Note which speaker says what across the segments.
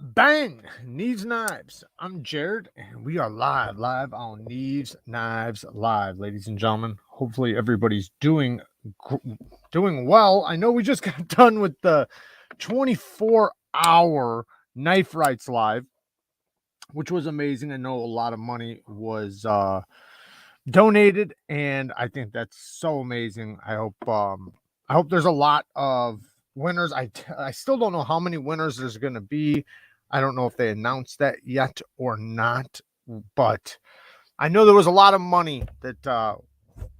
Speaker 1: Bang! Neeves Knives. I'm Jared, and we are live on Neeves Knives Live, ladies and gentlemen. Hopefully, everybody's doing well. I know we just got done with the 24-hour Knife Rights Live, which was amazing. I know a lot of money was donated, and I think that's so amazing. I hope there's a lot of winners. I still don't know how many winners there's going to be. I don't know if they announced that yet or not, but I know there was a lot of money that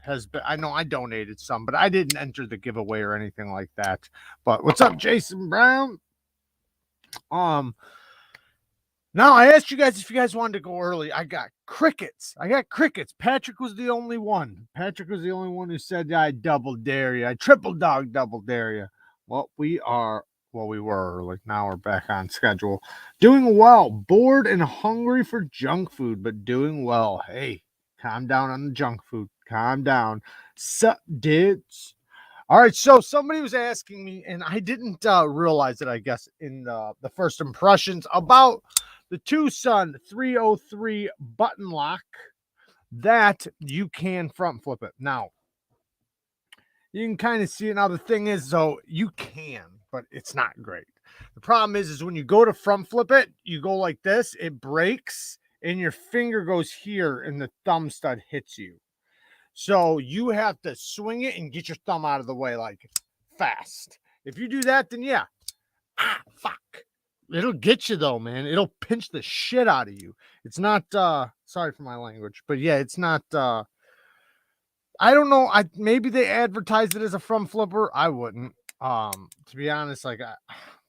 Speaker 1: has been. I know I donated some, but I didn't enter the giveaway or anything like that. But what's up, Jason Brown? Now, I asked you guys if you guys wanted to go early. I got crickets. Patrick was the only one. Who said, I double dare you. I triple dog double dare you. Well, we were early. Now we're back on schedule. Doing well. Bored and hungry for junk food, but doing well. Hey, calm down on the junk food. Calm down. Sup, dudes? All right, so somebody was asking me, and I didn't realize it, I guess, in the first impressions about the Tucson 303 button lock that you can front flip it. Now, you can kind of see it. Now, the thing is, though, you can, but it's not great. The problem is when you go to front flip it, you go like this, it breaks, and your finger goes here, and the thumb stud hits you. So you have to swing it and get your thumb out of the way, like, fast. If you do that, then yeah. Fuck. It'll get you, though, man. It'll pinch the shit out of you. It's not, sorry for my language, but yeah, it's not, I don't know. Maybe they advertised it as a front flipper. I wouldn't. To be honest, like,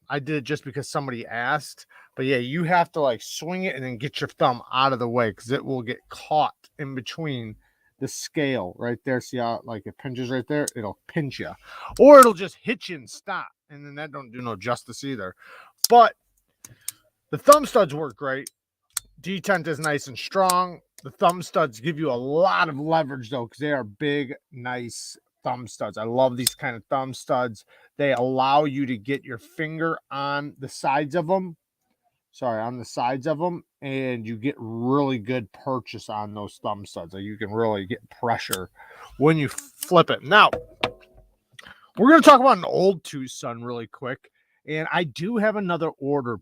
Speaker 1: I did it just because somebody asked. But yeah, you have to, like, swing it and then get your thumb out of the way because it will get caught in between the scale right there. See how, like, it pinches right there? It'll pinch you. Or it'll just hit you and stop. And then that don't do no justice either. But the thumb studs work great. Detent is nice and strong. The thumb studs give you a lot of leverage, though, because they are big, nice thumb studs. I love these kind of thumb studs. They allow you to get your finger on the sides of them. And you get really good purchase on those thumb studs. Like, you can really get pressure when you flip it. Now, we're going to talk about an old Tucson really quick. And I do have another order.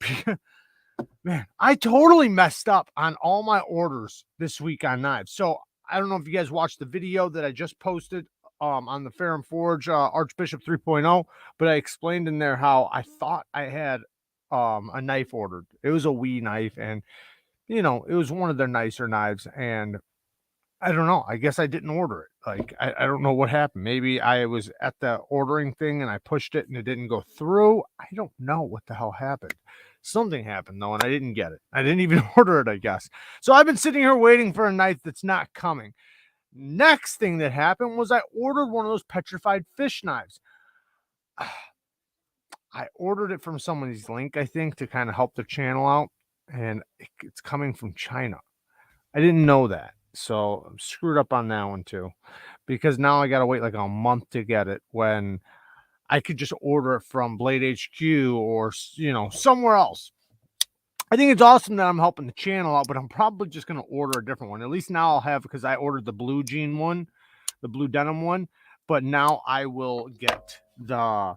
Speaker 1: Man, I totally messed up on all my orders this week on knives. So I don't know if you guys watched the video that I just posted on the Fair and Forge Archbishop 3.0, but I explained in there how I thought I had a knife ordered. It was a Wiha knife, and it was one of their nicer knives, and I don't know. I guess I didn't order it. Like, I don't know what happened. Maybe I was at the ordering thing and I pushed it and it didn't go through. I don't know what the hell happened. Something happened, though, and I didn't get it. I didn't even order it, I guess. So I've been sitting here waiting for a knife that's not coming. Next thing that happened was I ordered one of those petrified fish knives. I ordered it from somebody's link, I think, to kind of help their channel out, and it's coming from China. I didn't know that. So I'm screwed up on that one too, because now I got to wait like a month to get it when I could just order it from Blade HQ or, somewhere else. I think it's awesome that I'm helping the channel out, but I'm probably just going to order a different one. At least now I'll have, because I ordered the blue jean one, the blue denim one, but now I will get the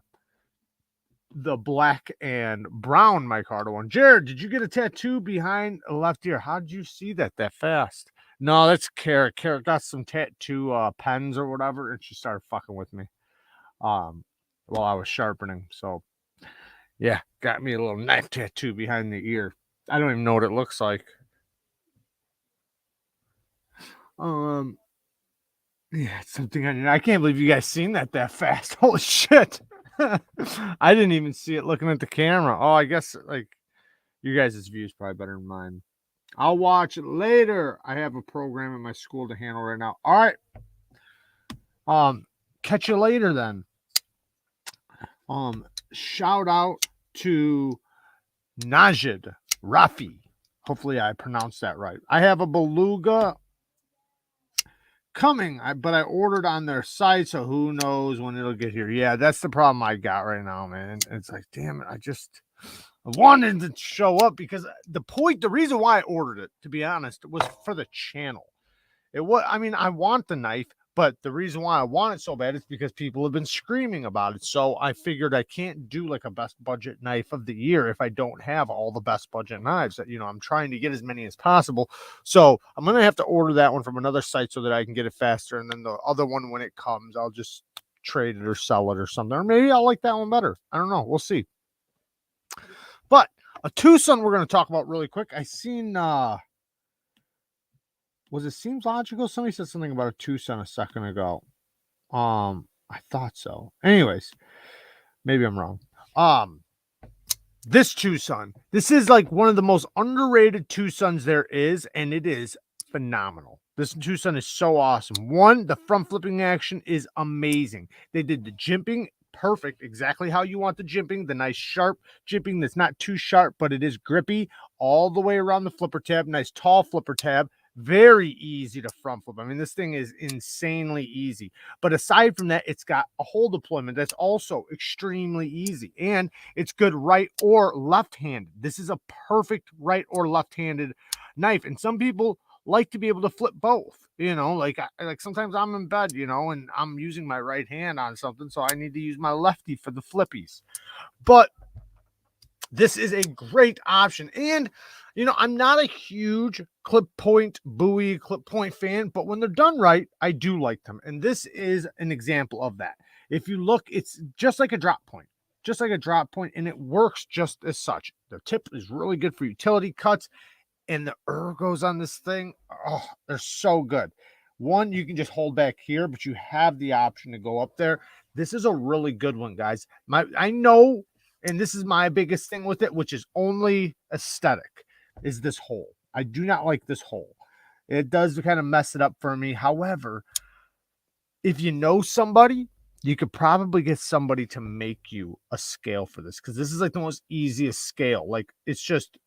Speaker 1: black and brown micarta one. Jared, did you get a tattoo behind the left ear? How did you see that fast? No, that's Carrot. Carrot got some tattoo pens or whatever, and she started fucking with me while I was sharpening. So, yeah, got me a little knife tattoo behind the ear. I don't even know what it looks like. Yeah, it's something I can't believe you guys seen that fast. Holy shit. I didn't even see it looking at the camera. Oh, I guess, like, your guys' view is probably better than mine. I'll watch it later. I have a program at my school to handle right now. All right. Catch you later then. Shout out to Najid Rafi. Hopefully I pronounced that right. I have a beluga coming, but I ordered on their site, so who knows when it'll get here. Yeah, that's the problem I got right now, man. It's like, damn it, I wanted to show up because the reason why I ordered it, to be honest, was for the channel. It was, I mean, I want the knife, but the reason why I want it so bad is because people have been screaming about it. So I figured I can't do like a best budget knife of the year if I don't have all the best budget knives. That, you know, I'm trying to get as many as possible. So I'm going to have to order that one from another site so that I can get it faster. And then the other one, when it comes, I'll just trade it or sell it or something. Or maybe I'll like that one better. I don't know. We'll see. But a Tucson we're going to talk about really quick. I seen, was it Seems Logical? Somebody said something about a Tucson a second ago. I thought so. Anyways, maybe I'm wrong. This Tucson, this is like one of the most underrated Tucsons there is, and it is phenomenal. This Tucson is so awesome. One, the front flipping action is amazing. They did the jimping perfect, exactly how you want the jimping, the nice sharp jimping that's not too sharp, but it is grippy all the way around the flipper tab. Nice tall flipper tab. Very easy to front flip. I mean, this thing is insanely easy. But aside from that, it's got a hole deployment that's also extremely easy. And it's good right or left-handed. This is a perfect right or left-handed knife. And some people like to be able to flip both. You know, like sometimes I'm in bed, you know, and I'm using my right hand on something, so I need to use my lefty for the flippies. But this is a great option. And, you know, I'm not a huge clip point buoy, clip point fan, but when they're done right, I do like them. And this is an example of that. If you look, it's just like a drop point, and it works just as such. The tip is really good for utility cuts. And the ergos on this thing, oh, they're so good. One, you can just hold back here, but you have the option to go up there. This is a really good one, guys. I know, and this is my biggest thing with it, which is only aesthetic, is this hole. I do not like this hole. It does kind of mess it up for me. However, if you know somebody, you could probably get somebody to make you a scale for this, because this is like the most easiest scale. Like, it's just,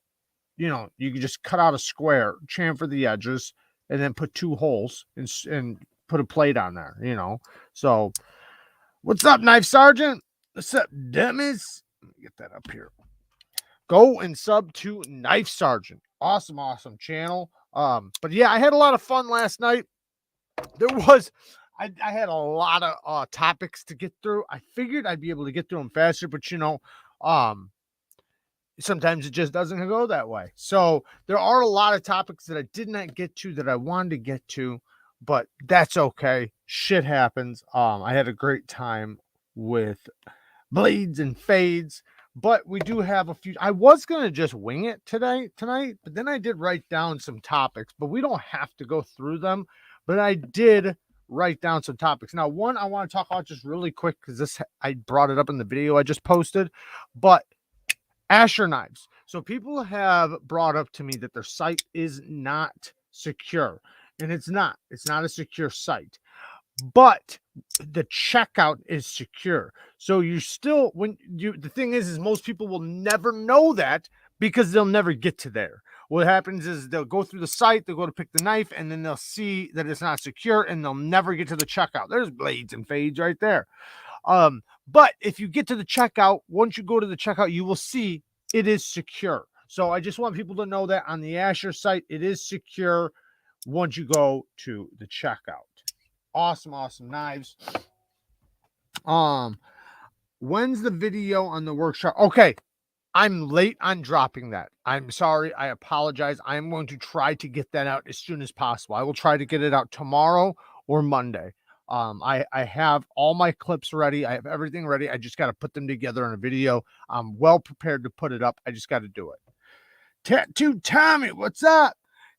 Speaker 1: you know, you can just cut out a square, chamfer the edges, and then put 2 holes and put a plate on there, you know. So, what's up, Knife Sergeant? What's up, dummies? Let me get that up here. Go and sub to Knife Sergeant. Awesome, awesome channel. But yeah, I had a lot of fun last night. I had a lot of topics to get through. I figured I'd be able to get through them faster, but you know, sometimes it just doesn't go that way. So there are a lot of topics that I did not get to that I wanted to get to, but that's okay. Shit happens. I had a great time with blades and fades, but we do have a few. I was going to just wing it tonight, but then I did write down some topics, but we don't have to go through them, but I did write down some topics. Now, one I want to talk about just really quick, because I brought it up in the video I just posted, but Asher knives. So people have brought up to me that their site is not secure, and it's not a secure site, but the checkout is secure. So you still, the thing is most people will never know that because they'll never get to there. What happens is they'll go through the site, they'll go to pick the knife, and then they'll see that it's not secure, and they'll never get to the checkout. There's blades and fades right there. But if you get to the checkout, once you go to the checkout, you will see it is secure. So I just want people to know that on the Asher site, it is secure once you go to the checkout. Awesome, awesome knives. When's the video on the workshop? Okay, I'm late on dropping that. I'm sorry. I apologize. I'm going to try to get that out as soon as possible. I will try to get it out tomorrow or Monday. I have all my clips ready. I have everything ready. I just got to put them together in a video. I'm well prepared to put it up. I just got to do it. Tattoo Tommy, what's up?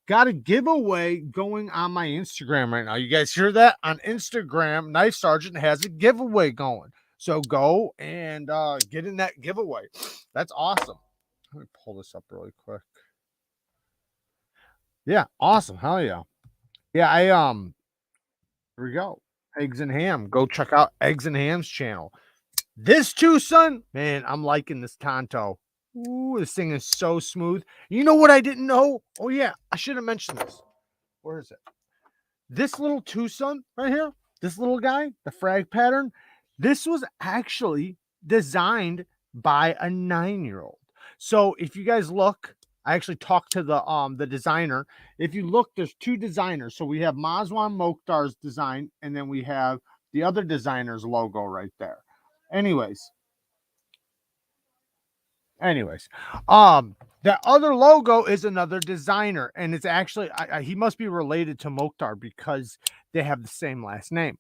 Speaker 1: Got a giveaway going on my Instagram right now. You guys hear that? On Instagram, Knife Sergeant has a giveaway going. So go and get in that giveaway. That's awesome. Let me pull this up really quick. Yeah, awesome. Hell yeah. Yeah, here we go. Eggs and Ham. Go check out Eggs and Ham's channel. This Tucson, man, I'm liking this Tonto. Ooh, this thing is so smooth. You know what I didn't know? Oh yeah, I should have mentioned this. Where is it? This little Tucson right here, this little guy, the frag pattern, this was actually designed by a 9-year-old. So if you guys look, I actually talked to the designer. If you look, there's two designers. So we have Mazwan Mokhtar's design, and then we have the other designer's logo right there. Anyways, that other logo is another designer, and it's actually he must be related to Mokhtar because they have the same last name.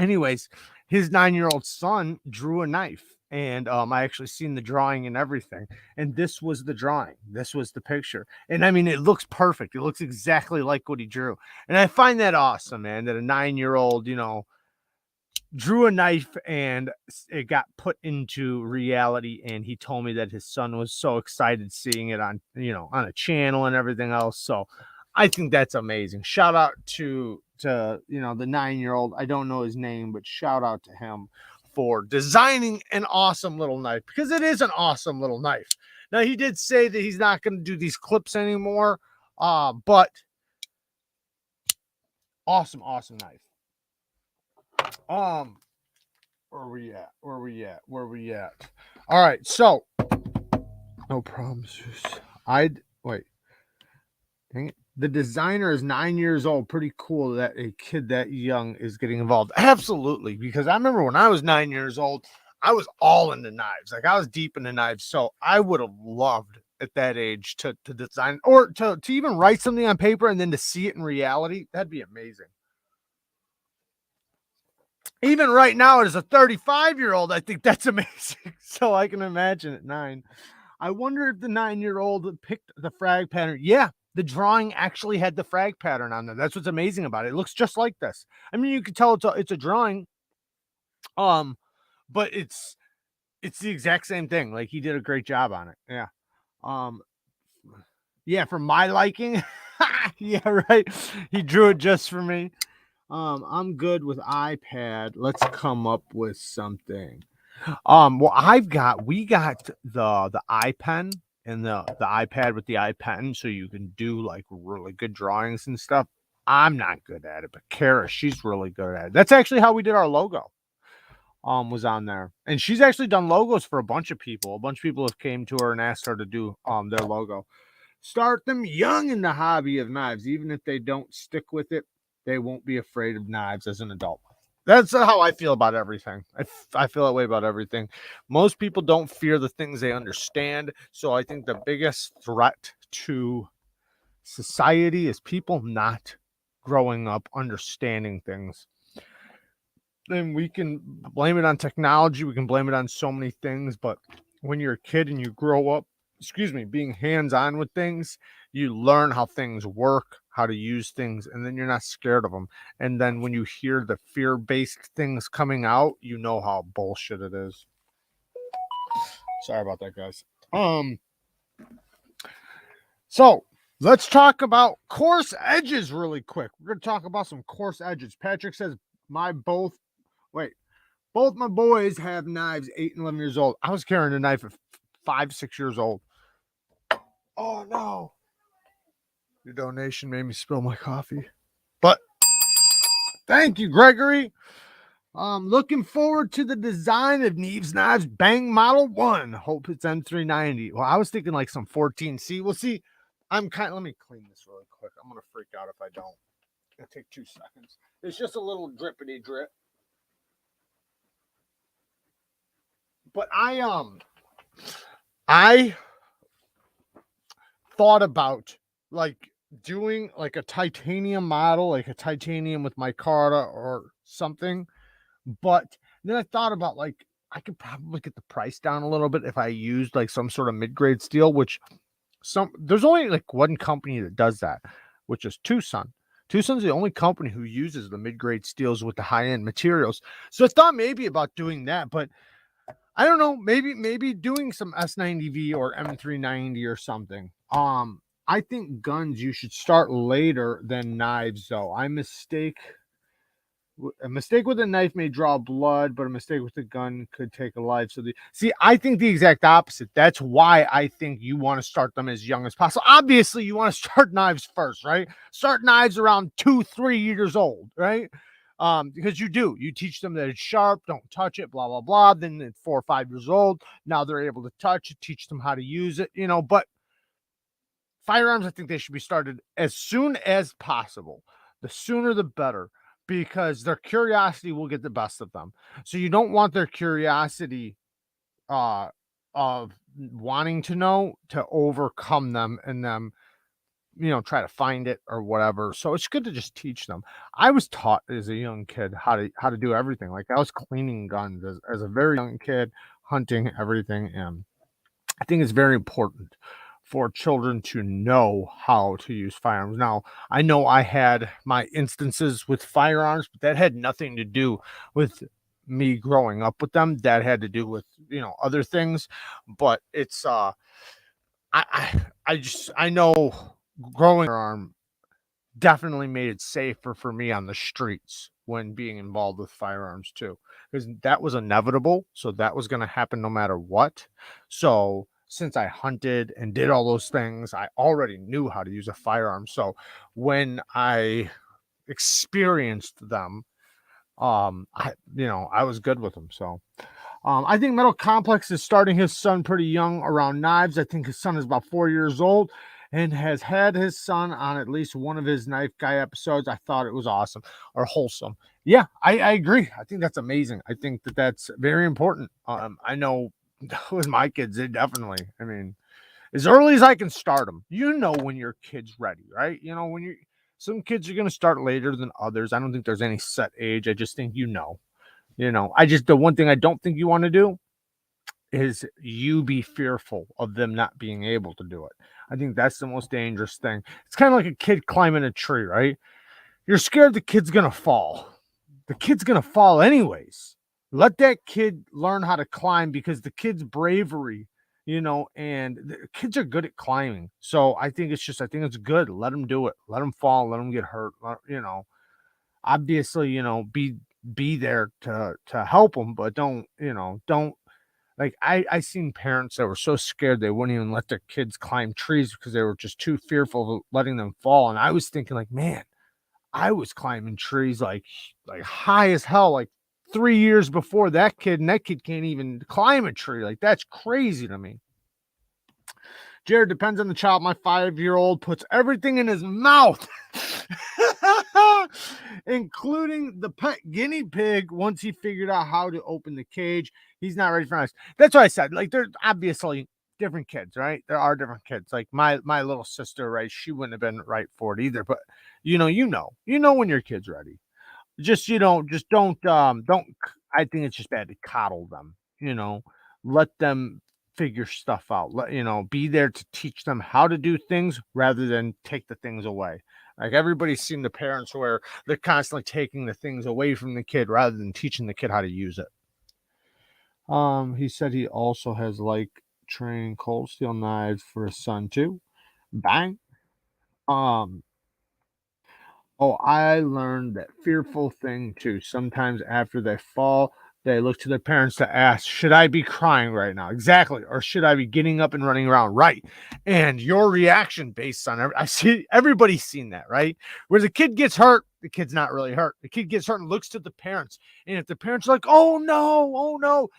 Speaker 1: Anyways, his 9-year-old son drew a knife, and I actually seen the drawing and everything, and this was the drawing, this was the picture, and I mean, it looks perfect, it looks exactly like what he drew, and I find that awesome, man, that a 9-year-old, you know, drew a knife and it got put into reality. And he told me that his son was so excited seeing it on, you know, on a channel and everything else. So I think that's amazing. Shout out to you know, the 9-year-old. I don't know his name, but shout out to him for designing an awesome little knife, because it is an awesome little knife. Now, he did say that he's not going to do these clips anymore, but awesome knife. Where we at? All right, so no problems. Wait. Dang it. The designer is 9 years old. Pretty cool that a kid that young is getting involved. Absolutely, because I remember when I was 9 years old, I was all into knives. Like, I was deep into knives. So I would have loved at that age to design, or to even write something on paper and then to see it in reality. That'd be amazing. Even right now, as a 35-year-old, I think that's amazing. So I can imagine at 9. I wonder if the 9-year-old picked the frag pattern. Yeah, the drawing actually had the frag pattern on there. That's what's amazing about it. It looks just like this. I mean, you can tell it's a drawing, but it's the exact same thing. Like, he did a great job on it. Yeah. Yeah, for my liking. Yeah, right. He drew it just for me. I'm good with iPad. Let's come up with something. Well, we got the iPen and the iPad with the iPen, so you can do like really good drawings and stuff. I'm not good at it, but Kara, she's really good at it. That's actually how we did our logo. Was on there, and she's actually done logos for a bunch of people. A bunch of people have came to her and asked her to do their logo. Start them young in the hobby of knives. Even if they don't stick with it, they won't be afraid of knives as an adult. That's how I feel about everything. I feel that way about everything. Most people don't fear the things they understand. So I think the biggest threat to society is people not growing up understanding things. And we can blame it on technology. We can blame it on so many things. But when you're a kid and you grow up, being hands-on with things, you learn how things work, how to use things, and then you're not scared of them. And then when you hear the fear-based things coming out, you know how bullshit it is. Sorry about that, guys. So let's talk about coarse edges really quick. We're going to talk about some coarse edges. Patrick says both my boys have knives 8 and 11 years old. I was carrying a knife at 5, 6 years old. Oh no. Your donation made me spill my coffee. But thank you, Gregory. Looking forward to the design of Neevesknives Bang Model 1. Hope it's M390. Well, I was thinking like some 14C. We'll see. Let me clean this really quick. I'm going to freak out if I don't. It'll take 2 seconds. It's just a little drippity drip. But I thought about like doing like a titanium model, like a titanium with micarta or something. But then I thought about like I could probably get the price down a little bit if I used like some sort of mid-grade steel, which there's only like one company that does that, which is Tucson. Tucson's the only company who uses the mid-grade steels with the high-end materials. So I thought maybe about doing that, but I don't know, maybe doing some S90V or M390 or something. I think guns you should start later than knives, though. A mistake with a knife may draw blood, but a mistake with a gun could take a life. So I think the exact opposite. That's why I think you want to start them as young as possible. Obviously, you want to start knives first, right? Start knives around 2, 3 years old, right? Because you teach them that it's sharp, don't touch it, blah, blah, blah. Then at 4 or 5 years old, now they're able to touch it, teach them how to use it, but firearms, I think they should be started as soon as possible. The sooner the better, because their curiosity will get the best of them. So you don't want their curiosity of wanting to know to overcome them and them try to find it or whatever. So it's good to just teach them. I was taught as a young kid how to do everything. Like I was cleaning guns as a very young kid, hunting everything. And I think it's very important for children to know how to use firearms. Now, I know I had my instances with firearms, but that had nothing to do with me growing up with them. That had to do with, other things. But it's I know growing firearm definitely made it safer for me on the streets when being involved with firearms too, because that was inevitable. So that was going to happen no matter what. So since I hunted and did all those things, I already knew how to use a firearm. So when I experienced them, I was good with them. So I think Metal Complex is starting his son pretty young around knives. I think his son is about 4 years old and has had his son on at least one of his Knife Guy episodes. I thought it was awesome or wholesome. Yeah, I agree. I think that's amazing. I think that's very important. I know with my kids, they definitely, as early as I can start them, when your kid's ready, right? Some kids are going to start later than others. I don't think there's any set age. I just think, the one thing I don't think you want to do is you be fearful of them not being able to do it. I think that's the most dangerous thing. It's kind of like a kid climbing a tree, right? You're scared the kid's going to fall. The kid's going to fall anyways. Let that kid learn how to climb, because the kid's bravery, and the kids are good at climbing. So I think it's good. Let them do it. Let them fall. Let them get hurt. Obviously, be there to help them, but don't like I seen parents that were so scared they wouldn't even let their kids climb trees because they were just too fearful of letting them fall. And I was thinking, like, man, I was climbing trees like high as hell, like 3 years before that kid, and that kid can't even climb a tree. Like, that's crazy to me. Jared, depends on the child. My 5-year-old puts everything in his mouth, including the pet guinea pig. Once he figured out how to open the cage, he's not ready for us. That's what I said. Like, there's obviously different kids, right? There are different kids. Like my little sister, right? She wouldn't have been right for it either. But you know when your kid's ready. Just don't. I think it's just bad to coddle them. Let them figure stuff out. Be there to teach them how to do things rather than take the things away. Like, everybody's seen the parents where they're constantly taking the things away from the kid rather than teaching the kid how to use it. He said he also has training cold steel knives for his son too. Bang. Oh, I learned that fearful thing too. Sometimes after they fall, they look to their parents to ask, should I be crying right now? Exactly. Or should I be getting up and running around? Right. And your reaction based on I see everybody's seen that, right? Where the kid gets hurt, the kid's not really hurt. The kid gets hurt and looks to the parents. And if the parents are like, oh no,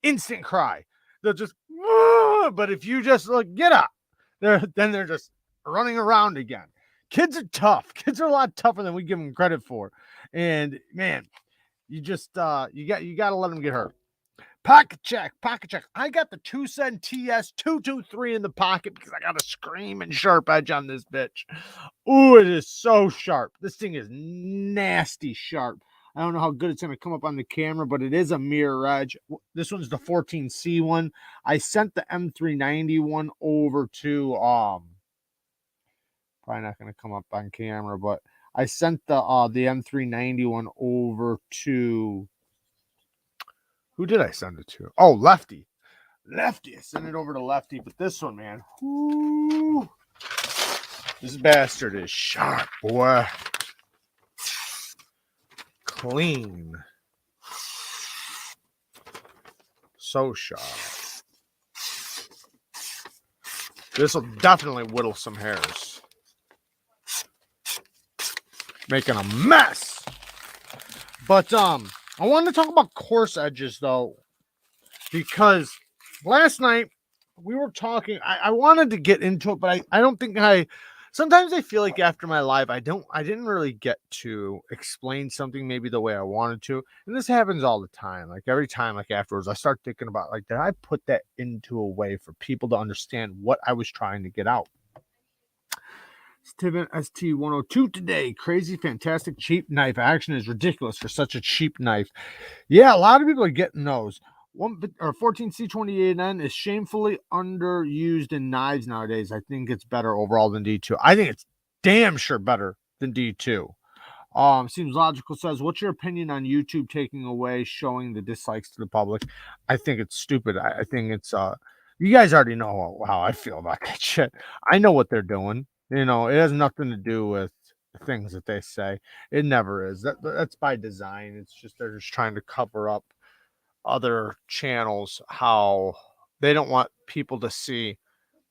Speaker 1: instant cry. They'll just, "Ah," but if you just get up, then they're just running around again. Kids are tough. Kids are a lot tougher than we give them credit for. And man, you just you got to let them get hurt. Pocket check. I got the Tucson TS 223 in the pocket because I got a screaming sharp edge on this bitch. Ooh, it is so sharp. This thing is nasty sharp. I don't know how good it's going to come up on the camera, but it is a mirror edge. This one's the 14C one. I sent the M390 one over to probably not going to come up on camera, but I sent the M390 one over to, who did I send it to? Oh, Lefty. I sent it over to Lefty, but this one, man, whoo, this bastard is sharp, boy. Clean. So sharp. This will definitely whittle some hairs. Making a mess. But I wanted to talk about coarse edges though, because last night we were talking. I wanted to get into it, but I don't think sometimes I feel like after my live, I didn't really get to explain something maybe the way I wanted to. And this happens all the time. Like every time, like afterwards, I start thinking about like, did I put that into a way for people to understand what I was trying to get out? Steven ST102 today. Crazy, fantastic, cheap knife. Action is ridiculous for such a cheap knife. Yeah, a lot of people are getting those. 14C28N is shamefully underused in knives nowadays. I think it's better overall than D2. I think it's damn sure better than D2. Seems logical. Says, what's your opinion on YouTube taking away showing the dislikes to the public? I think it's stupid. I think it's you guys already know how I feel about that shit. I know what they're doing. You know, it has nothing to do with the things that they say. It never is. That's by design. It's just they're just trying to cover up other channels how they don't want people to see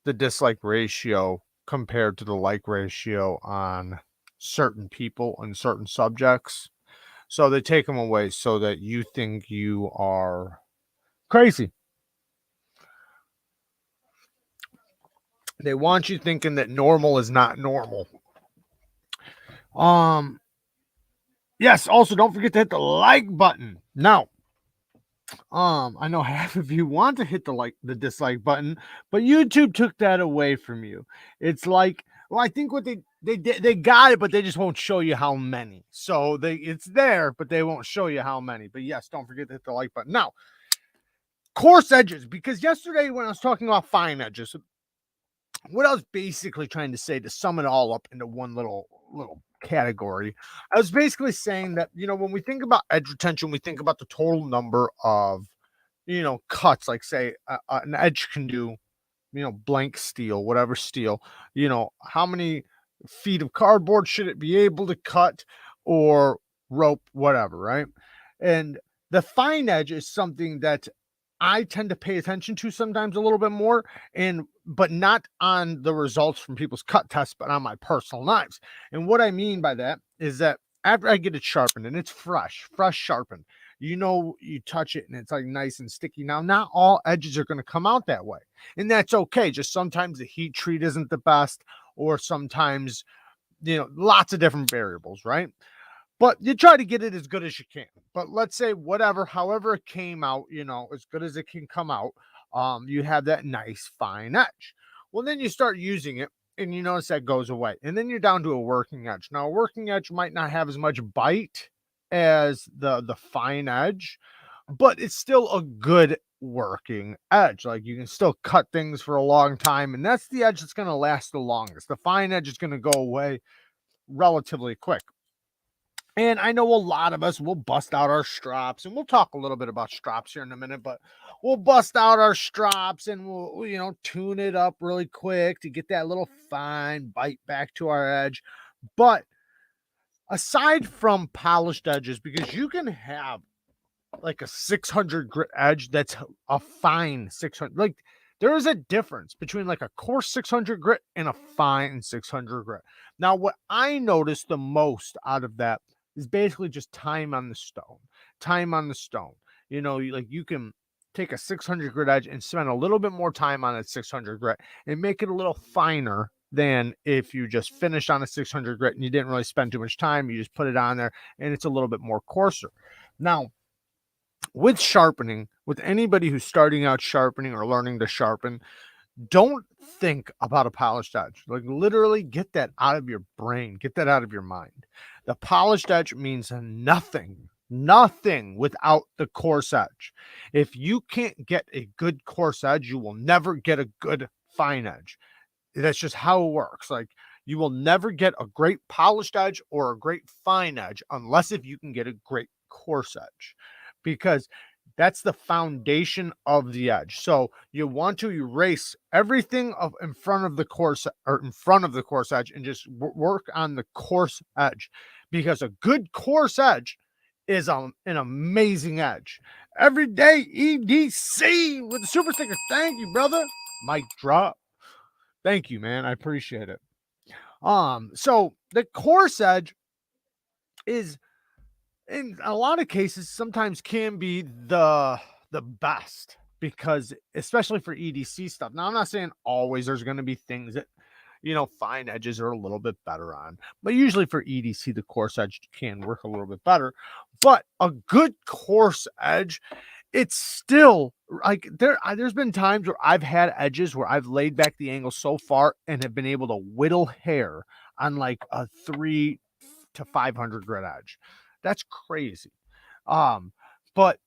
Speaker 1: the dislike ratio compared to the like ratio on certain people and certain subjects. So they take them away so that you think you are crazy. They want you thinking that normal is not normal. Yes, also don't forget to hit the like button. Now, I know half of you want to hit the dislike button, but YouTube took that away from you. It's like, well, I think what they got it, but they just won't show you how many. So it's there, but they won't show you how many. But yes, don't forget to hit the like button. Now, coarse edges, because yesterday when I was talking about fine edges, what I was basically trying to say to sum it all up into one little category, I was basically saying that, you know, when we think about edge retention, we think about the total number of, you know, cuts. Like say an edge can do, you know, blank steel, whatever steel, you know, how many feet of cardboard should it be able to cut, or rope, whatever, right? And the fine edge is something that I tend to pay attention to sometimes a little bit more, and but not on the results from people's cut tests, but on my personal knives. And what I mean by that is that after I get it sharpened and it's fresh sharpened, you know, you touch it and it's like nice and sticky. Now, not all edges are going to come out that way, and that's okay. Just sometimes the heat treat isn't the best, or sometimes, you know, lots of different variables, right? But you try to get it as good as you can. But let's say whatever, however it came out, you know, as good as it can come out, you have that nice fine edge. Well, then you start using it and you notice that goes away. And then you're down to a working edge. Now, a working edge might not have as much bite as the fine edge, but it's still a good working edge. Like you can still cut things for a long time, and that's the edge that's going to last the longest. The fine edge is going to go away relatively quick. And I know a lot of us will bust out our strops, and we'll talk a little bit about strops here in a minute, but we'll bust out our strops and we'll, you know, tune it up really quick to get that little fine bite back to our edge. But aside from polished edges, because you can have like a 600 grit edge that's a fine 600, like there is a difference between like a coarse 600 grit and a fine 600 grit. Now, what I noticed the most out of that is basically just time on the stone. You know, like you can take a 600 grit edge and spend a little bit more time on a 600 grit and make it a little finer than if you just finished on a 600 grit and you didn't really spend too much time. You just put it on there and it's a little bit more coarser. Now, with sharpening, with anybody who's starting out sharpening or learning to sharpen, don't think about a polished edge. Like literally get that out of your brain, get that out of your mind. The polished edge means nothing without the coarse edge. If you can't get a good coarse edge, you will never get a good fine edge. That's just how it works. Like you will never get a great polished edge or a great fine edge unless if you can get a great coarse edge, because that's the foundation of the edge. So you want to erase everything in front of the coarse edge and just work on the coarse edge, because a good coarse edge is an amazing edge. Every day EDC with the super sticker. Thank you, brother. Mic drop. Thank you, man. I appreciate it. So the coarse edge is in a lot of cases sometimes can be the best, because especially for EDC stuff. Now I'm not saying always there's going to be things that, you know, fine edges are a little bit better on, but usually for EDC the coarse edge can work a little bit better. But a good coarse edge, it's still like there's been times where I've had edges where I've laid back the angle so far and have been able to whittle hair on like a 3 to 500 grit edge. That's crazy. But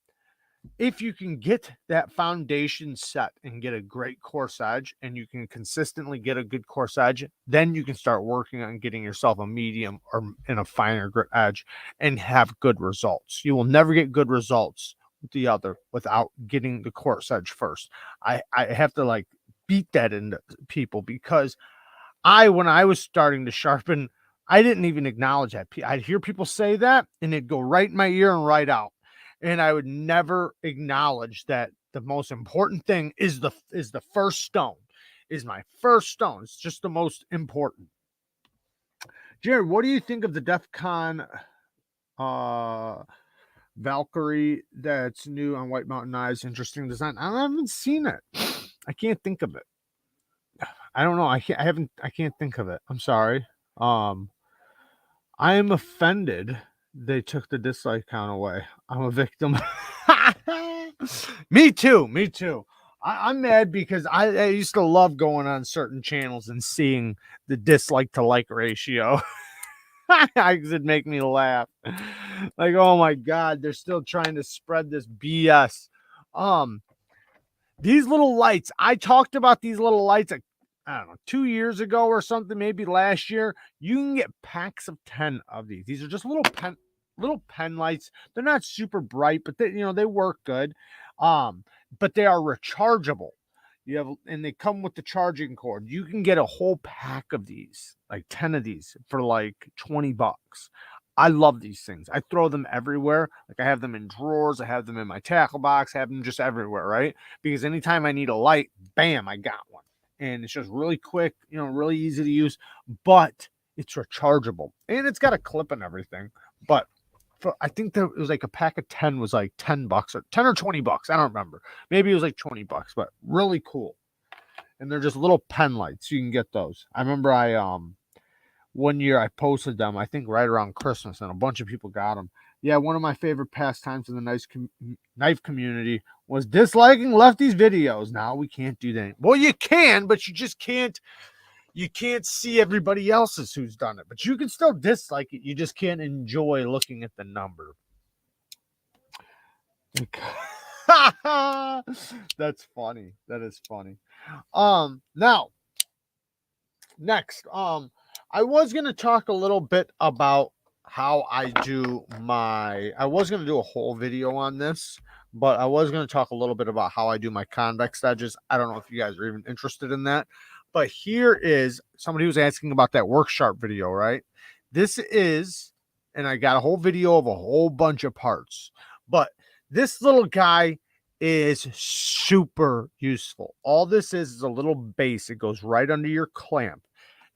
Speaker 1: if you can get that foundation set and get a great coarse edge, and you can consistently get a good coarse edge, then you can start working on getting yourself a medium or in a finer grit edge and have good results. You will never get good results with the other without getting the coarse edge first. I have to like beat that into people, because when I was starting to sharpen, I didn't even acknowledge that. I'd hear people say that and it'd go right in my ear and right out. And I would never acknowledge that the most important thing is the first stone, is my first stone. It's just the most important. Jared, what do you think of the DEF CON Valkyrie that's new on White Mountain Knives? Interesting design. I haven't seen it. I can't think of it. I don't know. I can't think of it. I'm sorry. I am offended they took the dislike count away. I'm a victim. Me too. I'm mad because I used to love going on certain channels and seeing the dislike to like ratio. It'd make me laugh. Like, oh my God, they're still trying to spread this BS. These little lights, I talked about these little lights, I don't know, 2 years ago or something, maybe last year. You can get packs of 10 of these. These are just little pen lights. They're not super bright, but they work good. But they are rechargeable. And they come with the charging cord. You can get a whole pack of these, like 10 of these, for like $20. I love these things. I throw them everywhere. Like, I have them in drawers. I have them in my tackle box. I have them just everywhere, right? Because anytime I need a light, bam, I got one. And it's just really quick, really easy to use, but it's rechargeable. And it's got a clip and everything. But I think that it was like a pack of 10 was like $10 or 10 or $20. I don't remember. Maybe it was like $20, but really cool. And they're just little pen lights. You can get those. I remember one year I posted them, I think right around Christmas, and a bunch of people got them. Yeah, one of my favorite pastimes in the knife community was disliking Lefty's videos. Now we can't do that. Well, you can, but you just can't. You can't see everybody else's who's done it, but you can still dislike it. You just can't enjoy looking at the number. That's funny. That is funny. Now, next, I was going to talk a little bit about how I was going to do a whole video on this, but I was going to talk a little bit about how I do my convex edges. I don't know if you guys are even interested in that, but here is somebody who was asking about that work sharp video, right? This is, and I got a whole video of a whole bunch of parts, but this little guy is super useful. All this is a little base. It goes right under your clamp.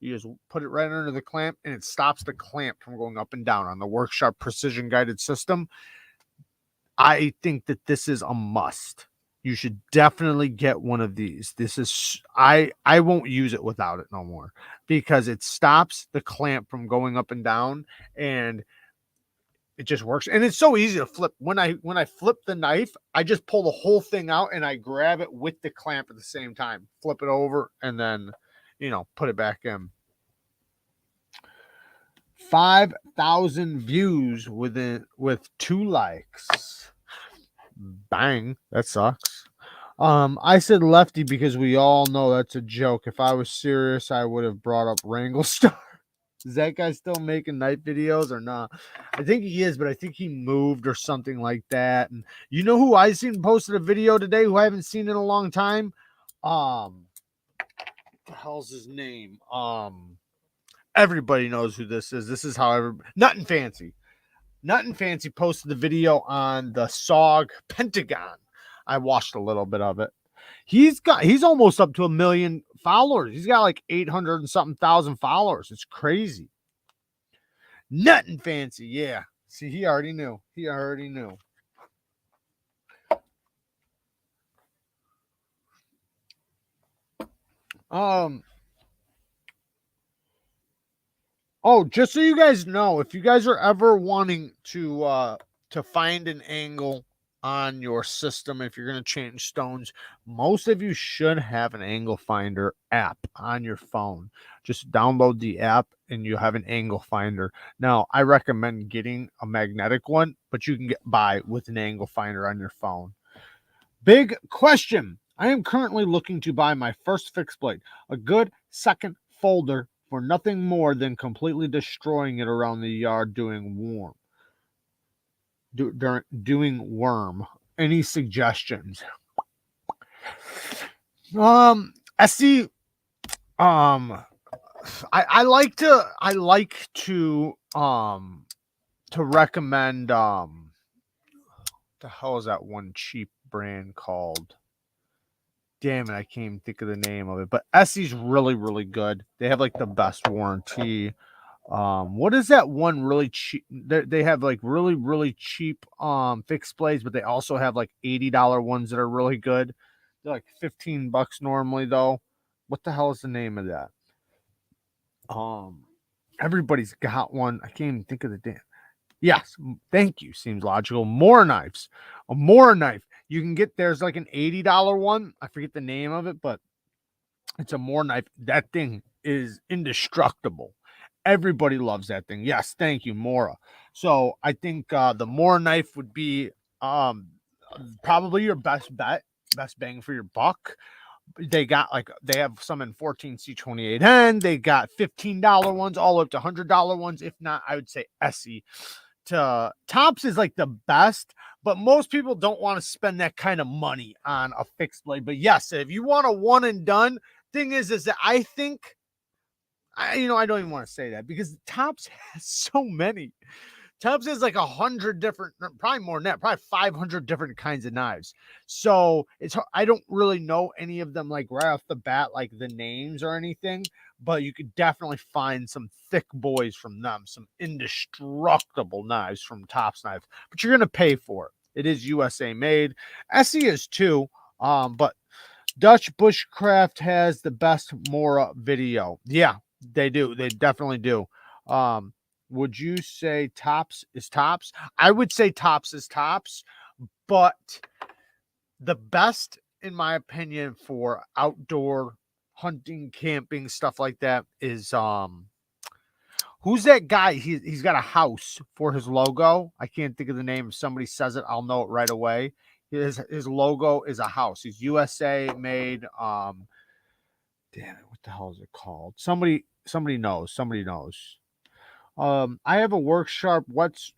Speaker 1: You just put it right under the clamp, and it stops the clamp from going up and down on the Work Sharp precision guided system. I think that this is a must. You should definitely get one of these. This is, I won't use it without it no more, because it stops the clamp from going up and down, and it just works. And it's so easy to flip. When I flip the knife, I just pull the whole thing out and I grab it with the clamp at the same time, flip it over, and then put it back in. 5,000 views with 2 likes. Bang, that sucks. I said Lefty because we all know that's a joke. If I was serious, I would have brought up Wrangle Star. Is that guy still making knife videos or not? I think he is, but I think he moved or something like that. And you know who I seen posted a video today who I haven't seen in a long time? What the hell's his name? Everybody knows who this is. This is how Nuttin' Fancy. Nuttin' Fancy posted the video on the SOG Pentagon. I watched a little bit of it. He's almost up to 1 million followers. He's got like 800 and something thousand followers. It's crazy. Nuttin' Fancy, yeah. See, he already knew. He already knew. Oh, just so you guys know, if you guys are ever wanting to find an angle on your system, if you're going to change stones, most of you should have an angle finder app on your phone. Just download the app and you have an angle finder. Now, I recommend getting a magnetic one, but you can get by with an angle finder on your phone. Big question. I am currently looking to buy my first fixed blade, a good second folder for nothing more than completely destroying it around the yard doing worm. Any suggestions? I see. I like to recommend the hell is that one cheap brand called? Damn it, I can't even think of the name of it. But Essie's really, really good. They have like the best warranty. What is that one really cheap? They have like really, really cheap fixed blades, but they also have like $80 ones that are really good. They're like $15 normally though. What the hell is the name of that? Everybody's got one. I can't even think of the damn. Yes, thank you. Seems logical. More knives. A more knife. You can get there's like an $80 one. I forget the name of it, but it's a more knife. That thing is indestructible. Everybody loves that thing. Yes, thank you, Mora. So I think the more knife would be probably your best bet, best bang for your buck. They have some in 14C28N. They got $15 ones, all up to $100 ones. If not, I would say Essie. Tops is like the best, but most people don't want to spend that kind of money on a fixed blade. But yes, if you want a one and done, thing is that I think I don't even want to say that because Tops has so many. Tubbs has like 100 different, probably more than that, probably 500 different kinds of knives. So I don't really know any of them like right off the bat, like the names or anything, but you could definitely find some thick boys from them, some indestructible knives from Tops Knives, but you're going to pay for it. It is USA made. Essie is too, but Dutch Bushcraft has the best Mora video. Yeah, they do. They definitely do. Would you say Tops is Tops? I would say Tops is Tops, but the best, in my opinion, for outdoor hunting, camping, stuff like that is who's that guy? He's got a house for his logo. I can't think of the name. If somebody says it, I'll know it right away. His logo is a house. He's USA made. Damn it, what the hell is it called? Somebody knows. Somebody knows. I have a workshop whetstone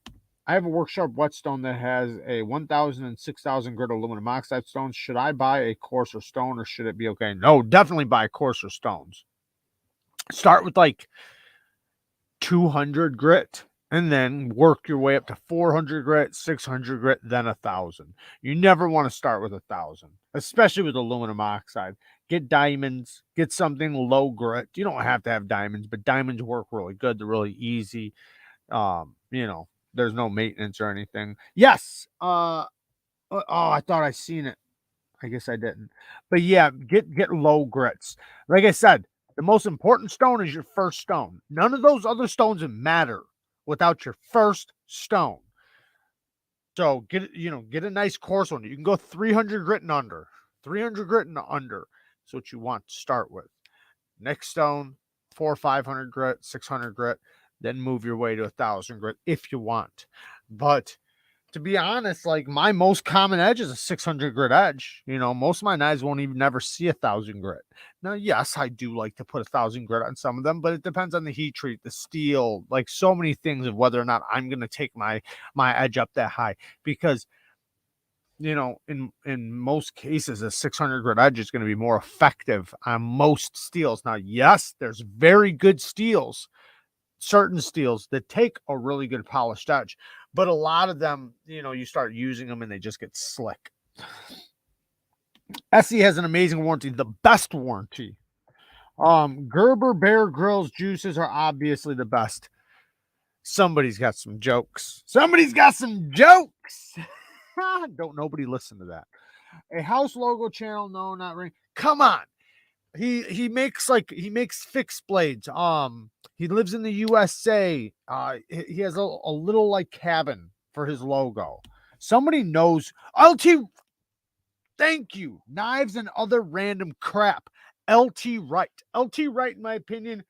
Speaker 1: that has a 1,000 and 6,000 grit aluminum oxide stones. Should I buy a coarser stone or should it be okay? No, definitely buy coarser stones. Start with like 200 grit and then work your way up to 400 grit, 600 grit, then 1,000. You never want to start with 1,000, especially with aluminum oxide. Get diamonds, get something low grit. You don't have to have diamonds, but diamonds work really good. They're really easy. There's no maintenance or anything. Yes. I thought I seen it. I guess I didn't. But yeah, get low grits. Like I said, the most important stone is your first stone. None of those other stones matter without your first stone. So get a nice coarse one. You can go 300 grit and under. 300 grit and under. That's what you want to start with. Next stone, 400 or 500 grit, 600 grit, then move your way to 1,000 grit if you want. But to be honest, like my most common edge is a 600 grit edge. Most of my knives won't even never see 1,000 grit. Now, yes, I do like to put 1,000 grit on some of them, but it depends on the heat treat, the steel, like so many things of whether or not I'm going to take my edge up that high. Because in most cases, a 600 grit edge is going to be more effective on most steels. Now, yes, there's very good steels, certain steels that take a really good polished edge, but a lot of them, you start using them and they just get slick. Essie has an amazing warranty, the best warranty. Gerber, Bear Grylls juices are obviously the best. Somebody's got some jokes. Somebody's got some jokes. Don't nobody listen to that. A house logo channel, no, not ring. Come on. He makes fixed blades. He lives in the USA. He has a little like cabin for his logo. Somebody knows LT. Thank you. Knives and other random crap. LT Wright. LT Wright, in my opinion,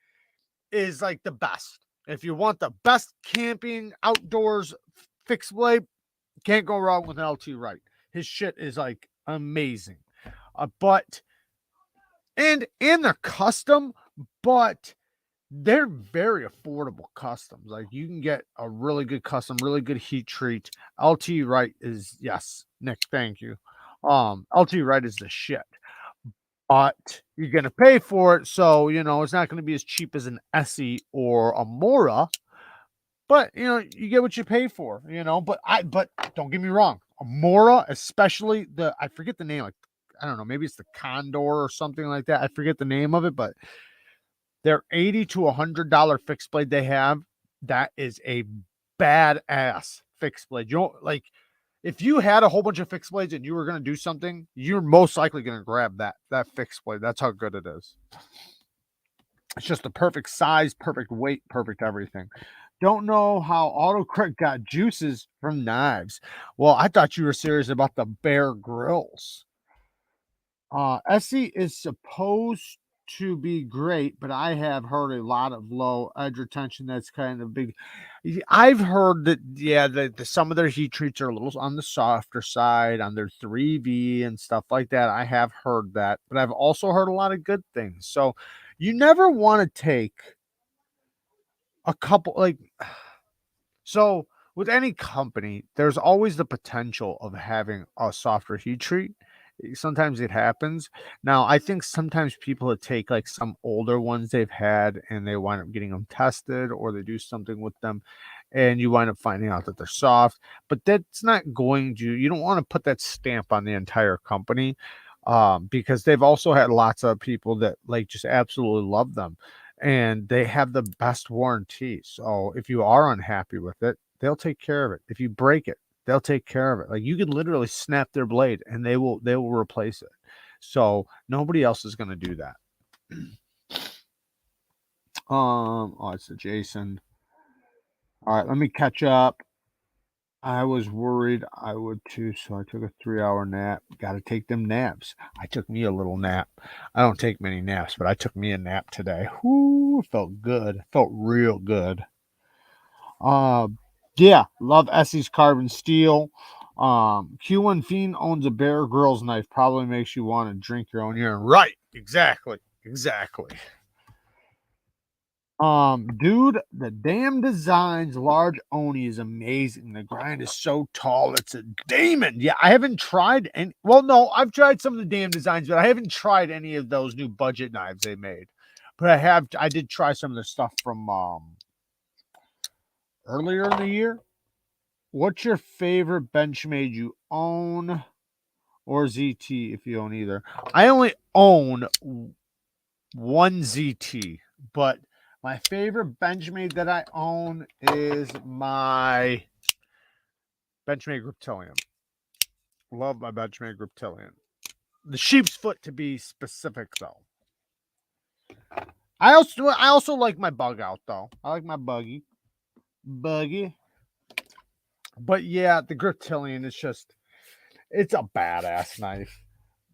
Speaker 1: is like the best. If you want the best camping outdoors fixed blade, can't go wrong with an LT Wright. His shit is like amazing. But they're custom, but they're very affordable customs. Like you can get a really good custom, really good heat treat. LT Wright is, yes, Nick, thank you. LT Wright is the shit. But you're gonna pay for it, so it's not gonna be as cheap as an Essie or a Mora. But you get what you pay for, but don't get me wrong. A Mora, especially I forget the name, like I don't know, maybe it's the Condor or something like that. I forget the name of it, but they're $80 to $100 fixed blade they have. That is a badass fixed blade. You don't like if you had a whole bunch of fixed blades and you were going to do something, you're most likely going to grab that fixed blade. That's how good it is. It's just the perfect size, perfect weight, perfect everything. Don't know how autocorrect got juices from knives. Well, I thought you were serious about the Bear Grylls. Essie is supposed to be great, but I have heard a lot of low edge retention. That's kind of big. I've heard that, yeah, some of their heat treats are a little on the softer side on their 3V and stuff like that. I have heard that, but I've also heard a lot of good things. So you never want to take a couple, like, so with any company, there's always the potential of having a softer heat treat. Sometimes it happens. Now, I think sometimes people that take like some older ones they've had and they wind up getting them tested or they do something with them and you wind up finding out that they're soft. But that's not going to, you don't want to put that stamp on the entire company because they've also had lots of people that like just absolutely love them and they have the best warranty. So if you are unhappy with it, they'll take care of it. If you break it, they'll take care of it. Like you could literally snap their blade and they will replace it. So nobody else is going to do that. Oh, it's a Jason. All right, let me catch up. I was worried I would too, so I took a 3-hour nap. Got to take them naps. I took me a little nap. I don't take many naps, but I took me a nap today. Whoo, felt good. Felt real good. Yeah, love Essie's carbon steel. Q1 Fiend owns a Bear Grylls knife. Probably makes you want to drink your own urine. Right, exactly. Dude, the damn designs large Oni is amazing. The grind is so tall, it's a demon. Yeah, I haven't tried any. Well, no, I've tried some of the damn designs, but I haven't tried any of those new budget knives they made. But I did try some of the stuff from earlier in the year. What's your favorite Benchmade you own or ZT if you own either? I only own one ZT, but my favorite Benchmade that I own is my Benchmade Reptilian. Love my Benchmade Reptilian. The sheep's foot to be specific though. I also like my bug out though. I like my buggy. But yeah, the Reptilian is just it's a badass knife.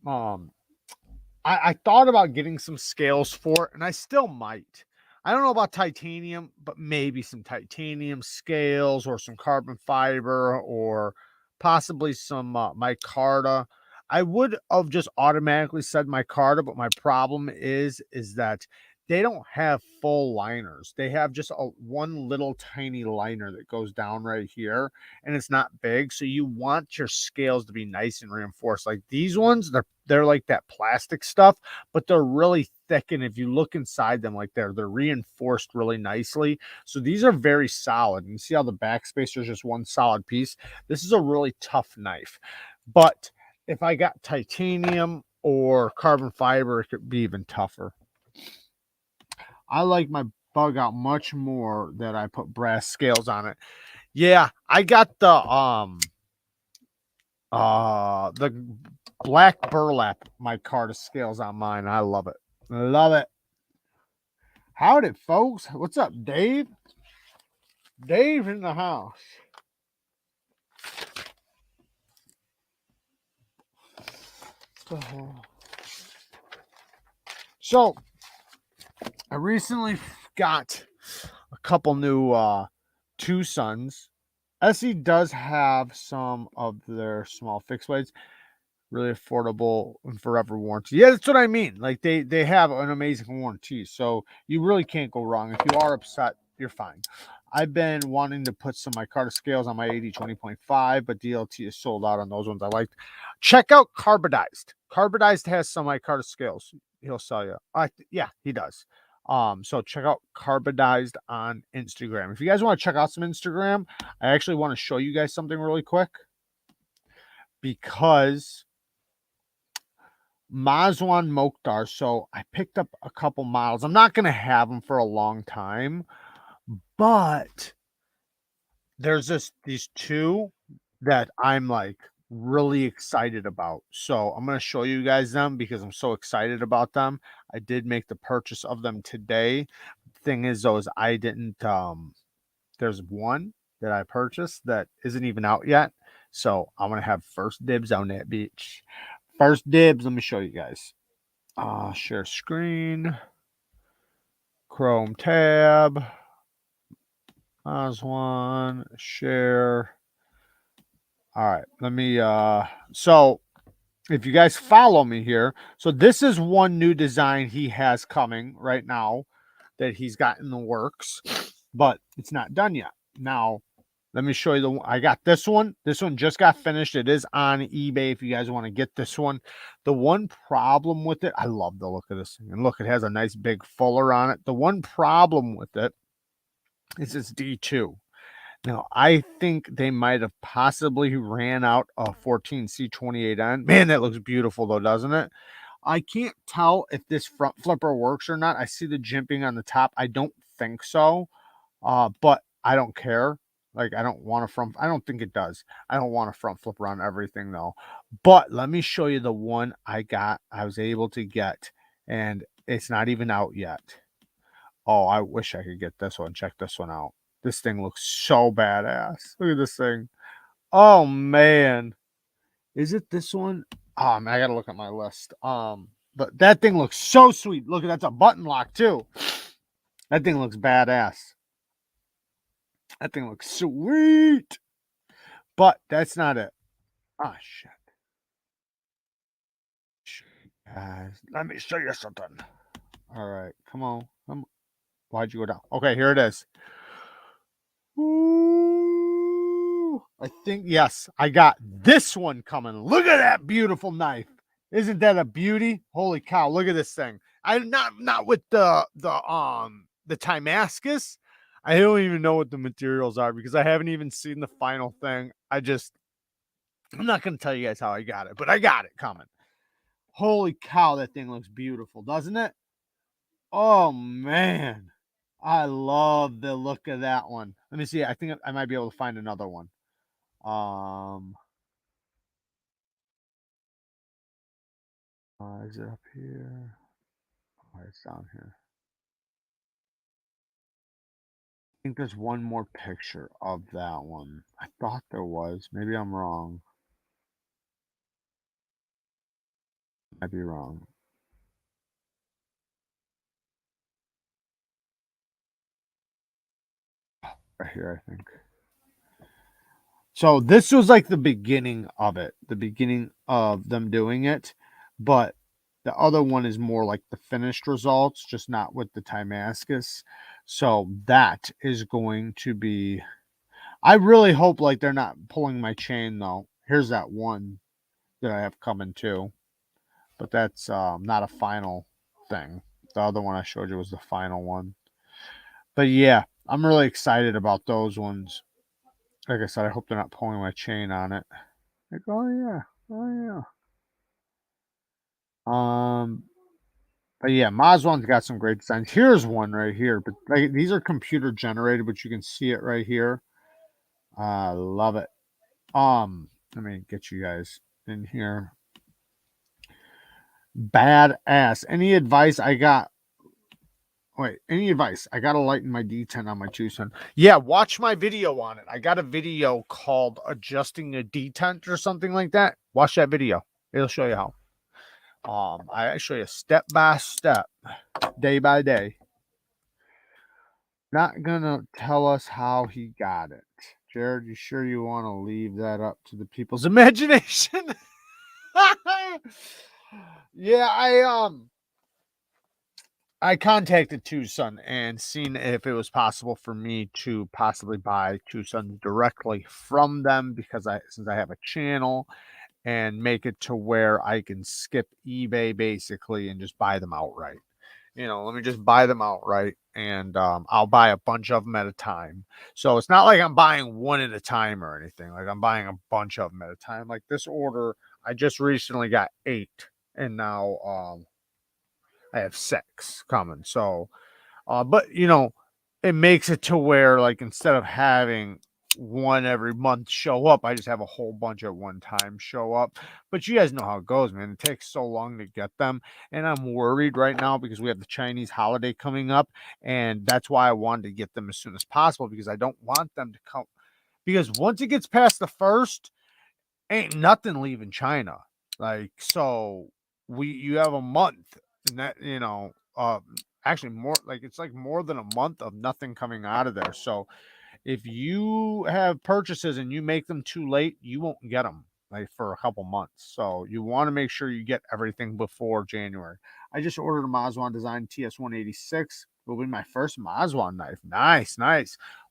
Speaker 1: I thought about getting some scales for it, and I still might. I don't know about titanium, but maybe some titanium scales or some carbon fiber or possibly some micarta. I would have just automatically said micarta, but my problem is that they don't have full liners. They have just one little tiny liner that goes down right here, and it's not big. So you want your scales to be nice and reinforced. Like these ones, they're like that plastic stuff, but they're really thick. And if you look inside them, like they're reinforced really nicely. So these are very solid. You see how the backspacer is just one solid piece. This is a really tough knife. But if I got titanium or carbon fiber, it could be even tougher. I like my bug out much more that I put brass scales on it. Yeah, I got the black burlap micarta scales on mine. I love it. Love it. Howdy, folks. What's up, Dave? Dave in the house. So, I recently got a couple new Tucsons. SE does have some of their small fixed blades, really affordable and forever warranty. Yeah, that's what I mean. Like they have an amazing warranty, so you really can't go wrong. If you are upset, you're fine. I've been wanting to put some micarta scales on my 80-20.5, but DLT is sold out on those ones. I liked. Check out Carbidized. Carbidized has some micarta scales. He'll sell you. Yeah, he does. So check out Carbidized on Instagram. If you guys want to check out some Instagram, I actually want to show you guys something really quick because Mazwan Mokhtar. So I picked up a couple models. I'm not going to have them for a long time, but there's these two that I'm like really excited about. So I'm going to show you guys them because I'm so excited about them. I did make the purchase of them today. Thing is though, is I didn't there's one that I purchased that isn't even out yet. So I'm going to have first dibs on that bitch. First dibs. Let me show you guys. Share screen, Chrome tab, Oswan, share. All right, let me, so if you guys follow me here, so this is one new design he has coming right now that he's got in the works, but it's not done yet. Now, let me show you the one. I got this one. This one just got finished. It is on eBay if you guys want to get this one. The one problem with it, I love the look of this thing. And look, it has a nice big fuller on it. The one problem with it is it's D2. Now, I think they might have possibly ran out a 14C28N. Man, that looks beautiful though, doesn't it? I can't tell if this front flipper works or not. I see the jimping on the top. I don't think so. But I don't care. Like, I don't want a front. I don't think it does. I don't want a front flipper on everything though. But let me show you the one I got. I was able to get, and it's not even out yet. Oh, I wish I could get this one. Check this one out. This thing looks so badass. Look at this thing. Oh man, is it this one? Man, I gotta look at my list. But that thing looks so sweet. Look, that's a button lock too. That thing looks badass. That thing looks sweet. But that's not it. Ah, shit. Guys, let me show you something. All right, come on. Why'd you go down? Okay, here it is. Ooh, I think, yes, I got this one coming. Look at that beautiful knife. Isn't that a beauty? Holy cow, look at this thing. I not with the Timascus. I don't even know what the materials are because I haven't even seen the final thing. I'm not going to tell you guys how I got it, but I got it coming. Holy cow, that thing looks beautiful, doesn't it? Oh, man. I love the look of that one. Let me see. I think I might be able to find another one. Is it up here? Oh, it's down here. I think there's one more picture of that one. I thought there was. Maybe I'm wrong. I'd be wrong. Right here, I think. So this was like the beginning of it, the beginning of them doing it, but the other one is more like the finished results, just not with the Timascus. So that is going to be. I really hope like they're not pulling my chain though. Here's that one that I have coming too, but that's not a final thing. The other one I showed you was the final one. But yeah, I'm really excited about those ones. Like I said, I hope they're not pulling my chain on it. Like, oh yeah, oh yeah. But yeah, Mazwan's got some great designs. Here's one right here, but like, these are computer generated, but you can see it right here. I love it. Let me get you guys in here. Badass. Any advice I got? Wait, any advice? I gotta lighten my D10 on my Tucson. Yeah, watch my video on it. I got a video called adjusting a detent or something like that. Watch that video. It'll show you how. I show you step by step, day by day. Not gonna tell us how he got it. Jared, you sure you want to leave that up to the people's imagination? Yeah, I contacted Tucson and seen if it was possible for me to possibly buy Tucson directly from them, because since I have a channel, and make it to where I can skip eBay basically and just buy them outright. Let me just buy them outright, and I'll buy a bunch of them at a time. So it's not like I'm buying one at a time or anything. Like, I'm buying a bunch of them at a time. Like, this order, I just recently got 8, and now I have 6 coming. So, but it makes it to where, like, instead of having one every month show up, I just have a whole bunch at one time show up. But you guys know how it goes, man. It takes so long to get them, and I'm worried right now because we have the Chinese holiday coming up, and that's why I wanted to get them as soon as possible, because I don't want them to come, because once it gets past the first, ain't nothing leaving China. Like, so you have a month, and that, actually more, like, it's like more than a month of nothing coming out of there. So if you have purchases and you make them too late, you won't get them, like, for a couple months. So you want to make sure you get everything before January. I just ordered a Mazwan Design TS186. Will be my first Mazwan knife. Nice.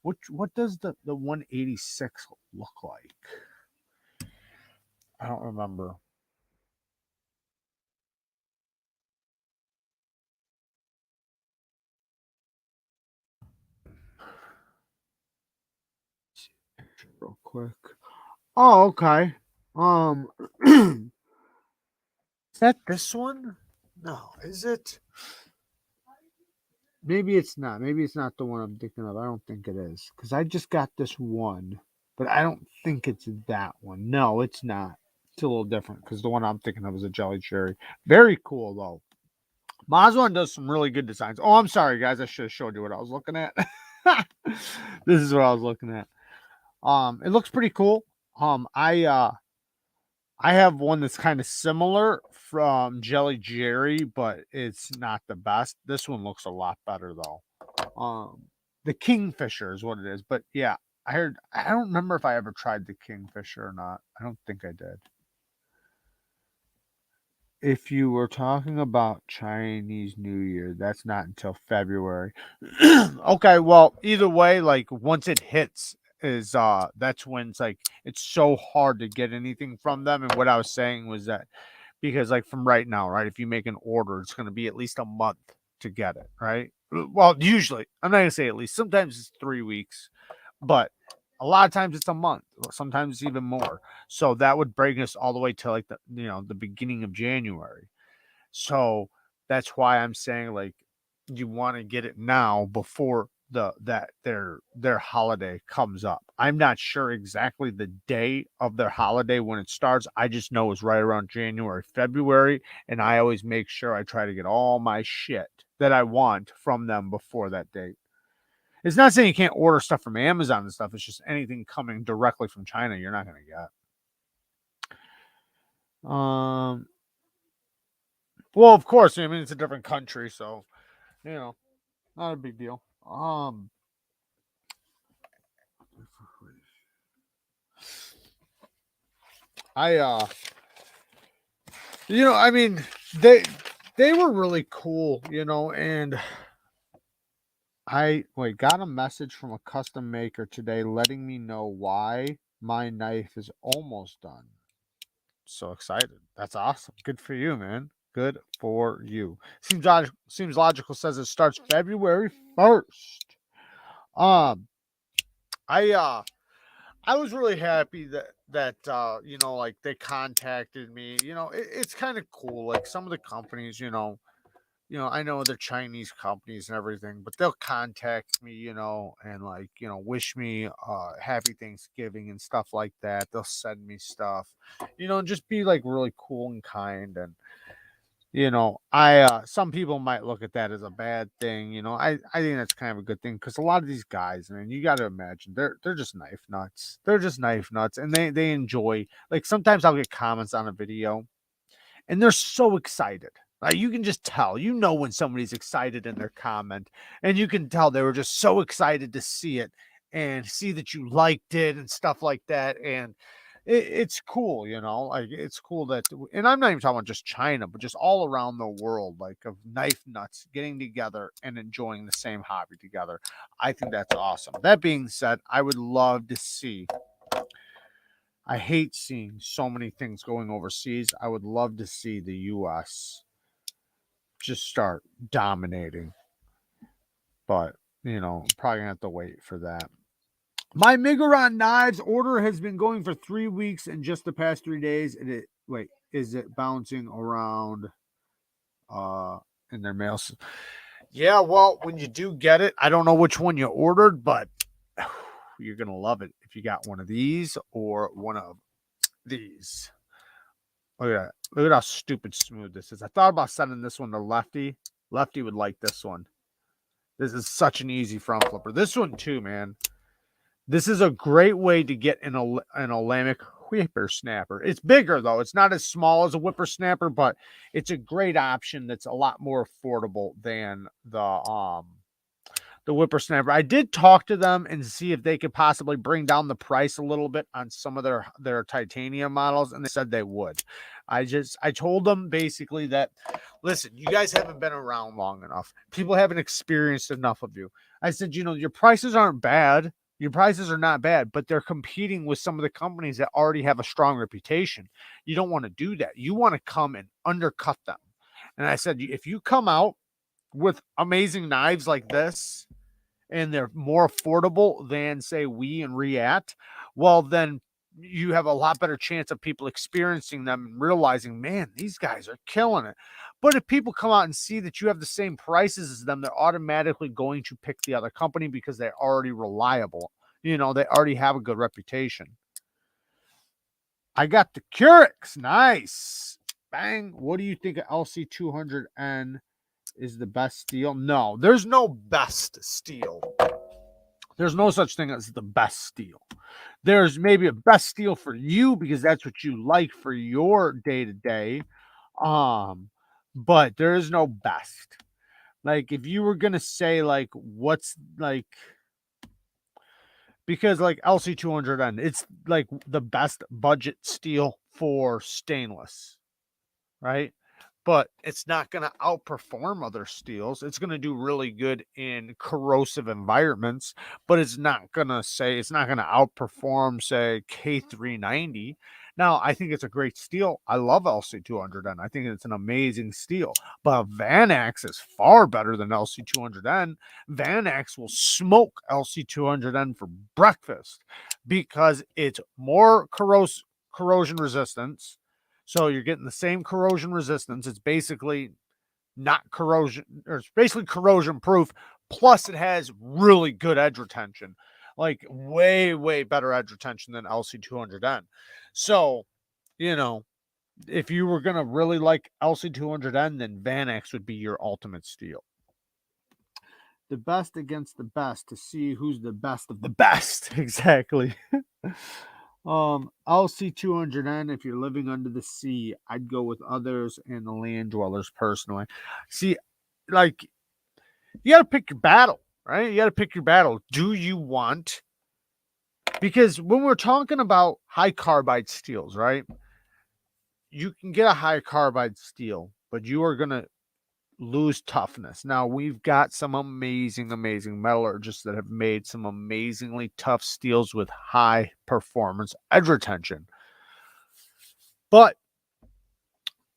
Speaker 1: What does the 186 look like? I don't remember. Real quick. Oh, okay. Um, is that this one? No, is it? Maybe it's not. Maybe it's not the one I'm thinking of. I don't think it is, because I just got this one, but I don't think it's that one. No, it's not. It's a little different, because the one I'm thinking of is a jelly cherry. Very cool though. Mazwan does some really good designs. Oh, I'm sorry, guys. I should have showed you what I was looking at. This is what I was looking at. It looks pretty cool. I have one that's kind of similar from Jelly Jerry, but it's not the best. This one looks a lot better though. The Kingfisher is what it is. But yeah, I don't remember if I ever tried the Kingfisher or not. I don't think I did. If you were talking about Chinese New Year, that's not until February. Okay, well, either way, like, once it hits, is that's when it's so hard to get anything from them. And what I was saying was that, because, like, from right now, right, if you make an order, it's going to be at least a month to get it, right? Well, usually, I'm not going to say at least. Sometimes it's 3 weeks, but a lot of times it's a month, or sometimes it's even more. So that would bring us all the way to, like, the beginning of January. So that's why I'm saying, like, you want to get it now before their holiday comes up. I'm not sure exactly the day of their holiday when it starts. I just know it's right around January, February, and I always make sure I try to get all my shit that I want from them before that date. It's not saying you can't order stuff from Amazon and stuff. It's just anything coming directly from China, you're not going to get. Well, of course, I mean, it's a different country, so you know, not a big deal. I I mean, they were really cool, and I got a message from a custom maker today letting me know why my knife is almost done. So excited. That's awesome. Good for you, man. Good for you. Seems logical. Says it starts February 1st. Um, I was really happy that like, they contacted me. It's kind of cool. Like, some of the companies, you know, I know they're Chinese companies and everything, but they'll contact me, you know, and like, you know, wish me happy Thanksgiving and stuff like that. They'll send me stuff, you know, and just be like really cool and kind. And you know, I some people might look at that as a bad thing, you know. I think that's kind of a good thing because a lot of these guys, man, you got to imagine they're just knife nuts. They're just knife nuts, and they enjoy, like, sometimes I'll get comments on a video and they're so excited. Like, you can just tell, you know, when somebody's excited in their comment, and you can tell they were just so excited to see it and see that you liked it and stuff like that. And it's cool, you know, like it's cool that, and I'm not even talking about just China, but just all around the world, like of knife nuts getting together and enjoying the same hobby together. I think that's awesome. That being said, I would love to see, I hate seeing so many things going overseas. I would love to see the US just start dominating. But, you know, probably gonna have to wait for that. My Migaron knives order has been going for 3 weeks, and just the past 3 days is it bouncing around in their mail? Yeah, well, when you do get it, I don't know which one you ordered, but you're gonna love it if you got one of these or one of these. Look at that. Look at how stupid smooth this is. I thought about sending this one to Lefty. Lefty would like this one. This is such an easy front flipper. This one too, man. This is a great way to get an Olamic whippersnapper. It's bigger though. It's not as small as a whippersnapper, but it's a great option that's a lot more affordable than the whippersnapper. I did talk to them and see if they could possibly bring down the price a little bit on some of their titanium models, and they said they would. I told them basically that, listen, you guys haven't been around long enough. People haven't experienced enough of you. I said, you know, your prices aren't bad. Your prices are not bad, but they're competing with some of the companies that already have a strong reputation. You don't want to do that. You want to come and undercut them. And I said, if you come out with amazing knives like this, and they're more affordable than, say, We and React, well, then you have a lot better chance of people experiencing them and realizing, man, these guys are killing it. But if people come out and see that you have the same prices as them, they're automatically going to pick the other company because they're already reliable. You know, they already have a good reputation. I got the Curix. Nice. Bang. What do you think of LC200N is the best steel? No, there's no best steel. There's no such thing as the best steel. There's maybe a best steel for you because that's what you like for your day to day. But there is no best. Like, if you were gonna say, like, what's like, because like LC200N, it's like the best budget steel for stainless, right? But it's not going to outperform other steels. It's going to do really good in corrosive environments, but it's not going to outperform, say, K390. Now, I think it's a great steel. I love LC200N. I think it's an amazing steel, but Vanax is far better than LC200N. Vanax will smoke LC200N for breakfast because it's more corrosion resistance. So you're getting the same corrosion resistance. It's basically not corrosion, or it's basically corrosion proof. Plus, it has really good edge retention, like way, way better edge retention than LC200N. So, you know, if you were going to really like LC200N, then Vanax would be your ultimate steel. The best against the best to see who's the best of the best. Exactly. LC200N, if you're living under the sea, I'd go with others and the land dwellers personally. See, like, you got to pick your battle, right? You got to pick your battle. Do you want, because when we're talking about high carbide steels, right? You can get a high carbide steel, but you are going to lose toughness. Now, we've got some amazing metallurgists that have made some amazingly tough steels with high performance edge retention. But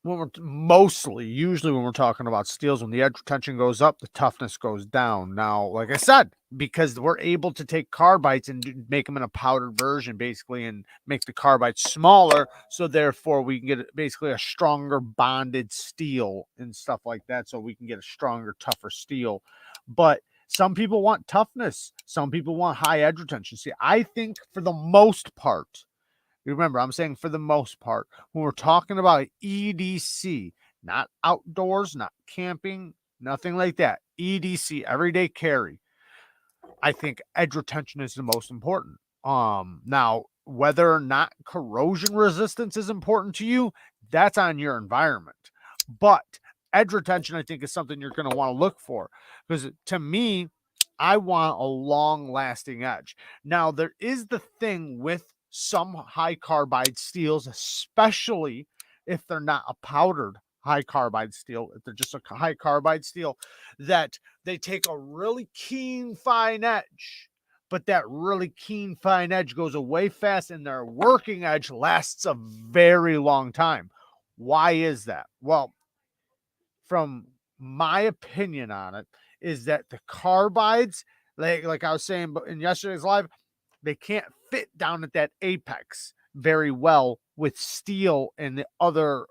Speaker 1: when we're usually when we're talking about steels, when the edge retention goes up, the toughness goes down. Now, like I said, because we're able to take carbides and make them in a powdered version, basically, and make the carbides smaller, so therefore we can get basically a stronger bonded steel and stuff like that, so we can get a stronger, tougher steel. But some people want toughness. Some people want high edge retention. See, I think for the most part, remember, I'm saying for the most part, when we're talking about EDC, not outdoors, not camping, nothing like that. EDC, everyday carry. I think edge retention is the most important. Now, whether or not corrosion resistance is important to you, that's on your environment. But edge retention, I think, is something you're going to want to look for, because to me, I want a long lasting edge. Now, there is the thing with some high carbide steels, especially if they're not a powdered high carbide steel, if they're just a high carbide steel, that they take a really keen, fine edge, but that really keen, fine edge goes away fast, and their working edge lasts a very long time. Why is that? Well, from my opinion on it, is that the carbides, like I was saying in yesterday's live, they can't fit down at that apex very well with steel and the other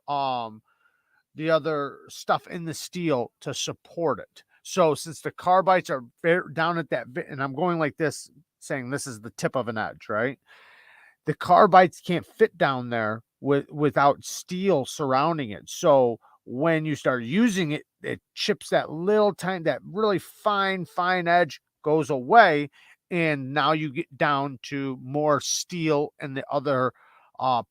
Speaker 1: stuff in the steel to support it. So since the carbides are down at that, and I'm going like this, saying this is the tip of an edge, right? The carbides can't fit down there without steel surrounding it. So when you start using it, it chips that little tiny, that really fine edge goes away. And now you get down to more steel and the other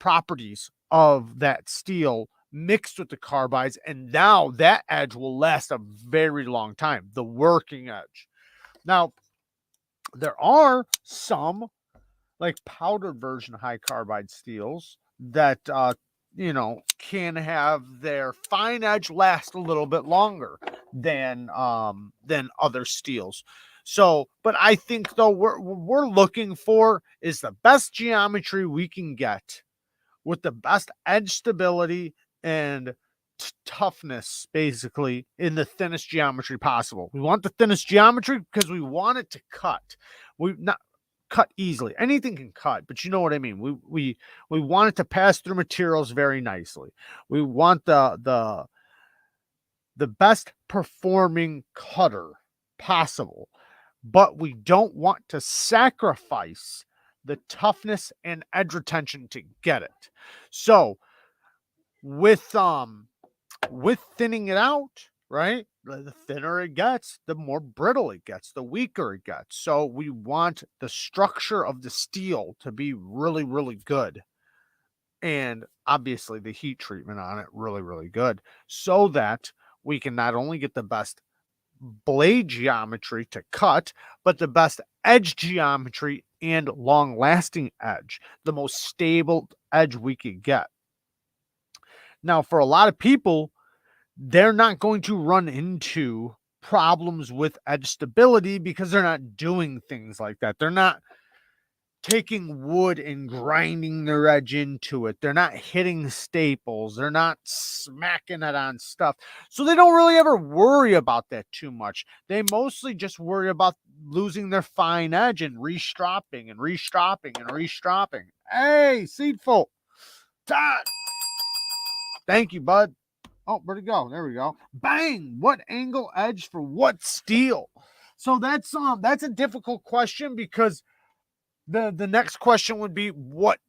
Speaker 1: properties of that steel mixed with the carbides. And now that edge will last a very long time, the working edge. Now, there are some like powdered version high carbide steels that can have their fine edge last a little bit longer than other steels. So, but I think though what we're looking for is the best geometry we can get with the best edge stability and toughness, basically, in the thinnest geometry possible. We want the thinnest geometry because we want it to cut. We not cut easily. Anything can cut, but you know what I mean. We want it to pass through materials very nicely. We want the best performing cutter possible, but we don't want to sacrifice the toughness and edge retention to get it. So with thinning it out, right? The thinner it gets, the more brittle it gets, the weaker it gets. So we want the structure of the steel to be really, really good. And obviously the heat treatment on it really, really good, so that we can not only get the best blade geometry to cut, but the best edge geometry and long lasting edge, the most stable edge we could get. Now, for a lot of people, they're not going to run into problems with edge stability because they're not doing things like that. They're not taking wood and grinding their edge into it. They're not hitting staples. They're not smacking it on stuff. So they don't really ever worry about that too much. They mostly just worry about losing their fine edge and restropping and restropping and restropping. Hey, Seedful. Todd. Thank you, bud. Oh, where'd it go? There we go. Bang! What angle edge for what steel? So that's a difficult question, because the next question would be what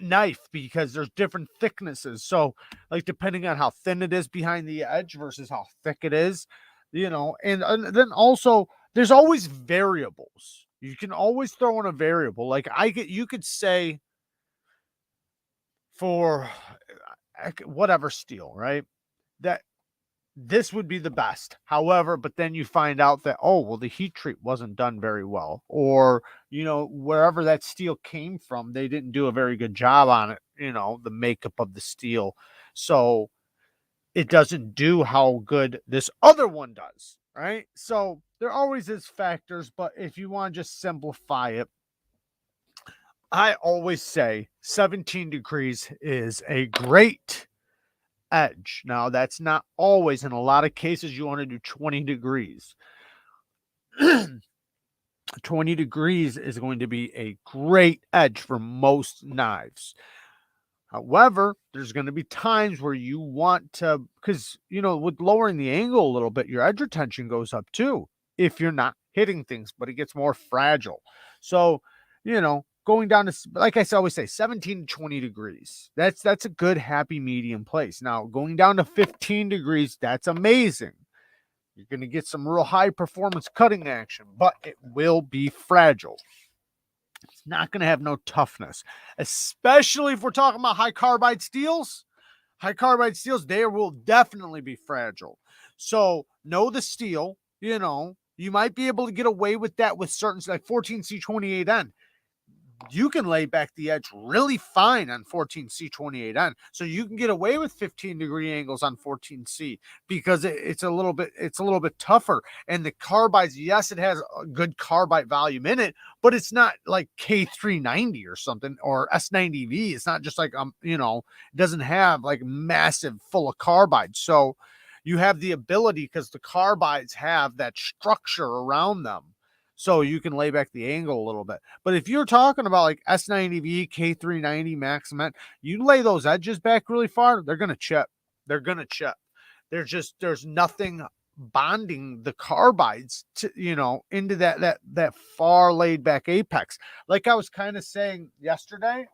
Speaker 1: knife, because there's different thicknesses. So like depending on how thin it is behind the edge versus how thick it is, and then also there's always variables. You can always throw in a variable. Like you could say for whatever steel, right? That this would be the best. However, but then you find out that, oh, well, the heat treat wasn't done very well, or, wherever that steel came from, they didn't do a very good job on it, the makeup of the steel. So it doesn't do how good this other one does, right? So there always is factors, but if you want to just simplify it, I always say 17 degrees is a great edge. Now, that's not always. In a lot of cases, you want to do 20 degrees. 20 degrees is going to be a great edge for most knives. However, there's going to be times where you want to, because, with lowering the angle a little bit, your edge retention goes up too if you're not hitting things, but it gets more fragile. So, going down to, like I always say, 17 to 20 degrees. That's a good, happy medium place. Now, going down to 15 degrees, that's amazing. You're going to get some real high performance cutting action, but it will be fragile. It's not going to have no toughness, especially if we're talking about high carbide steels. High carbide steels, they will definitely be fragile. So know the steel, you might be able to get away with that with certain, like 14C28N. You can lay back the edge really fine on 14C28N. So you can get away with 15-degree angles on 14C because it's a little bit tougher. And the carbides, yes, it has a good carbide volume in it, but it's not like K390 or something or S90V. It's not just like it doesn't have like massive full of carbide. So you have the ability, because the carbides have that structure around them, so you can lay back the angle a little bit. But if you're talking about like S90V, K390, Maximum, you lay those edges back really far, they're going to chip. They're going to chip. There's nothing bonding the carbides to, into that far laid back apex. Like I was kind of saying yesterday,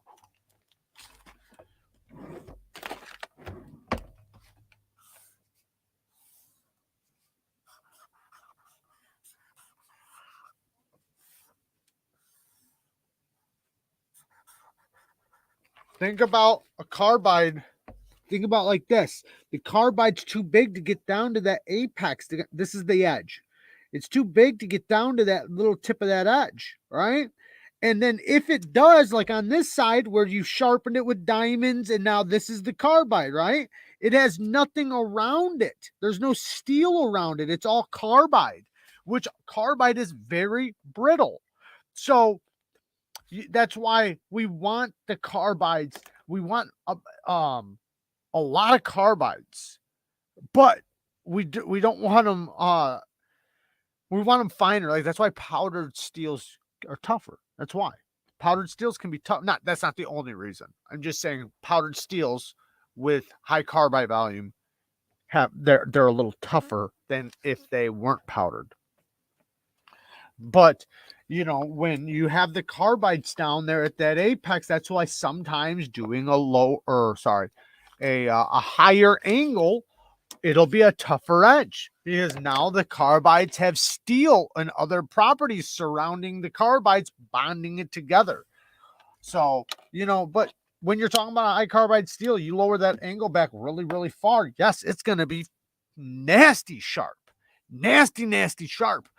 Speaker 1: think about a carbide. Think about like this. The carbide's too big to get down to that apex. This is the edge. It's too big to get down to that little tip of that edge, right? And then if it does, like on this side where you sharpened it with diamonds and now this is the carbide, right? It has nothing around it. There's no steel around it. It's all carbide, which carbide is very brittle. So that's why we want the carbides. We want a lot of carbides, but we don't want them. We want them finer. Like that's why powdered steels are tougher. That's why powdered steels can be tough. That's not the only reason. I'm just saying powdered steels with high carbide volume they're a little tougher than if they weren't powdered. But when you have the carbides down there at that apex, that's why sometimes doing a higher angle, it'll be a tougher edge because now the carbides have steel and other properties surrounding the carbides, bonding it together. So, but when you're talking about a high carbide steel, you lower that angle back really, really far. Yes, it's going to be nasty sharp, nasty sharp,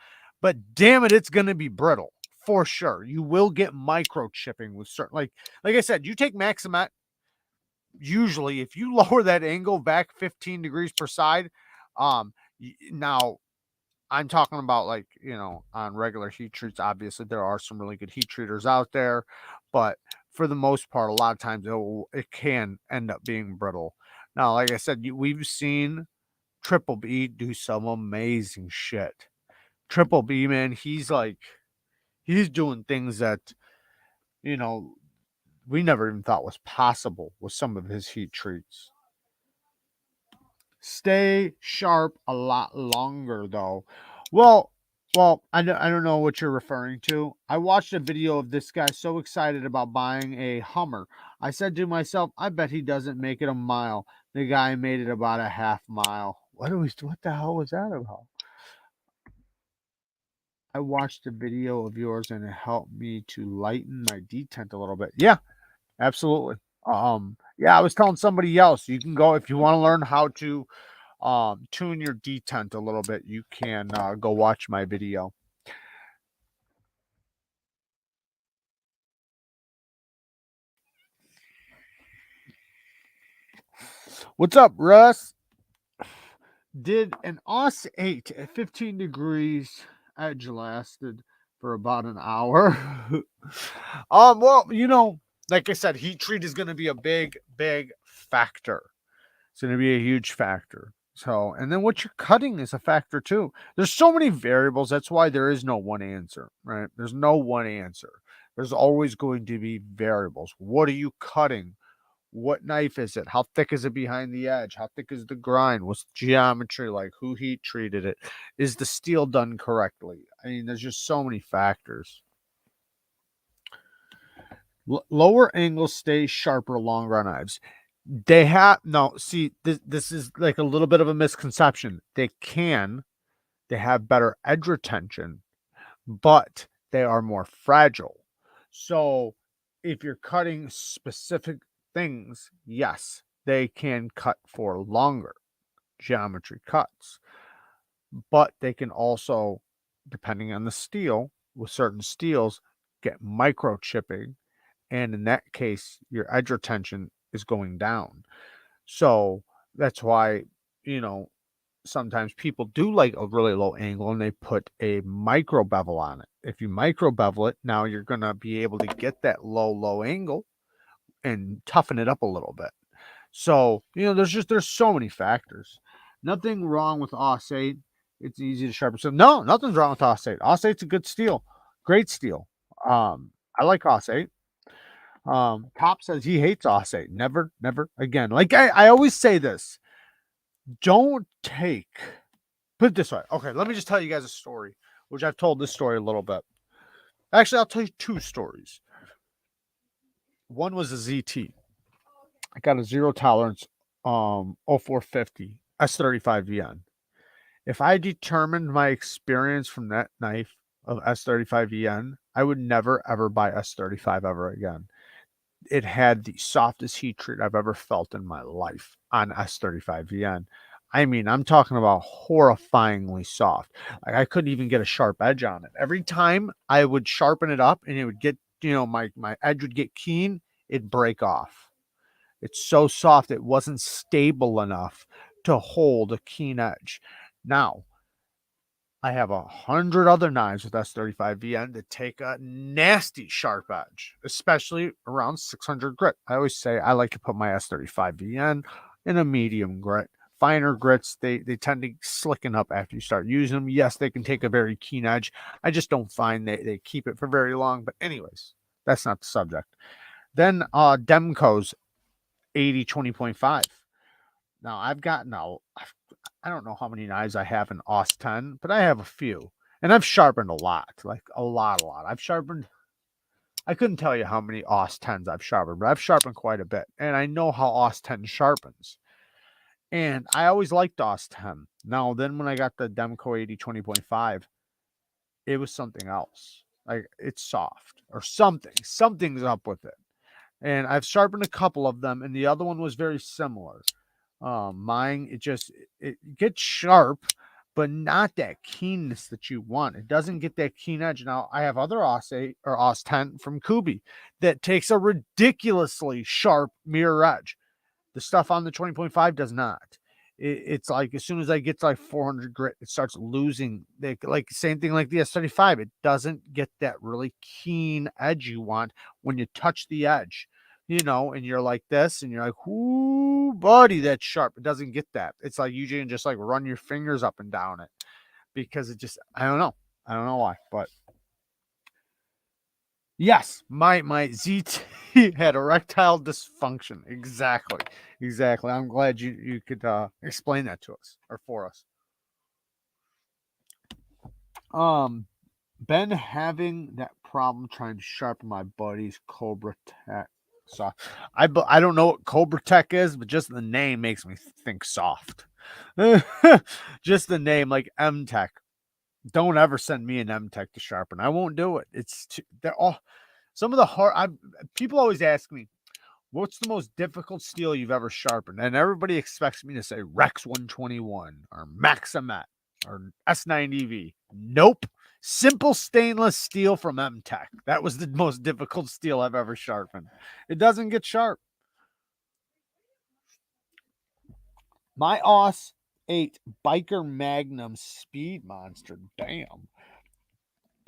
Speaker 1: but damn it, it's going to be brittle for sure. You will get micro chipping with certain, like I said, you take Maximet. Usually if you lower that angle back 15 degrees per side, now I'm talking about like, on regular heat treats, obviously there are some really good heat treaters out there, but for the most part, a lot of times it can end up being brittle. Now, like I said, we've seen Triple B do some amazing shit. Triple B, man, he's doing things that, we never even thought was possible with some of his heat treats. Stay sharp a lot longer though. Well, I don't know what you're referring to. I watched a video of this guy so excited about buying a Hummer. I said to myself, I bet he doesn't make it a mile. The guy made it about a half mile. What the hell was that about? I watched a video of yours and it helped me to lighten my detent a little bit. Yeah, absolutely. Yeah, I was telling somebody else, you can go if you want to learn how to tune your detent a little bit, you can go watch my video. What's up, Russ? Did an OS 8 at 15 degrees edge lasted for about an hour. Well, like I said, heat treat is going to be a big, big factor. It's going to be a huge factor. So, and then what you're cutting is a factor too. There's so many variables. That's why there is no one answer, right? There's no one answer. There's always going to be variables. What are you cutting? What knife is it? How thick is it behind the edge? How thick is the grind? What's the geometry like? Who heat treated it? Is the steel done correctly? I mean, there's just so many factors. Lower angles stay sharper, longer on knives. They have no. See, this is like a little bit of a misconception. They have better edge retention, but they are more fragile. So, if you're cutting specific things, yes, they can cut for longer geometry cuts, but they can also, depending on the steel, with certain steels, get microchipping, and in that case, your edge retention is going down. So that's why, you know, sometimes people do like a really low angle and they put a micro bevel on it. If you micro bevel it, now you're going to be able to get that low angle and toughen it up a little bit. So, there's so many factors. Nothing wrong with Aus 8. It's easy to sharpen. So, no, nothing's wrong with Aus 8. Aus 8's a good steel. Great steel. I like Aus 8. Cop says he hates Aus 8. Never again. Like I always say this. Don't put it this way. Okay, let me just tell you guys a story, which I've told this story a little bit. Actually, I'll tell you two stories. One was a ZT. I got a zero tolerance 0450 S35VN. If I determined my experience from that knife of S35VN, I would never ever buy S35 ever again. It had the softest heat treat I've ever felt in my life on S35VN. I mean, I'm talking about horrifyingly soft. Like I couldn't even get a sharp edge on it. Every time I would sharpen it up and it would get, my edge would get keen, it'd break off. It's so soft, it wasn't stable enough to hold a keen edge. Now, I have 100 other knives with S35VN that take a nasty sharp edge, especially around 600 grit. I always say I like to put my S35VN in a medium grit. Finer grits, they tend to slicken up after you start using them. Yes, they can take a very keen edge. I just don't find they keep it for very long. But anyways, that's not the subject. Then Demco's 80-20.5. Now I've gotten I don't know how many knives I have in Aus 10, but I have a few. And I've sharpened a lot, like a lot. I've sharpened, I couldn't tell you how many Aus 10s I've sharpened, but I've sharpened quite a bit. And I know how Aus 10 sharpens. And I always liked Aus 10. Now, then when I got the Demco 80-20.5, it was something else. Like it's soft or something. Something's up with it. And I've sharpened a couple of them, and the other one was very similar. Mine, it gets sharp, but not that keenness that you want. It doesn't get that keen edge. Now, I have other Aus 8 or Aus 10 from Kubi that takes a ridiculously sharp mirror edge. The stuff on the 20.5 does not. It's like as soon as I get to like 400 grit, it starts losing. Like same thing like the S35. It doesn't get that really keen edge you want when you touch the edge, and you're like this, and you're like, "Ooh, buddy, that's sharp." It doesn't get that. It's like you can just like run your fingers up and down it because it just, I don't know why, but yes, my ZT had erectile dysfunction. Exactly. I'm glad you could explain that to us or for us. Been having that problem trying to sharpen my buddy's Cobra Tech. So I don't know what Cobra Tech is, but just the name makes me think soft. Just the name, like M Tech. Don't ever send me an M Tech to sharpen. I won't do it. They're all some of the hard. People always ask me, "What's the most difficult steel you've ever sharpened?" And everybody expects me to say Rex 121 or Maximet or S90V. Nope. Simple stainless steel from M Tech. That was the most difficult steel I've ever sharpened. It doesn't get sharp. My Aus 8 Biker Magnum Speed Monster. Damn.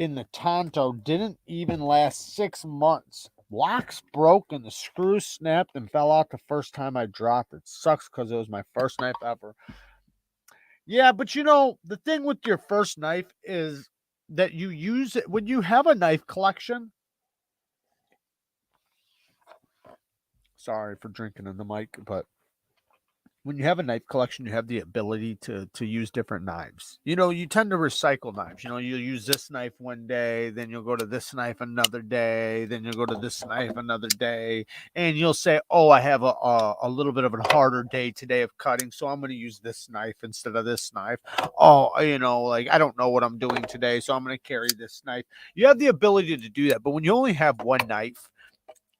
Speaker 1: in the Tonto didn't even last 6 months. Locks broke and the screws snapped and fell out the first time I dropped it. Sucks because it was my first knife ever. Yeah, but you know, the thing with your first knife is that you use it when you have a knife collection. Sorry for drinking in the mic, but when you have a knife collection, you have the ability to use different knives. You know, you tend to recycle knives. You know, you'll use this knife one day, then you'll go to this knife another day, then you'll go to this knife another day, and you'll say, "Oh, I have a little bit of a harder day today of cutting, so I'm going to use this knife instead of this knife." Oh, you know, like I don't know what I'm doing today, so I'm going to carry this knife. You have the ability to do that, but when you only have one knife,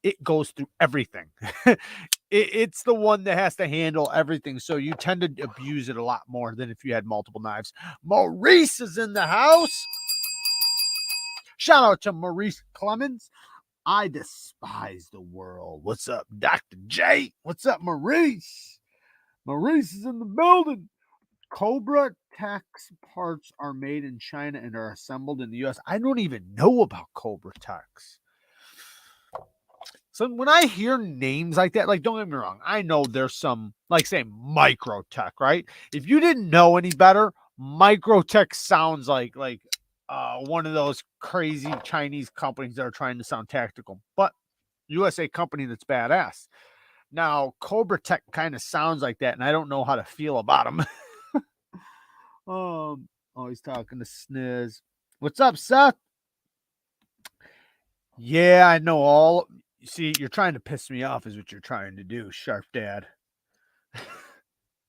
Speaker 1: it goes through everything. It's the one that has to handle everything. So you tend to abuse it a lot more than if you had multiple knives. Maurice is in the house. Shout out to Maurice Clemens. I despise the world. What's up, Dr. J? What's up, Maurice? Maurice is in the building. Cobra Tex parts are made in China and are assembled in the US. I don't even know about Cobra Tex. So when I hear names like that, like, don't get me wrong, I know there's some, like, say, Microtech, right? If you didn't know any better, Microtech sounds like one of those crazy Chinese companies that are trying to sound tactical, but USA company that's badass. Now, Cobra Tech kind of sounds like that, and I don't know how to feel about them. Oh, he's talking to Sniz. What's up, Seth? Yeah, I know all. You see, you're trying to piss me off is what you're trying to do, Sharp Dad.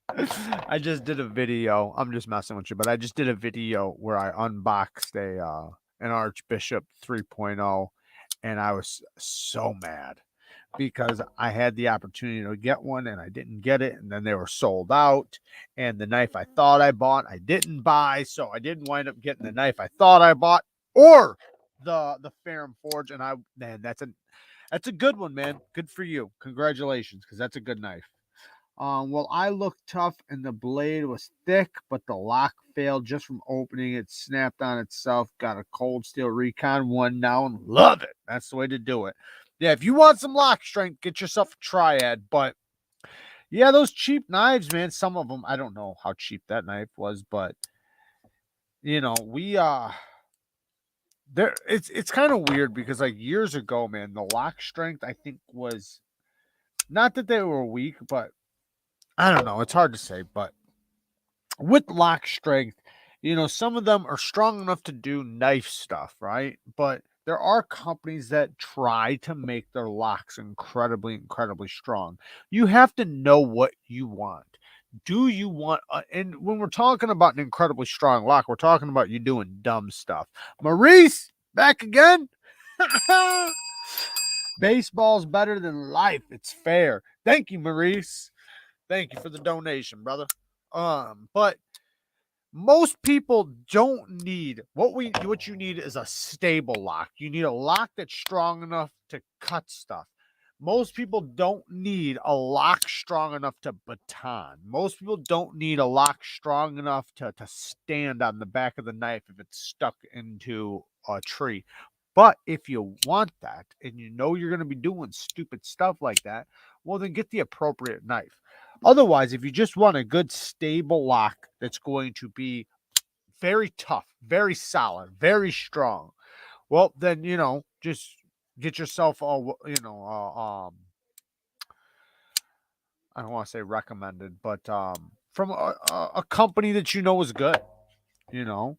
Speaker 1: I just did a video. I'm just messing with you, but I just did a video where I unboxed an Archbishop 3.0, and I was so mad because I had the opportunity to get one and I didn't get it, and then they were sold out. And the knife I thought I bought, I didn't buy, so I didn't wind up getting the knife I thought I bought or the Ferrum Forge. And that's a good one, man. Good for you. Congratulations, because that's a good knife. Well, I looked tough and the blade was thick, but the lock failed just from opening. It snapped on itself. Got a cold steel recon one now and love it. That's the way to do it. Yeah, if you want some lock strength, get yourself a Triad. But yeah, those cheap knives, man, some of them, I don't know how cheap that knife was, but you know, it's kind of weird because like years ago, man, the lock strength I think was not that they were weak, but I don't know. It's hard to say, but with lock strength, you know, some of them are strong enough to do knife stuff, right? But there are companies that try to make their locks incredibly, incredibly strong. You have to know what you want. Do you want, and when we're talking about an incredibly strong lock, we're talking about you doing dumb stuff. Maurice, back again. Baseball's better than life. It's fair. Thank you, Maurice. Thank you for the donation, brother. But most people don't need what you need is a stable lock. You need a lock that's strong enough to cut stuff. Most people don't need a lock strong enough to baton. Most people don't need a lock strong enough to stand on the back of the knife if it's stuck into a tree. But if you want that and you know you're going to be doing stupid stuff like that, well, then get the appropriate knife. Otherwise, if you just want a good stable lock that's going to be very tough, very solid, very strong, well, then, you know, just get yourself I don't want to say recommended, but from a company that you know is good, you know.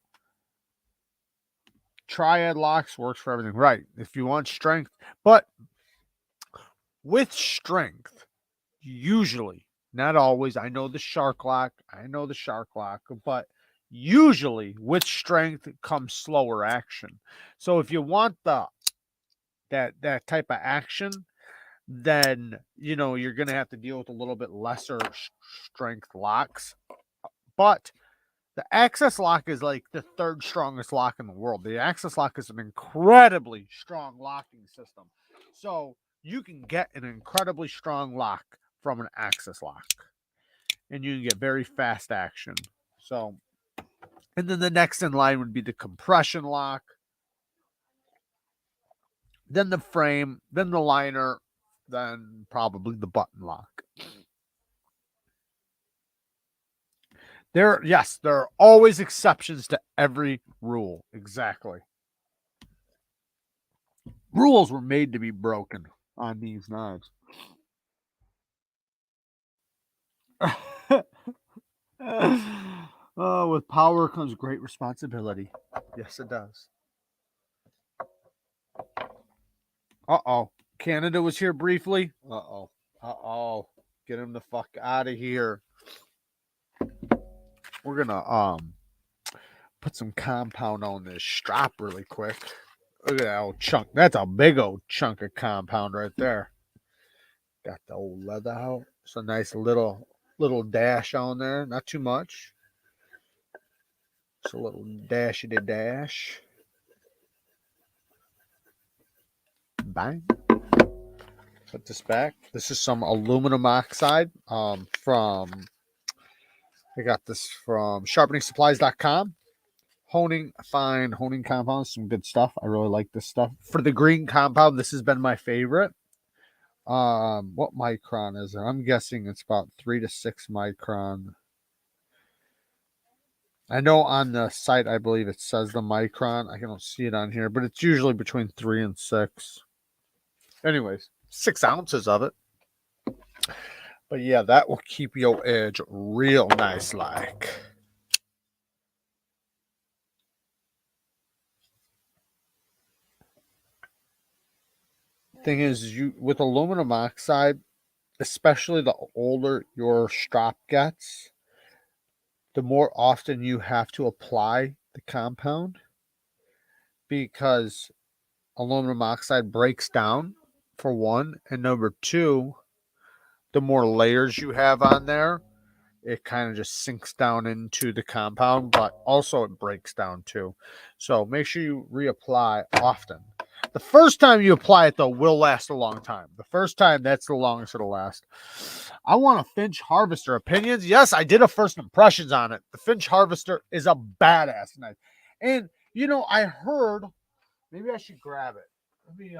Speaker 1: Triad locks works for everything, right? If you want strength, but with strength, usually, not always. I know the shark lock, but usually with strength comes slower action. So if you want that type of action, then you know you're gonna have to deal with a little bit lesser strength locks. But the Access lock is like the third strongest lock in the world. The Access lock is an incredibly strong locking system. So you can get an incredibly strong lock from an Access lock. And you can get very fast action. So, and then the next in line would be the compression lock. then the frame, then the liner, then probably the button lock. Yes, there are always exceptions to every rule. Exactly. Rules were made to be broken on these knives. Oh, with power comes great responsibility. Yes, it does. Uh-oh. Canada was here briefly. Uh-oh. Uh-oh. Get him the fuck out of here. We're gonna put some compound on this strop really quick. Look at that old chunk. That's a big old chunk of compound right there. Got the old leather out. It's a nice little dash on there. Not too much. It's a little dashity dash. Bang. Put this back. This is some aluminum oxide from, I got this from sharpeningsupplies.com. Fine honing compounds, some good stuff. I really like this stuff. For the green compound, this has been my favorite. What micron is it? I'm guessing it's about 3 to 6 micron. I know on the site, I believe it says the micron. I don't see it on here, but it's usually between 3 and 6. Anyways, 6 ounces of it. But yeah, that will keep your edge real nice like. Thing is, you with aluminum oxide, especially the older your strop gets, the more often you have to apply the compound, because aluminum oxide breaks down, for one, and number two, the more layers you have on there, it kind of just sinks down into the compound, but also it breaks down too. So make sure you reapply often. The first time you apply it, though, will last a long time. The first time, that's the longest it'll last. I want a Finch Harvester. Opinions? Yes, I did a first impressions on it. The Finch Harvester is a badass knife. And, you know, I heard, maybe I should grab it. Let me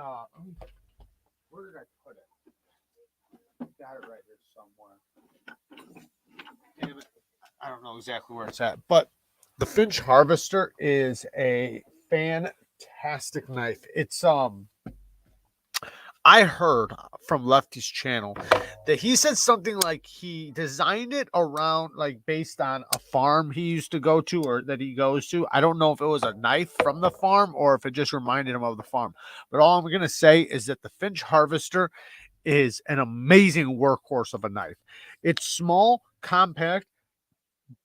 Speaker 1: where did I put it? Got it right here somewhere. Damn it. I don't know exactly where it's at, but the Finch Harvester is a fantastic knife. It's I heard from Lefty's channel that he said something like he designed it around, like, based on a farm he used to go to or that he goes to. I don't know if it was a knife from the farm or if it just reminded him of the farm. But all I'm going to say is that the Finch Harvester is an amazing workhorse of a knife. It's small, compact,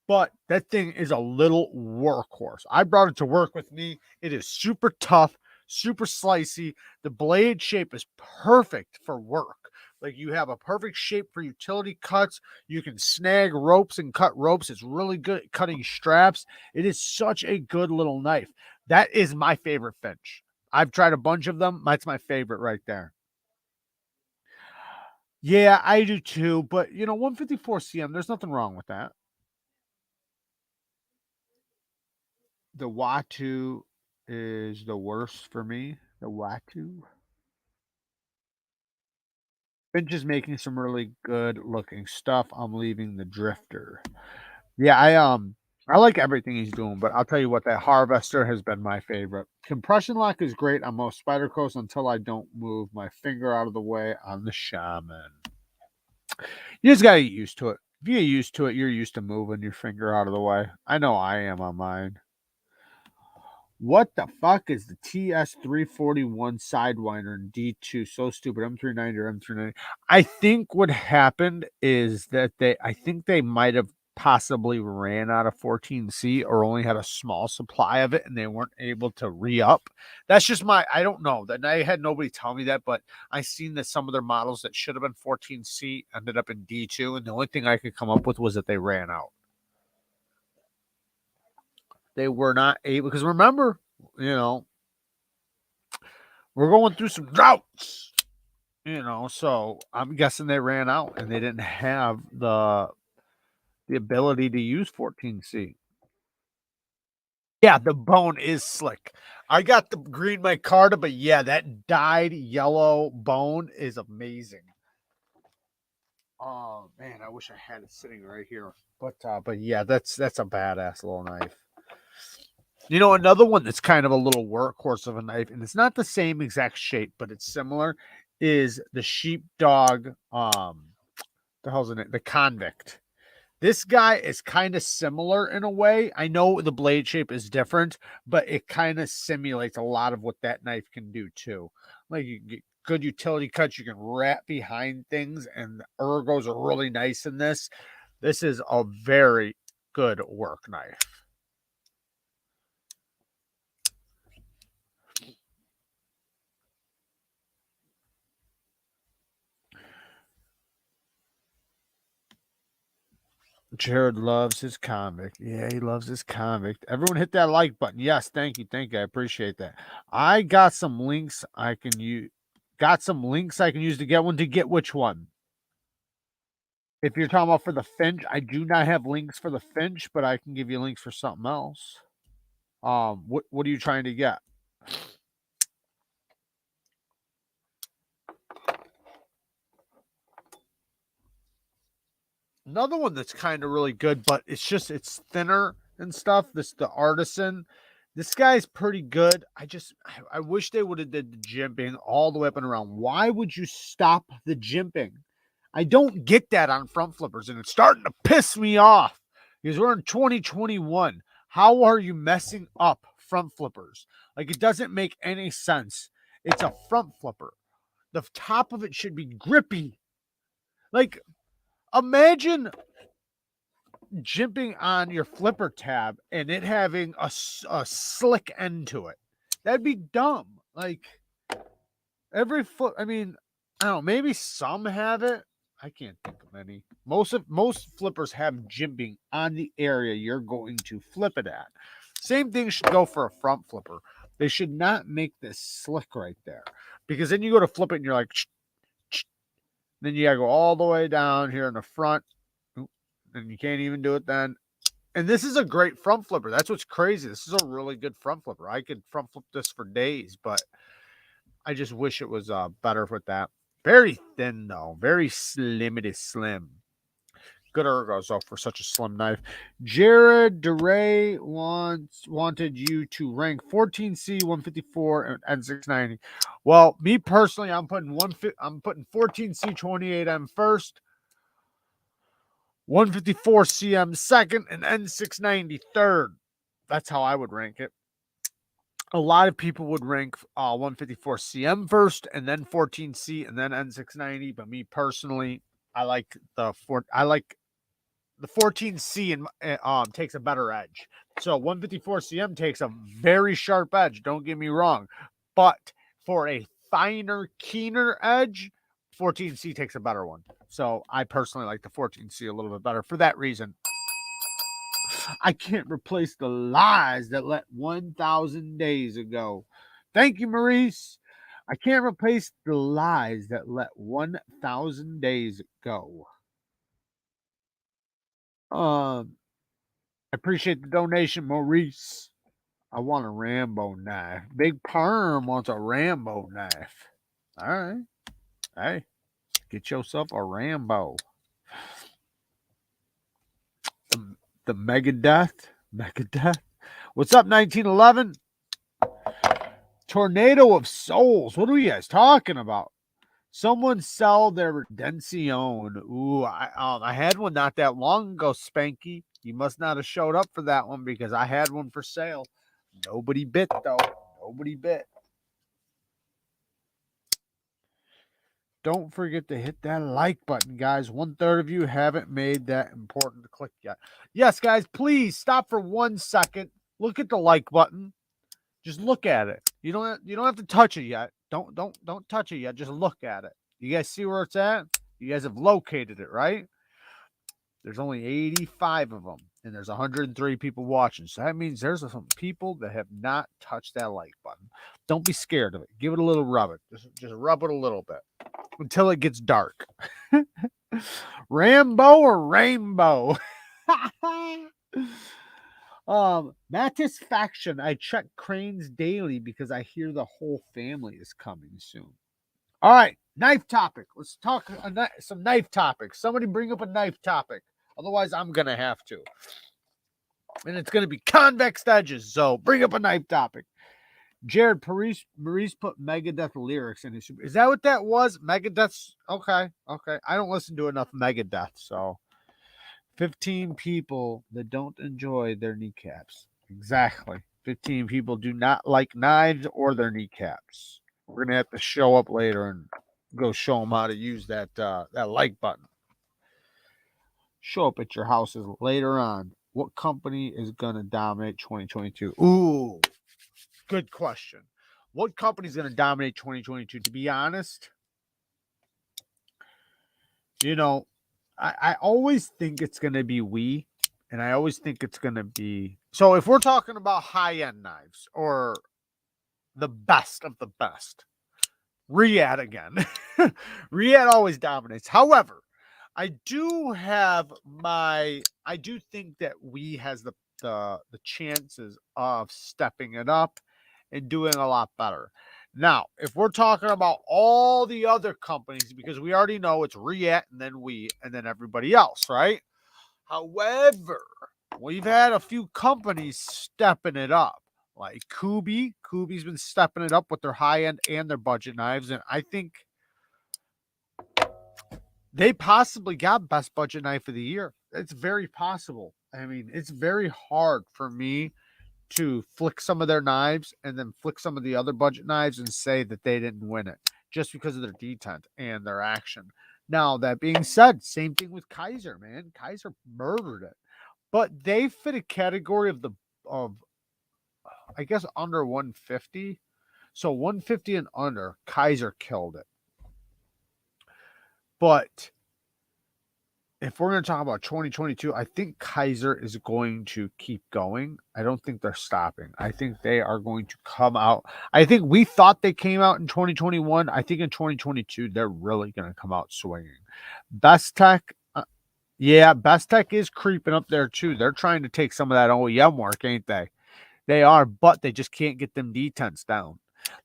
Speaker 1: but that thing is a little workhorse. I brought it to work with me. It is super tough, super slicey. The blade shape is perfect for work. Like, you have a perfect shape for utility cuts. You can snag ropes and cut ropes. It's really good at cutting straps. It is such a good little knife. That is my favorite Finch. I've tried a bunch of them. That's my favorite right there. Yeah, I do too. But, 154 cm, there's nothing wrong with that. The Watu is the worst for me. The Watu. Finch is making some really good looking stuff. I'm leaving the Drifter. Yeah, I like everything he's doing, but I'll tell you what, that Harvester has been my favorite. Compression lock is great on most Spider Coats until I don't move my finger out of the way on the Shaman. You just gotta get used to it. If you get used to it, you're used to moving your finger out of the way. I know I am on mine. What the fuck is the TS341 Sidewinder in D2? So stupid. M390 or M390. I think what happened is that I think they might have possibly ran out of 14C or only had a small supply of it and they weren't able to re-up. That's just I don't know. That I had nobody tell me that, but I seen that some of their models that should have been 14C ended up in D2, and the only thing I could come up with was that they ran out. They were not able, because remember, we're going through some droughts, so I'm guessing they ran out and they didn't have the ability to use 14C. Yeah, the bone is slick. I got the green micarta, but yeah, that dyed yellow bone is amazing. Oh man, I wish I had it sitting right here. But yeah, that's a badass little knife. You know, another one that's kind of a little workhorse of a knife, and it's not the same exact shape, but it's similar, is the sheepdog. The hell's in it? The convict. This guy is kind of similar in a way. I know the blade shape is different, but it kind of simulates a lot of what that knife can do too. Like you get good utility cuts, you can wrap behind things, and the ergos are really nice in this. This is a very good work knife. Jared loves his convict. Yeah, he loves his convict. Everyone hit that like button. Yes, thank you. Thank you. I appreciate that. I got some links I can use. Got some links I can use to get one. To get which one? If you're talking about for the Finch, I do not have links for the Finch, but I can give you links for something else. What are you trying to get? Another one that's kind of really good, but it's thinner and stuff. The Artisan. This guy's pretty good. I wish they would have did the jimping all the way up and around. Why would you stop the jimping? I don't get that on front flippers, and it's starting to piss me off because we're in 2021. How are you messing up front flippers? Like, it doesn't make any sense. It's a front flipper. The top of it should be grippy. Like, imagine jimping on your flipper tab and it having a slick end to it. That'd be dumb. Like, every foot, I mean, I don't know, maybe some have it. I can't think of any. Most flippers have jimping on the area you're going to flip it at. Same thing should go for a front flipper. They should not make this slick right there, because then you go to flip it and you're like, then you gotta go all the way down here in the front, and you can't even do it then. And this is a great front flipper. That's what's crazy. This is a really good front flipper. I could front flip this for days, but I just wish it was better with that. Very thin though, very slim. It is slim. Good ergos though for such a slim knife. Jared DeRay wanted you to rank 14C, 154, and N690. Well, me personally, I'm putting 14C 28M first, 154 CM second, and N690 third. That's how I would rank it. A lot of people would rank 154 CM first, and then 14C, and then N690. But me personally, I like the 14C and takes a better edge. So 154 CM takes a very sharp edge. Don't get me wrong, but for a finer, keener edge, 14C takes a better one. So I personally like the 14C a little bit better for that reason. I can't replace the lies that let 1,000 days ago. Thank you, Maurice. I can't replace the lies that let 1,000 days go. I appreciate the donation, Maurice. I want a Rambo knife. Big Perm wants a Rambo knife. All right. Hey, get yourself a Rambo. The Megadeth. What's up, 1911? Tornado of Souls. What are you guys talking about? Someone sell their Redemption. Ooh, I had one not that long ago, Spanky. You must not have showed up for that one because I had one for sale. Nobody bit, though. Nobody bit. Don't forget to hit that like button, guys. 1/3 of you haven't made that important to click yet. Yes, guys, please stop for 1 second. Look at the like button. Just look at it. You don't have to touch it yet. Don't touch it yet. Just look at it. You guys see where it's at? You guys have located it, right? There's only 85 of them, and there's 103 people watching. So that means there's some people that have not touched that like button. Don't be scared of it. Give it a little rub it. Just rub it a little bit until it gets dark. Rambo or Rainbow? Matisfaction. I check cranes daily because I hear the whole family is coming soon. All right, knife topic. Let's talk some knife topics. Somebody bring up a knife topic. Otherwise, I'm going to have to. And it's going to be convex edges. So bring up a knife topic. Jared Maurice put Megadeth lyrics in his. Is that what that was? Megadeth's okay. I don't listen to enough Megadeth, so 15 people that don't enjoy their kneecaps. Exactly. 15 people do not like knives or their kneecaps. We're gonna have to show up later and go show them how to use that that like button. Show up at your houses later on. What company is gonna dominate 2022? Ooh, good question. What company is gonna dominate 2022? To be honest, I always think it's gonna be we, and I always think it's gonna be. So if we're talking about high-end knives or the best of the best, Riyadh again. Riyadh always dominates. However, I do think that we has the chances of stepping it up and doing a lot better. Now, if we're talking about all the other companies, because we already know it's Riyadh and then we and then everybody else, right? However, we've had a few companies stepping it up. Like Kubi. Kubi's been stepping it up with their high end and their budget knives. And I think they possibly got best budget knife of the year. It's very possible. I mean, it's very hard for me to flick some of their knives and then flick some of the other budget knives and say that they didn't win it just because of their detent and their action. Now, that being said, same thing with Kaiser, man. Kaiser murdered it. But they fit a category of I guess under 150. So 150 and under, Kaiser killed it. But if we're going to talk about 2022, I think Kaiser is going to keep going. I don't think they're stopping. I think they are going to come out. I think we thought they came out in 2021. I think in 2022, they're really going to come out swinging. Best Tech, yeah, Best Tech is creeping up there too. They're trying to take some of that OEM work, ain't they? They are, but they just can't get them detents down.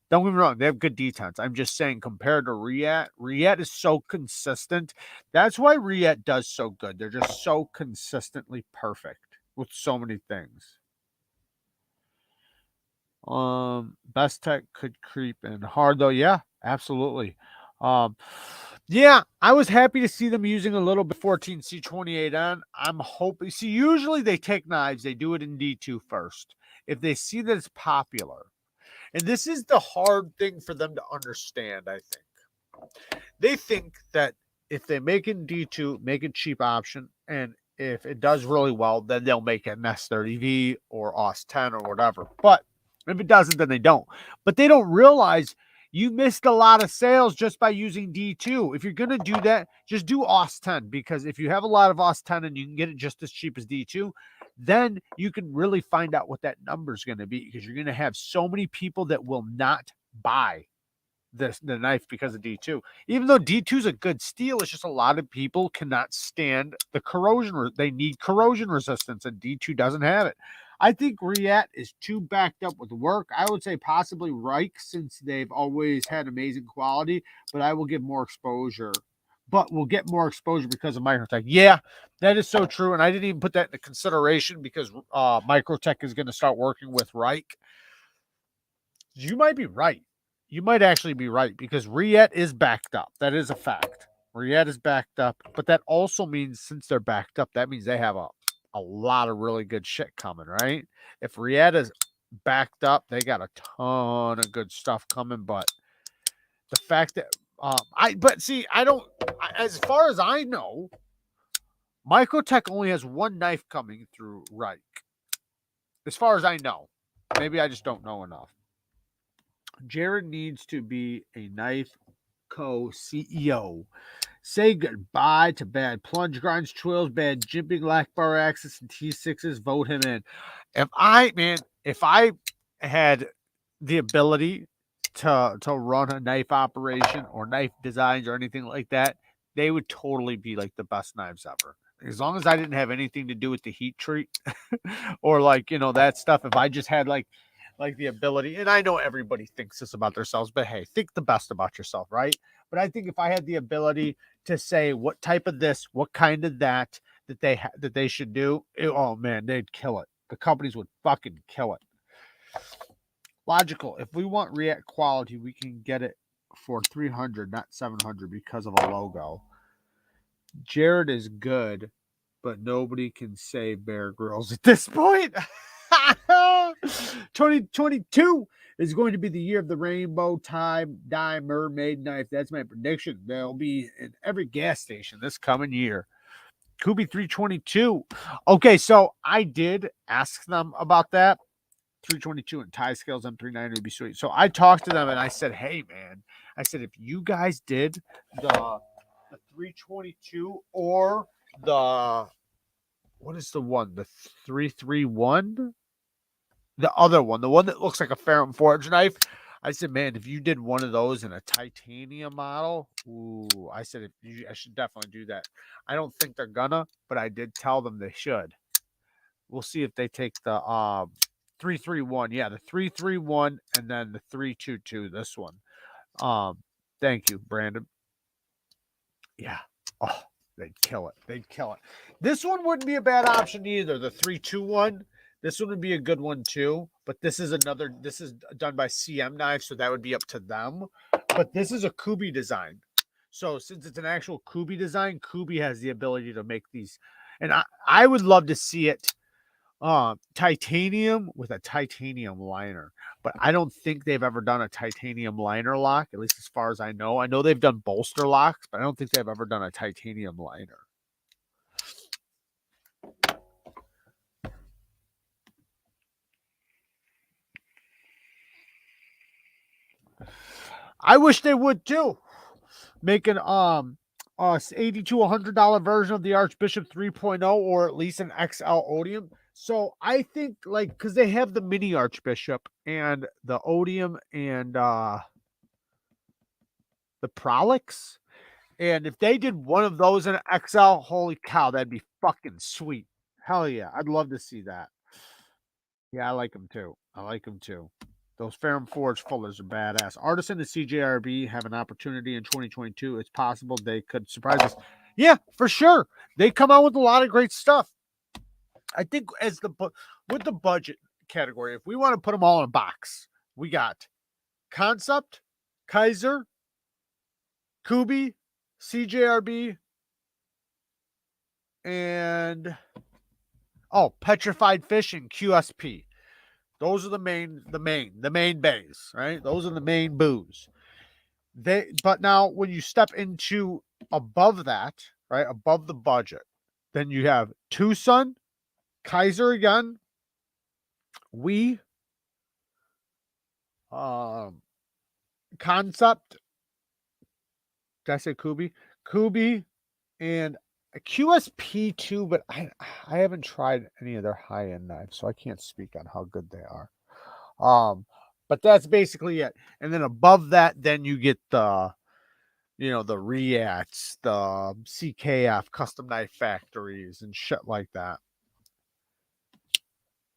Speaker 1: Don't get me wrong, they have good detents. I'm just saying, compared to Riyadh is so consistent. That's why Riyadh does so good. They're just so consistently perfect with so many things. Best Tech could creep in hard though. Yeah, absolutely. Yeah, I was happy to see them using a little bit 14C28N. I'm hoping. See, usually they take knives, they do it in D2 first. If they see that it's popular, and this is the hard thing for them to understand, I think. They think that if they make it D2, make it cheap option, and if it does really well, then they'll make it an S30V or OS10 or whatever. But if it doesn't, then they don't. But they don't realize you missed a lot of sales just by using D2. If you're going to do that, just do OS10, because if you have a lot of OS10 and you can get it just as cheap as D2, then you can really find out what that number is going to be, because you're going to have so many people that will not buy the knife because of D2. Even though D2 is a good steel, it's just a lot of people cannot stand the corrosion. They need corrosion resistance, and D2 doesn't have it. I think Riyadh is too backed up with work. I would say possibly Reich, since they've always had amazing quality, but I will give more exposure. But we'll get more exposure because of Microtech. Yeah, that is so true. And I didn't even put that into consideration because Microtech is going to start working with Reich. You might be right. You might actually be right, because Riyadh is backed up. That is a fact. Riyadh is backed up. But that also means, since they're backed up, that means they have a lot of really good shit coming, right? If Riyadh is backed up, they got a ton of good stuff coming. But the fact that as far as I know, Microtech only has one knife coming through Reich. As far as I know. Maybe I just don't know enough. Jared needs to be a Knife Co. CEO. Say goodbye to bad plunge grinds, twills, bad jimping, lack bar axis, and T6s. Vote him in. If I had the ability to run a knife operation or knife designs or anything like that, they would totally be like the best knives ever. as long as I didn't have anything to do with the heat treat or like, you know, that stuff. If I just had like the ability, and I know everybody thinks this about themselves, but hey, think the best about yourself, right? But I think if I had the ability to say what type of this, what kind of that that they should do, oh man, they'd kill it. The companies would fucking kill it. Logical. If we want React quality, we can get it for 300, not 700 because of a logo. Jared is good, but nobody can say Bear Grylls at this point. 2022 is going to be the year of the rainbow dye mermaid knife. That's my prediction. They'll be in every gas station this coming year. Kubi 322. Okay, so I did ask them about that. 322 and tie scales M39 would be sweet. So I talked to them and I said, hey man, I said, if you guys did the 322 or the, what is the one? The 331? The other one, the one that looks like a Ferrum Forge knife. I said, man, if you did one of those in a titanium model, ooh, I said, I should definitely do that. I don't think they're gonna, but I did tell them they should. We'll see if they take the 331. Yeah, the 331 and then the 322, this one. Thank you, Brandon. Yeah. Oh, they'd kill it. They'd kill it. This one wouldn't be a bad option either. The 321. This one would be a good one too. But this is another, this is done by CM Knives, so that would be up to them. But this is a Kubi design. So since it's an actual Kubi design, Kubi has the ability to make these. And I would love to see it titanium with a titanium liner. But I don't think they've ever done a titanium liner lock, at least as far as I know. I know they've done bolster locks, but I don't think they've ever done a titanium liner. I wish they would too. Make an $80 to $100 version of the Archbishop 3.0 or at least an XL Odium. So I think like, because they have the mini Archbishop and the Odium and the Prolix. And if they did one of those in an XL, holy cow, that'd be fucking sweet. Hell yeah. I'd love to see that. Yeah, I like them too. I like them too. Those Ferrum Forge Fullers are badass. Artisan and CJRB have an opportunity in 2022. It's possible they could surprise us. Yeah, for sure. They come out with a lot of great stuff. I think with the budget category, if we want to put them all in a box, we got Concept, Kaiser, Kubi, CJRB, and Petrified Fish and QSP. Those are the main bays, right? Those are the main boos. But now when you step into above that, right, above the budget, then you have Tucson, Kaiser again, Concept. Did I say Kubi? Kubi and a QSP too, but I haven't tried any of their high-end knives, so I can't speak on how good they are. But that's basically it. And then above that, then you get the, you know, the Reacts, the CKF custom knife factories and shit like that.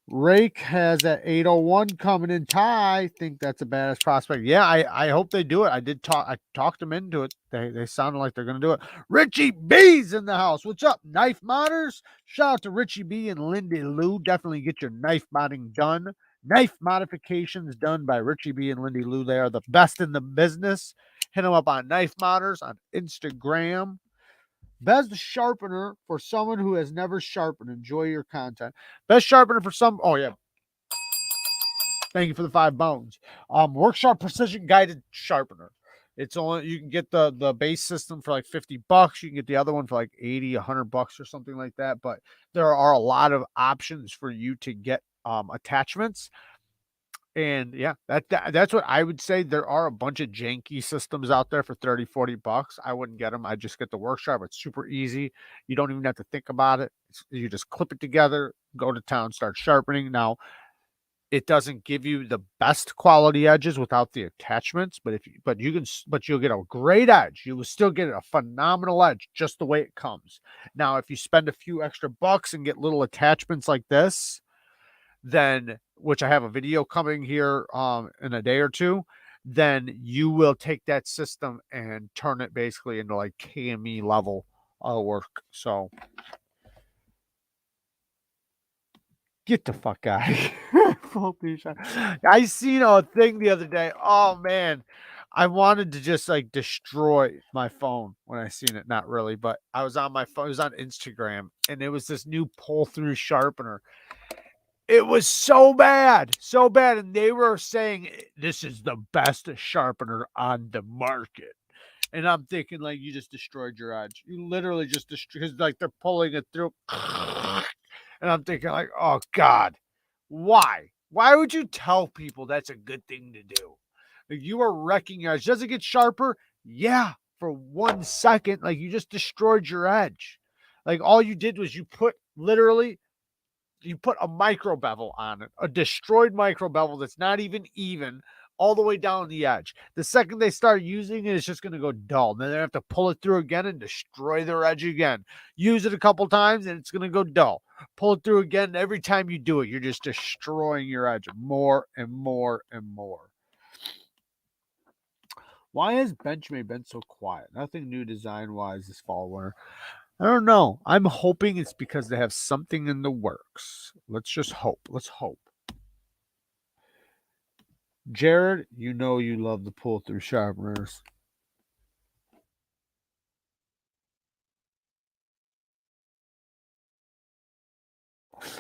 Speaker 1: Rake has that 801 coming in tie. I think that's a badass prospect. Yeah, I hope they do it. I talked them into it. They sounded like they're gonna do it. Richie B's in the house. What's up, knife modders? Shout out to Richie B and Lindy Lou. Definitely get your knife modding done. Knife modifications done by Richie B and Lindy Lou. They are the best in the business. Hit them up on Knife Modders on Instagram. Best sharpener for someone who has never sharpened. Enjoy your content. Best sharpener for some. Oh, yeah. Thank you for the 5 bones. Workshop Precision Guided Sharpener. It's only, you can get the base system for like $50. You can get the other one for like 80, $100 or something like that. But there are a lot of options for you to get attachments. And yeah, that's what I would say. There are a bunch of janky systems out there for 30, $40. I wouldn't get them. I just get the workshop. It's super easy. You don't even have to think about it. You just clip it together, go to town, start sharpening. Now, It doesn't give you the best quality edges without the attachments, but you'll get a great edge. You will still get a phenomenal edge just the way it comes. Now, if you spend a few extra bucks and get little attachments like this, then, which I have a video coming here in a day or two, then you will take that system and turn it basically into like KME level work. So get the fuck out of here. I seen a thing the other day. Oh man, I wanted to just like destroy my phone when I seen it. Not really, but I was on my phone. It was on Instagram, and it was this new pull-through sharpener. It was so bad, and they were saying this is the best sharpener on the market. And I'm thinking, like, you just destroyed your edge. You literally just destroyed, because like they're pulling it through. And I'm thinking, like, oh God, why? Why would you tell people that's a good thing to do? Like, you are wrecking your edge. Does it get sharper? Yeah, for 1 second. Like, you just destroyed your edge. Like, all you did was you put a micro bevel on it, a destroyed micro bevel that's not even all the way down the edge. The second they start using it, it's just going to go dull. Then they have to pull it through again and destroy their edge again. Use it a couple times and it's going to go dull. Pull it through again. And every time you do it, you're just destroying your edge more and more and more. Why has Benchmade been so quiet? Nothing new design-wise this fall, winter. I don't know. I'm hoping it's because they have something in the works. Let's just hope. Let's hope. Jared, you know you love the pull-through sharpeners.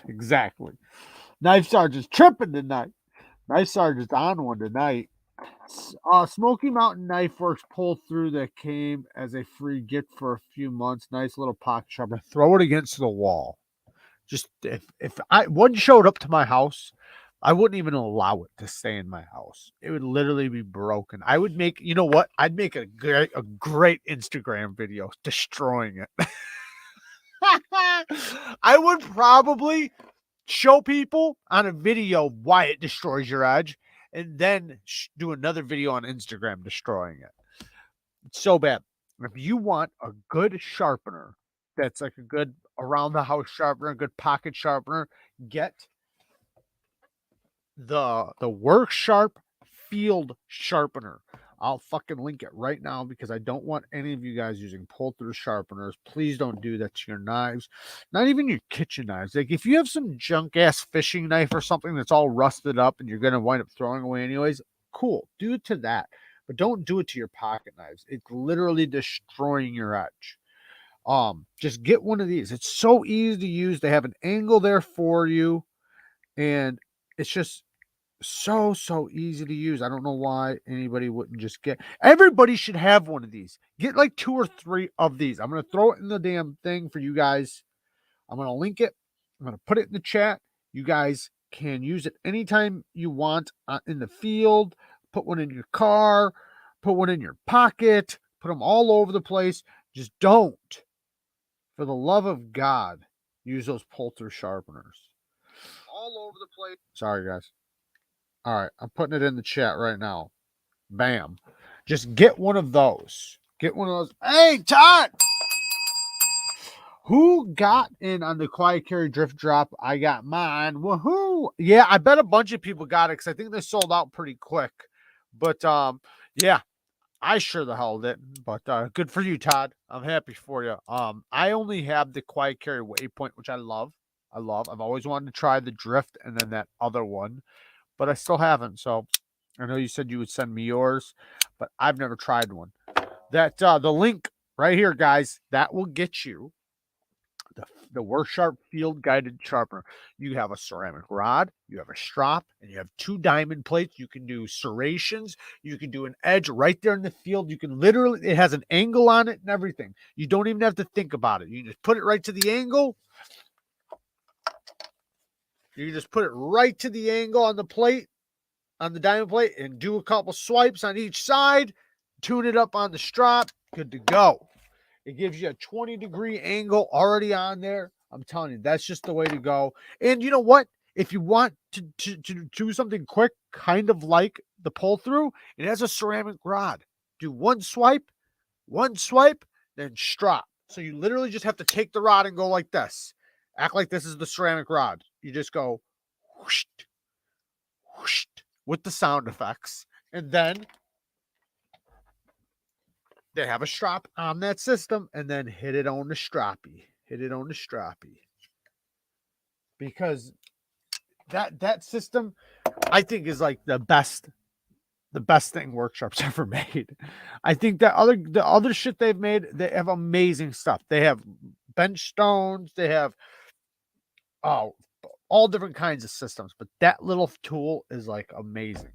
Speaker 1: Exactly. Knife Sergeant's tripping tonight. Knife Sergeant's on one tonight. Smoky Mountain Knife Works pull-through that came as a free gift for a few months. Nice little pocket sharpener. Throw it against the wall. Just if one showed up to my house, I wouldn't even allow it to stay in my house. It would literally be broken. I would make, you know what? I'd make a great Instagram video destroying it. I would probably show people on a video why it destroys your edge, and then do another video on Instagram destroying it. It's so bad. If you want a good sharpener that's like a good around the house sharpener, a good pocket sharpener, get the Work Sharp Field Sharpener. I'll fucking link it right now because I don't want any of you guys using pull-through sharpeners. Please don't do that to your knives. Not even your kitchen knives. Like, if you have some junk-ass fishing knife or something that's all rusted up and you're going to wind up throwing away anyways, cool. Do it to that. But don't do it to your pocket knives. It's literally destroying your edge. Just get one of these. It's so easy to use. They have an angle there for you. And it's just so easy to use. I don't know why anybody wouldn't just get. Everybody should have one of these. Get like 2 or 3 of these. I'm going to throw it in the damn thing for you guys. I'm going to link it. I'm going to put it in the chat. You guys can use it anytime you want in the field. Put one in your car. Put one in your pocket. Put them all over the place. Just don't, for the love of God, use those pull-through sharpeners. All over the place. Sorry, guys. All right, I'm putting it in the chat right now. Bam. Just get one of those. Get one of those. Hey, Todd! Who got in on the Quiet Carry Drift Drop? I got mine. Woohoo! Yeah, I bet a bunch of people got it because I think they sold out pretty quick. But, yeah, I sure the hell didn't. But good for you, Todd. I'm happy for you. I only have the Quiet Carry Waypoint, which I love. I've always wanted to try the Drift and then that other one, but I still haven't. So I know you said you would send me yours, but I've never tried one. That the link right here, guys, that will get you the Work Sharp Field Guided Sharpener. You have a ceramic rod, you have a strop, and you have 2 diamond plates. You can do serrations. You can do an edge right there in the field. You can literally, it has an angle on it and everything. You don't even have to think about it. You just put it right to the angle. You just put it right to the angle on the plate, on the diamond plate, and do a couple swipes on each side. Tune it up on the strop. Good to go. It gives you a 20-degree angle already on there. I'm telling you, that's just the way to go. And you know what? If you want to do something quick, kind of like the pull through, it has a ceramic rod. Do one swipe, then strop. So you literally just have to take the rod and go like this. Act like this is the ceramic rod. You just go whoosh, whoosh, with the sound effects. And then they have a strop on that system, and then hit it on the stroppy. Hit it on the stroppy. Because that system, I think, is like the best thing Workshop's ever made. I think that the other shit they've made, they have amazing stuff. They have Benchstones, they have all different kinds of systems, but that little tool is like amazing.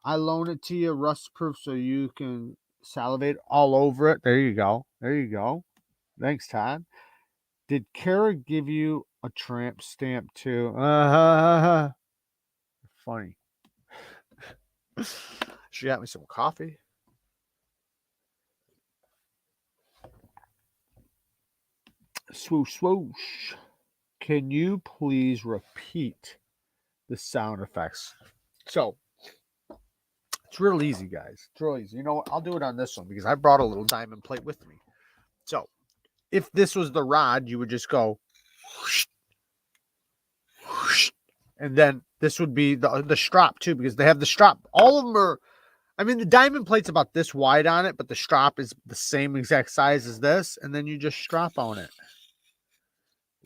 Speaker 1: I loan it to you, rust proof, so you can salivate all over it. There you go. There you go. Thanks, Todd. Did Kara give you a tramp stamp too? Funny. She got me some coffee. Swoosh, swoosh. Can you please repeat the sound effects? So, it's real easy, guys. It's real easy. You know what? I'll do it on this one because I brought a little diamond plate with me. So, if this was the rod, you would just go whoosh, whoosh, and then this would be the strop too, because they have the strop. All of them are, I mean, the diamond plate's about this wide on it, but the strop is the same exact size as this, and then you just strop on it.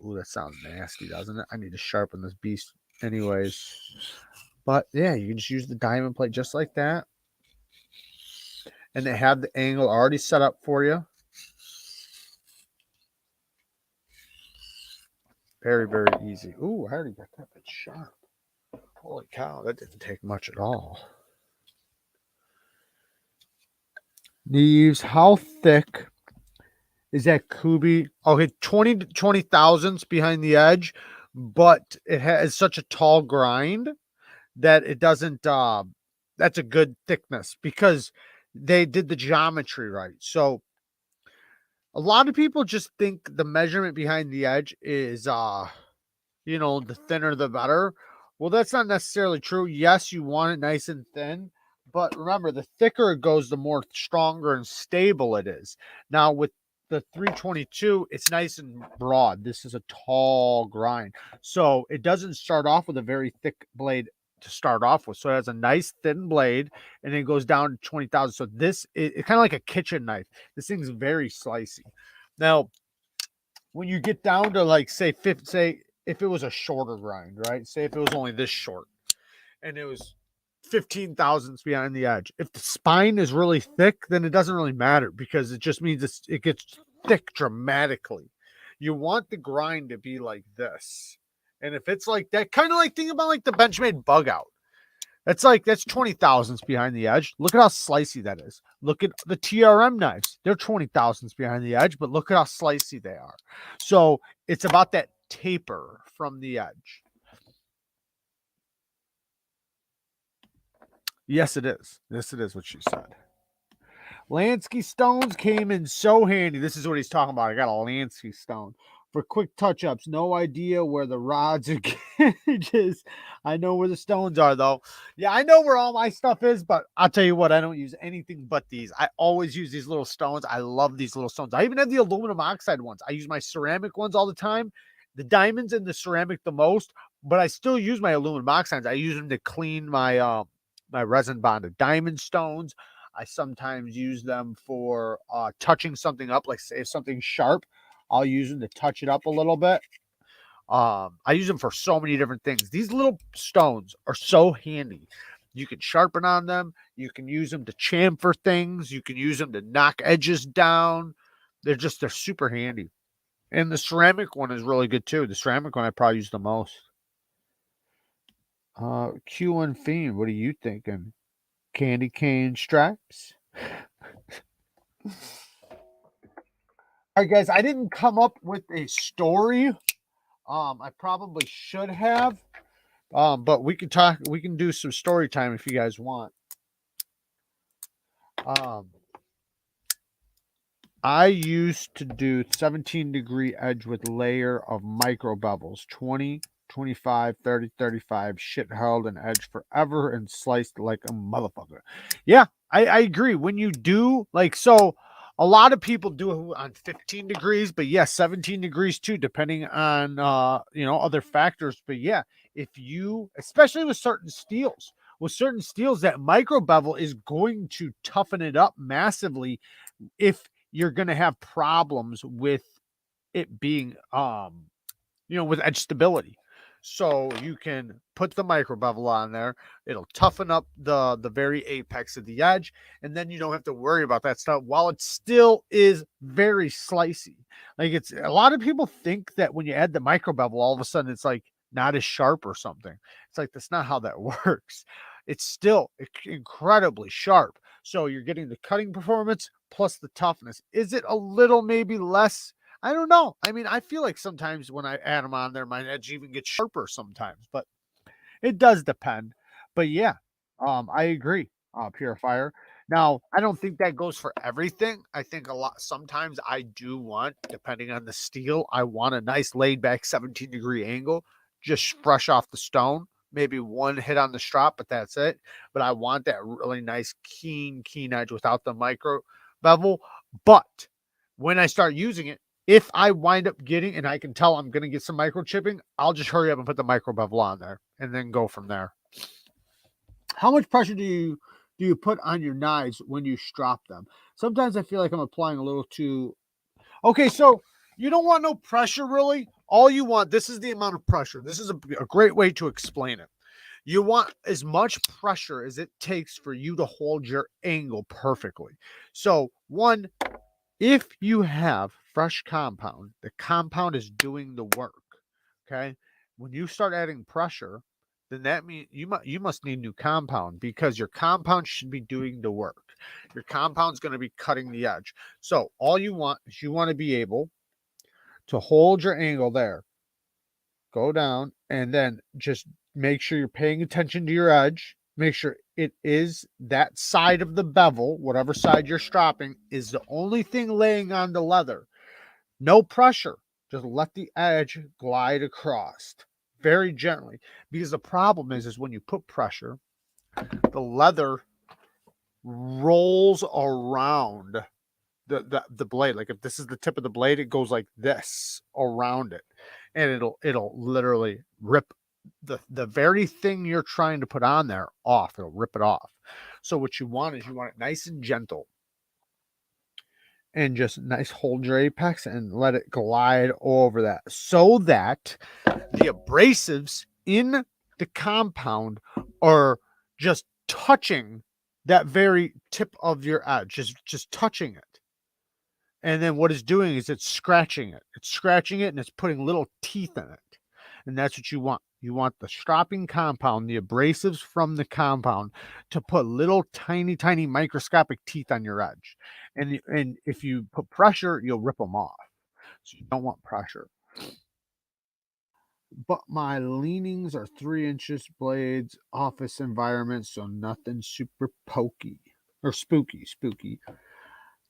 Speaker 1: Ooh, that sounds nasty, doesn't it? I need to sharpen this beast anyways. But yeah, you can just use the diamond plate just like that. And they have the angle already set up for you. Very, very easy. Ooh, I already got that bit sharp. Holy cow, that didn't take much at all. Neeves, how thick is that Kubi? Okay, 20 to 20 thousandths behind the edge, but it has such a tall grind that it doesn't, that's a good thickness because they did the geometry right. So a lot of people just think the measurement behind the edge is, you know, the thinner the better. Well, that's not necessarily true. Yes, you want it nice and thin, but remember, the thicker it goes, the more stronger and stable it is. Now, with the 322, it's nice and broad. This is a tall grind. So it doesn't start off with a very thick blade to start off with. So it has a nice thin blade and it goes down to 20,000. So this is kind of like a kitchen knife. This thing's very slicey. Now, when you get down to like, say if it was a shorter grind, right? Say if it was only this short and it was 15 thousandths behind the edge. If the spine is really thick, then it doesn't really matter because it just means it gets thick dramatically. You want the grind to be like this. And if it's like that, kind of like think about like the Benchmade bug out. That's 20 thousandths behind the edge. Look at how slicey that is. Look at the TRM knives. They're 20 thousandths behind the edge, but look at how slicey they are. So it's about that taper from the edge. Yes, it is. Yes, it is what she said. LANSKY stones came in so handy. This is what he's talking about. I got a LANSKY stone for quick touch-ups. No idea where the rods or gauges. I know where the stones are, though. Yeah, I know where all my stuff is, but I'll tell you what, I don't use anything but these. I always use these little stones. I love these little stones. I even have the aluminum oxide ones. I use my ceramic ones all the time. The diamonds and the ceramic the most, but I still use my aluminum oxides. I use them to clean my my resin bonded diamond stones. I sometimes use them for touching something up, like say if something's sharp, I'll use them to touch it up a little bit. I use them for so many different things. These little stones are so handy. You can sharpen on them. You can use them to chamfer things. You can use them to knock edges down. They're super handy. And the ceramic one is really good too. The ceramic one I probably use the most. Q1 Fiend, what are you thinking? Candy cane stripes? All right, guys, I didn't come up with a story. I probably should have. But we can do some story time if you guys want. I used to do 17-degree edge with layer of micro bevels, 20, 25, 30, 35, shit held an edge forever and sliced like a motherfucker. Yeah, I agree. When you do, like, so a lot of people do it on 15 degrees, but yeah, 17 degrees too, depending on, other factors. But yeah, if you, especially with certain steels, that micro bevel is going to toughen it up massively if you're going to have problems with it being, with edge stability. So you can put the micro bevel on there. It'll toughen up the very apex of the edge, and then you don't have to worry about that stuff. While it still is very slicey, like, it's a lot of people think that when you add the micro bevel, all of a sudden it's like not as sharp or something. It's like that's not how that works. It's still incredibly sharp. So you're getting the cutting performance plus the toughness. Is it a little maybe less? I don't know. I mean, I feel like sometimes when I add them on there, my edge even gets sharper sometimes, but it does depend. But yeah, I agree. Purifier. Now, I don't think that goes for everything. I think a lot. Sometimes I do want, depending on the steel, I want a nice laid back 17-degree angle, just fresh off the stone. Maybe one hit on the strop, but that's it. But I want that really nice, keen edge without the micro bevel. But when I start using it, if I wind up getting, and I can tell I'm going to get some microchipping, I'll just hurry up and put the micro bevel on there and then go from there. How much pressure do you put on your knives when you strop them? Sometimes I feel like I'm applying a little too. Okay, so you don't want no pressure really. All you want, this is the amount of pressure. This is a great way to explain it. You want as much pressure as it takes for you to hold your angle perfectly. So one, if you have fresh compound, the compound is doing the work. Okay. When you start adding pressure, then that means you must need new compound, because your compound should be doing the work. Your compound's going to be cutting the edge. So all you want is you want to be able to hold your angle there, go down, and then just make sure you're paying attention to your edge. Make sure it is that side of the bevel, whatever side you're stropping, is the only thing laying on the leather. No pressure. Just let the edge glide across very gently. Because the problem is when you put pressure, the leather rolls around the blade. Like if this is the tip of the blade, it goes like this around it, and it'll literally rip the very thing you're trying to put on there off. It'll rip it off. So what you want is you want it nice and gentle, and just nice, hold your apex and let it glide over that, so that the abrasives in the compound are just touching that very tip of your edge, just touching it. And then what it's doing is it's scratching it. It's scratching it, and it's putting little teeth in it. And that's what you want. You want the stropping compound, the abrasives from the compound, to put little tiny, tiny microscopic teeth on your edge. And if you put pressure, you'll rip them off. So you don't want pressure. But my leanings are 3 inches blades, office environment, so nothing super pokey or spooky.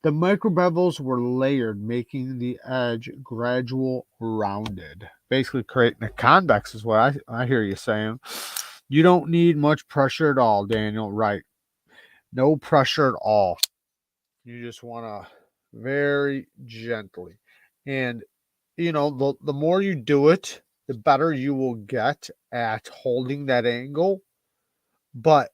Speaker 1: The micro bevels were layered, making the edge gradual rounded. Basically creating a convex is what I hear you saying. You don't need much pressure at all, Daniel. Right. No pressure at all. You just want to very gently. And, the more you do it, the better you will get at holding that angle. But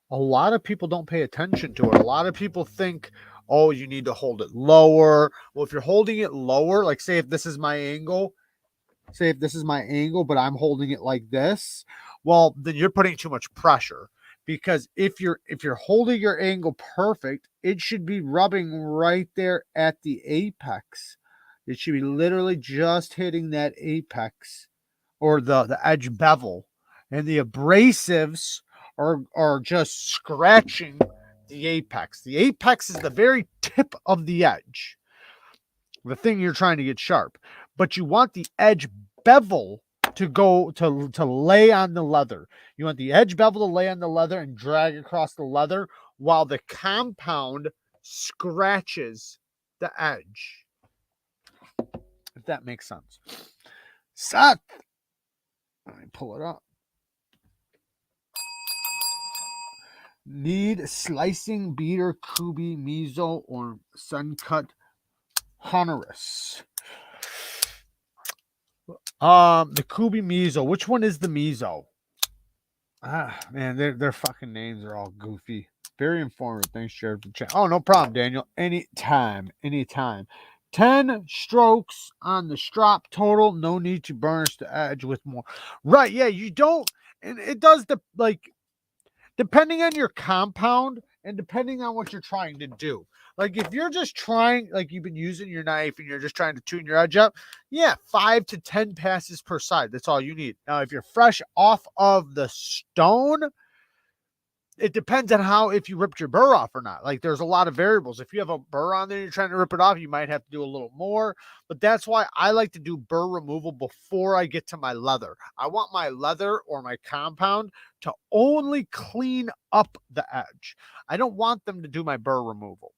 Speaker 1: a lot of people don't pay attention to it. A lot of people think, oh, you need to hold it lower. Well, if you're holding it lower, like say if this is my angle, but I'm holding it like this, well, then you're putting too much pressure. Because if you're holding your angle perfect, it should be rubbing right there at the apex. It should be literally just hitting that apex or the edge bevel. And the abrasives are just scratching the apex. The apex is the very tip of the edge, the thing you're trying to get sharp. But you want the edge bevel to go to lay on the leather. You want the edge bevel to lay on the leather and drag across the leather while the compound scratches the edge. If that makes sense. Seth, Let me pull it up. Need slicing beater, Kubi, Mizo, or Suncut Honoris. The Kubi Mizo. Which one is the Mizo? Ah, man, their fucking names are all goofy. Very informative. Thanks, Jared, for chat. Oh, no problem, Daniel. Anytime. 10 strokes on the strop total. No need to burnish the edge with more. Right, yeah, you don't. And it does depending on your compound and depending on what you're trying to do. Like if you're just trying, like you've been using your knife and you're just trying to tune your edge up, yeah, 5 to 10 passes per side. That's all you need. Now, if you're fresh off of the stone, it depends on if you ripped your burr off or not. Like there's a lot of variables. If you have a burr on there, you're trying to rip it off, you might have to do a little more. But that's why I like to do burr removal before I get to my leather. I want my leather or my compound to only clean up the edge. I don't want them to do my burr removal.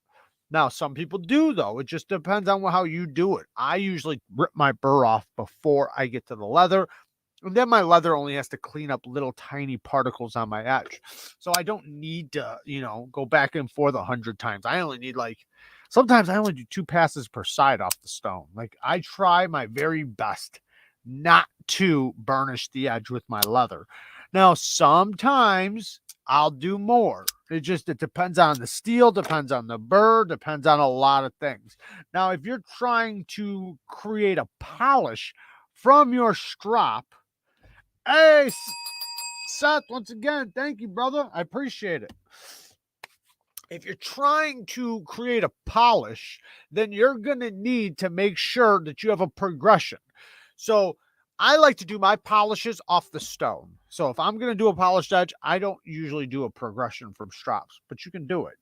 Speaker 1: Now, some people do, though. It just depends on how you do it. I usually rip my burr off before I get to the leather. And then my leather only has to clean up little tiny particles on my edge. So I don't need to, go back and forth 100 times. I only need sometimes I only do 2 passes per side off the stone. Like I try my very best not to burnish the edge with my leather. Now, sometimes I'll do more. It depends on the steel, depends on the burr, depends on a lot of things. Now, if you're trying to create a polish from your strop, hey, Seth, once again, thank you, brother. I appreciate it. If you're trying to create a polish, then you're going to need to make sure that you have a progression. So I like to do my polishes off the stone. So if I'm going to do a polished edge, I don't usually do a progression from strops, but you can do it.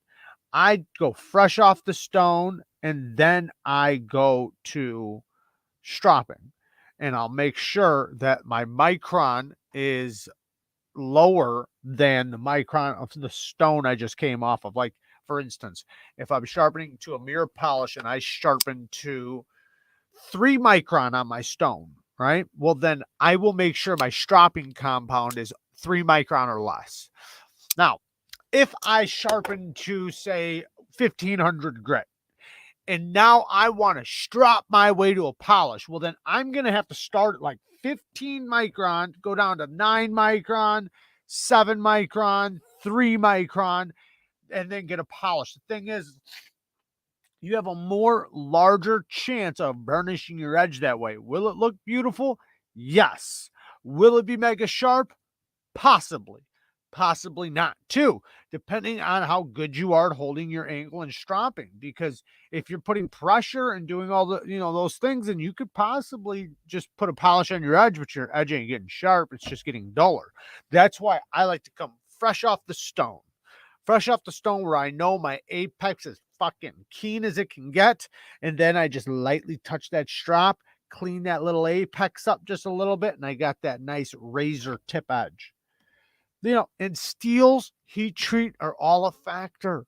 Speaker 1: I go fresh off the stone and then I go to stropping. And I'll make sure that my micron is lower than the micron of the stone I just came off of. Like, for instance, if I'm sharpening to a mirror polish and I sharpen to 3 micron on my stone, right? Well, then I will make sure my stropping compound is 3 micron or less. Now, if I sharpen to, say, 1500 grit, and now I want to strop my way to a polish, well, then I'm going to have to start at like 15 micron, go down to 9 micron, 7 micron, 3 micron, and then get a polish. The thing is, you have a more larger chance of burnishing your edge that way. Will it look beautiful? Yes. Will it be mega sharp? Possibly. Possibly not, too, depending on how good you are at holding your angle and stropping. Because if you're putting pressure and doing all the, those things, then you could possibly just put a polish on your edge, but your edge ain't getting sharp. It's just getting duller. That's why I like to come fresh off the stone. Fresh off the stone where I know my apex is fucking keen as it can get. And then I just lightly touch that strop, clean that little apex up just a little bit, and I got that nice razor tip edge. And steels, heat treat are all a factor.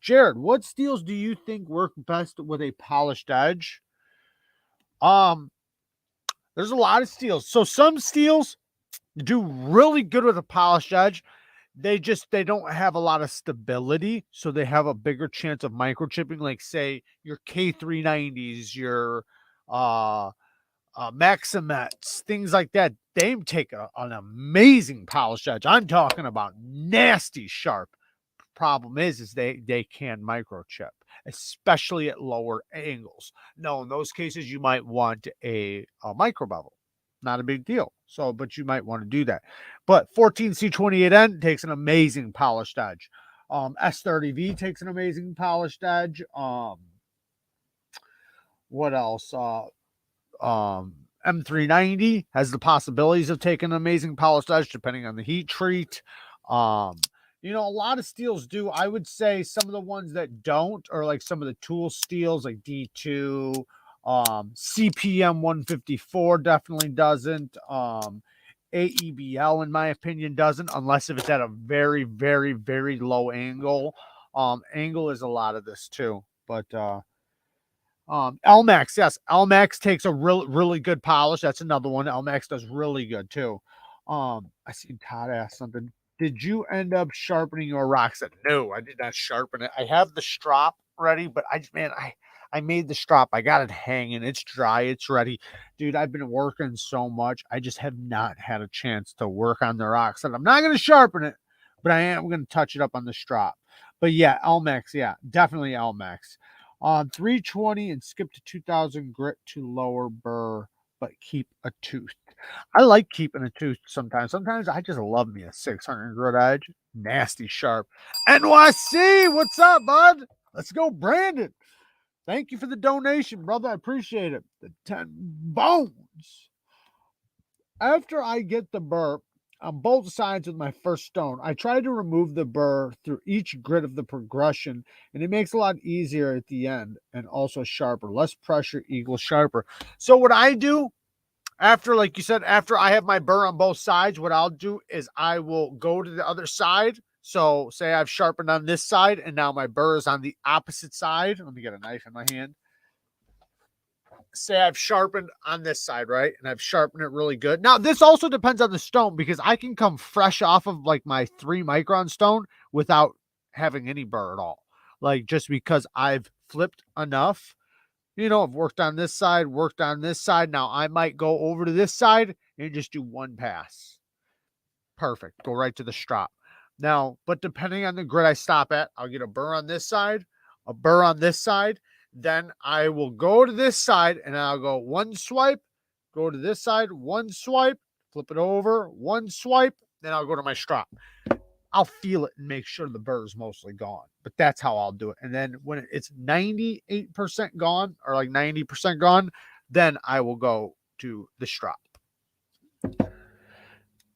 Speaker 1: Jared, what steels do you think work best with a polished edge? There's a lot of steels. So some steels do really good with a polished edge. They don't have a lot of stability, so they have a bigger chance of microchipping. Like say your K390s, your Maximets, things like that. They take an amazing polished edge. I'm talking about nasty sharp. Problem is they can microchip, especially at lower angles. No, in those cases, you might want a micro bevel. Not a big deal. So, but you might want to do that. But 14C28N takes an amazing polished edge. S30V takes an amazing polished edge. What else? M390 has the possibilities of taking an amazing polished edge depending on the heat treat. A lot of steels do. I would say some of the ones that don't are like some of the tool steels like D2, CPM 154 definitely doesn't. AEBL, in my opinion, doesn't, unless if it's at a very, very, very low angle. Angle is a lot of this too. But LMAX, yes, LMAX takes a really good polish. That's another one. LMAX does really good too. I seen Todd ask something. Did you end up sharpening your rocks? No, I did not sharpen it. I have the strop ready, but I made the strop. I got it hanging. It's dry. It's ready. Dude, I've been working so much. I just have not had a chance to work on the rocks. And I'm not going to sharpen it, but I am going to touch it up on the strop. But yeah, LMAX, yeah, definitely LMAX. 320 and skip to 2000 grit to lower burr, but keep a tooth. I like keeping a tooth sometimes. Sometimes I just love me a 600 grit edge. Nasty sharp. NYC, what's up, bud? Let's go, Brandon. Thank you for the donation, brother. I appreciate it. The 10 bones. After I get the burr on both sides with my first stone, I try to remove the burr through each grit of the progression, and it makes it a lot easier at the end and also sharper. Less pressure equals sharper. So what I do after, like you said, after I have my burr on both sides, what I'll do is I will go to the other side. So say I've sharpened on this side and now my burr is on the opposite side. Let me get a knife in my hand. Say I've sharpened on this side, right? And I've sharpened it really good. Now, this also depends on the stone because I can come fresh off of like my 3-micron stone without having any burr at all. Like just because I've flipped enough, I've worked on this side, worked on this side. Now I might go over to this side and just do one pass. Perfect. Go right to the strop. Now, but depending on the grit I stop at, I'll get a burr on this side, a burr on this side. Then I will go to this side and I'll go one swipe, go to this side, one swipe, flip it over, one swipe, then I'll go to my strop. I'll feel it and make sure the burr is mostly gone, but that's how I'll do it. And then when it's 98% gone or like 90% gone, then I will go to the strop.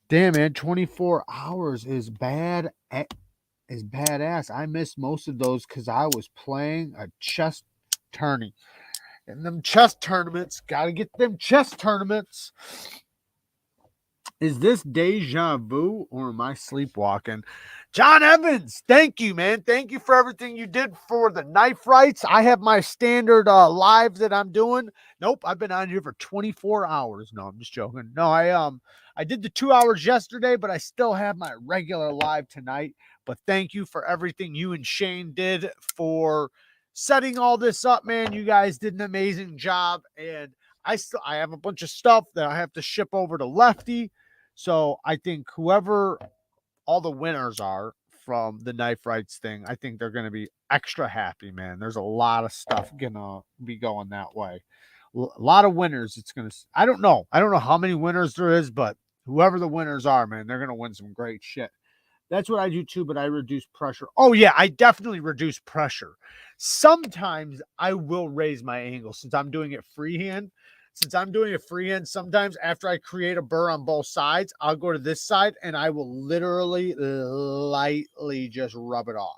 Speaker 1: Damn, man, 24 hours is bad. Is badass. I missed most of those because I was playing a chess tourney. And them chess tournaments, gotta get them chess tournaments. Is this deja vu or am I sleepwalking? John Evans, thank you, man. Thank you for everything you did for the knife rights. I have my standard live that I'm doing. Nope, I've been on here for 24 hours. No, I'm just joking. No, I did the 2 hours yesterday, but I still have my regular live tonight. But thank you for everything you and Shane did for setting all this up, man. You guys did an amazing job. And I have a bunch of stuff that I have to ship over to Lefty. So I think whoever all the winners are from the knife rights thing, I think they're going to be extra happy, man. There's a lot of stuff going to be going that way. A lot of winners. It's going to, I don't know how many winners there is, but whoever the winners are, man, they're going to win some great shit. That's what I do too, but I reduce pressure. Oh yeah, I definitely reduce pressure. Sometimes I will raise my angle since I'm doing it freehand. Sometimes after I create a burr on both sides, I'll go to this side and I will literally lightly just rub it off.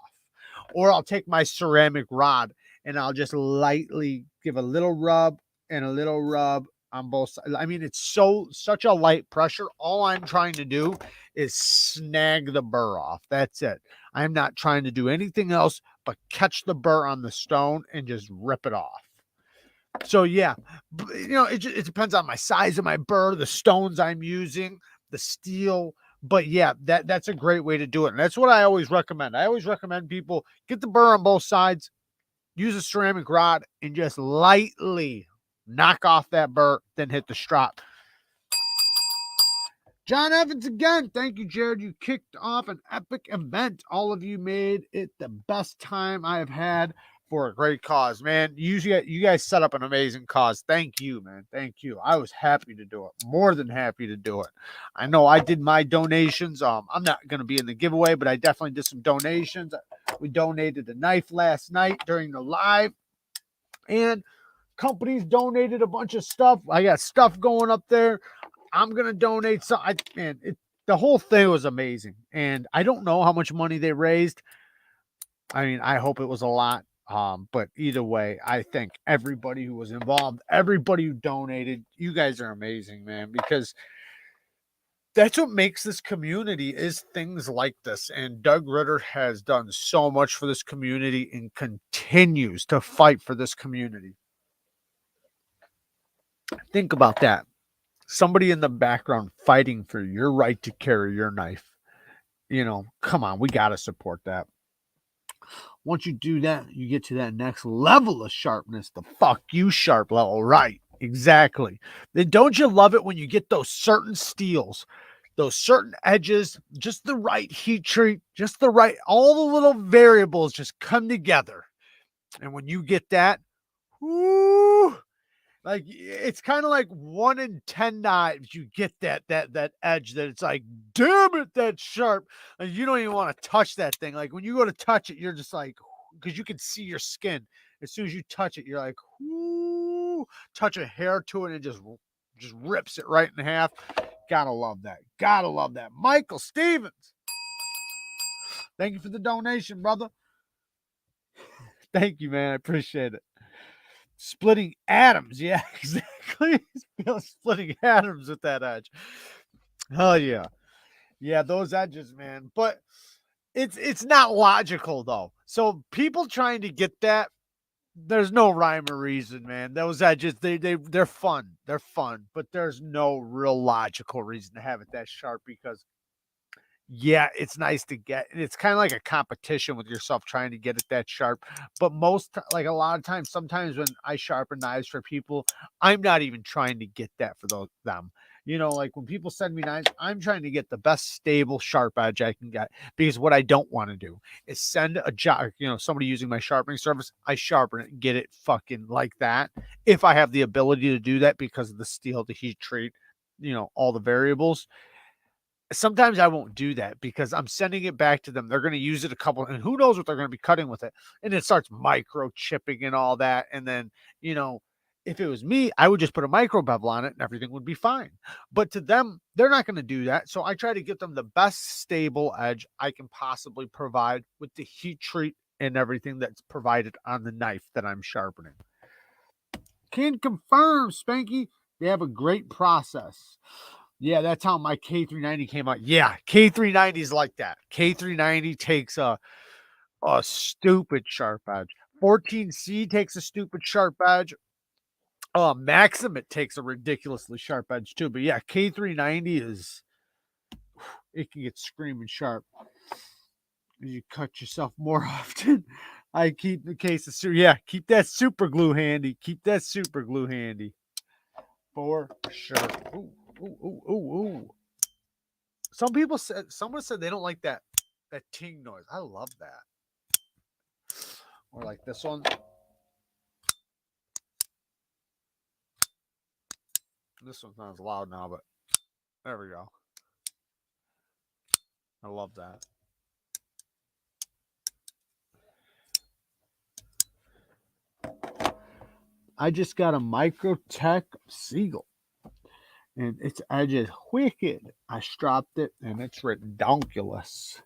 Speaker 1: Or I'll take my ceramic rod and I'll just lightly give a little rub and a little rub on both sides. I mean, it's such a light pressure. All I'm trying to do is snag the burr off. That's it. I'm not trying to do anything else but catch the burr on the stone and just rip it off. So yeah, it depends on my size of my burr, the stones I'm using, the steel. But yeah, that's a great way to do it. And that's what I always recommend. I always recommend people get the burr on both sides, use a ceramic rod, and just lightly knock off that burr, then hit the strop. John Evans again. Thank you, Jared. You kicked off an epic event. All of you made it the best time I have had for a great cause, man. You guys set up an amazing cause. Thank you, man. Thank you. I was happy to do it. More than happy to do it. I know I did my donations. I'm not going to be in the giveaway, but I definitely did some donations. We donated a knife last night during the live, and companies donated a bunch of stuff. I got stuff going up there. I'm going to donate some. The whole thing was amazing. And I don't know how much money they raised. I mean, I hope it was a lot. But either way, I thank everybody who was involved, everybody who donated. You guys are amazing, man, because that's what makes this community is things like this. And Doug Ritter has done so much for this community and continues to fight for this community. Think about that. Somebody in the background fighting for your right to carry your knife. You know, come on, we got to support that. Once you do that, you get to that next level of sharpness, the fuck you sharp level, right? Exactly. Then don't you love it when you get those certain steels, those certain edges, just the right heat treat, just the right, all the little variables just come together. And when you get that, whoo, like it's kind of like 1 in 10 knives. You get that edge that it's like, damn it, that's sharp. And you don't even want to touch that thing. Like when you go to touch it, you're just like, because you can see your skin. As soon as you touch it, you're like, whoo, touch a hair to it and it just rips it right in half. Gotta love that. Gotta love that. Michael Stevens. Thank you for the donation, brother. Thank you, man. I appreciate it. Splitting atoms. Yeah, exactly. Splitting atoms with that edge. Hell yeah. Yeah, those edges, man. But it's not logical though. So people trying to get that, there's no rhyme or reason, man. Those edges, they're fun. They're fun, but there's no real logical reason to have it that sharp because yeah, it's nice to get. And it's kind of like a competition with yourself trying to get it that sharp. But like a lot of times, sometimes when I sharpen knives for people, I'm not even trying to get that for them. You know, like when people send me knives, I'm trying to get the best stable sharp edge I can get because what I don't want to do is send a job, somebody using my sharpening service, I sharpen it and get it fucking like that. If I have the ability to do that because of the steel, the heat treat, all the variables, sometimes I won't do that because I'm sending it back to them. They're going to use it a couple, and who knows what they're going to be cutting with it. And it starts micro chipping and all that. And then, if it was me, I would just put a micro bevel on it and everything would be fine. But to them, they're not going to do that. So I try to get them the best stable edge I can possibly provide with the heat treat and everything that's provided on the knife that I'm sharpening. Can confirm, Spanky. They have a great process. Yeah, that's how my K390 came out. Yeah, K390 is like that. K390 takes a stupid sharp edge. 14C takes a stupid sharp edge. Maxim, it takes a ridiculously sharp edge too. But yeah, K390 it can get screaming sharp. You cut yourself more often. I keep the case of keep that super glue handy. Keep that super glue handy. For sure. Ooh, ooh, ooh, ooh, ooh. Someone said they don't like that ting noise. I love that. Or like this one. This one's not as loud now, but there we go. I love that. I just got a Microtech Seagull. And its edge is wicked. I stropped it and it's redonkulous.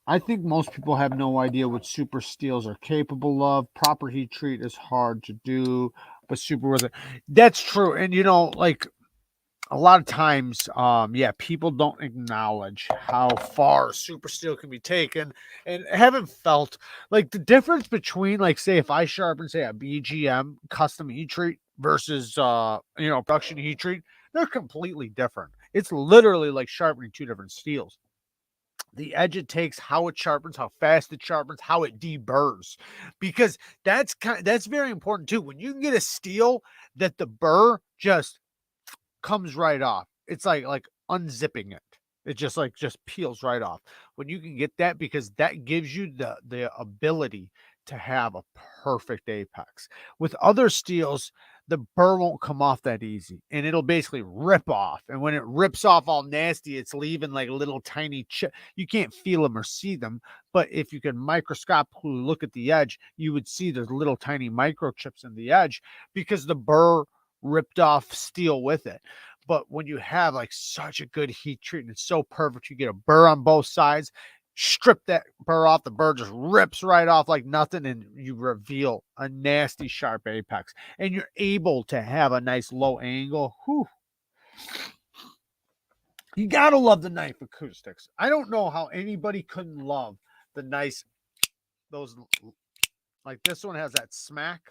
Speaker 1: I think most people have no idea what super steels are capable of. Proper heat treat is hard to do, but super worth it. That's true. And like a lot of times, people don't acknowledge how far super steel can be taken and haven't felt like the difference between, like, say, if I sharpen, say, a BGM custom heat treat versus, production heat treat, they're completely different. It's literally like sharpening two different steels. The edge it takes, how it sharpens, how fast it sharpens, how it deburrs, because that's very important too. When you can get a steel that the burr just comes right off. It's like unzipping it. It just peels right off. When you can get that, because that gives you the ability to have a perfect apex. With other steels, the burr won't come off that easy and it'll basically rip off. And when it rips off all nasty, it's leaving like little tiny chip. You can't feel them or see them, but if you can microscopically look at the edge, you would see there's little tiny microchips in the edge because the burr ripped off steel with it. But when you have like such a good heat treatment, it's so perfect. You get a burr on both sides, strip that burr off, the burr just rips right off like nothing, and you reveal a nasty sharp apex. And you're able to have a nice low angle. Whew. You gotta love the knife acoustics. I don't know how anybody couldn't love the nice, those, like this one has that smack.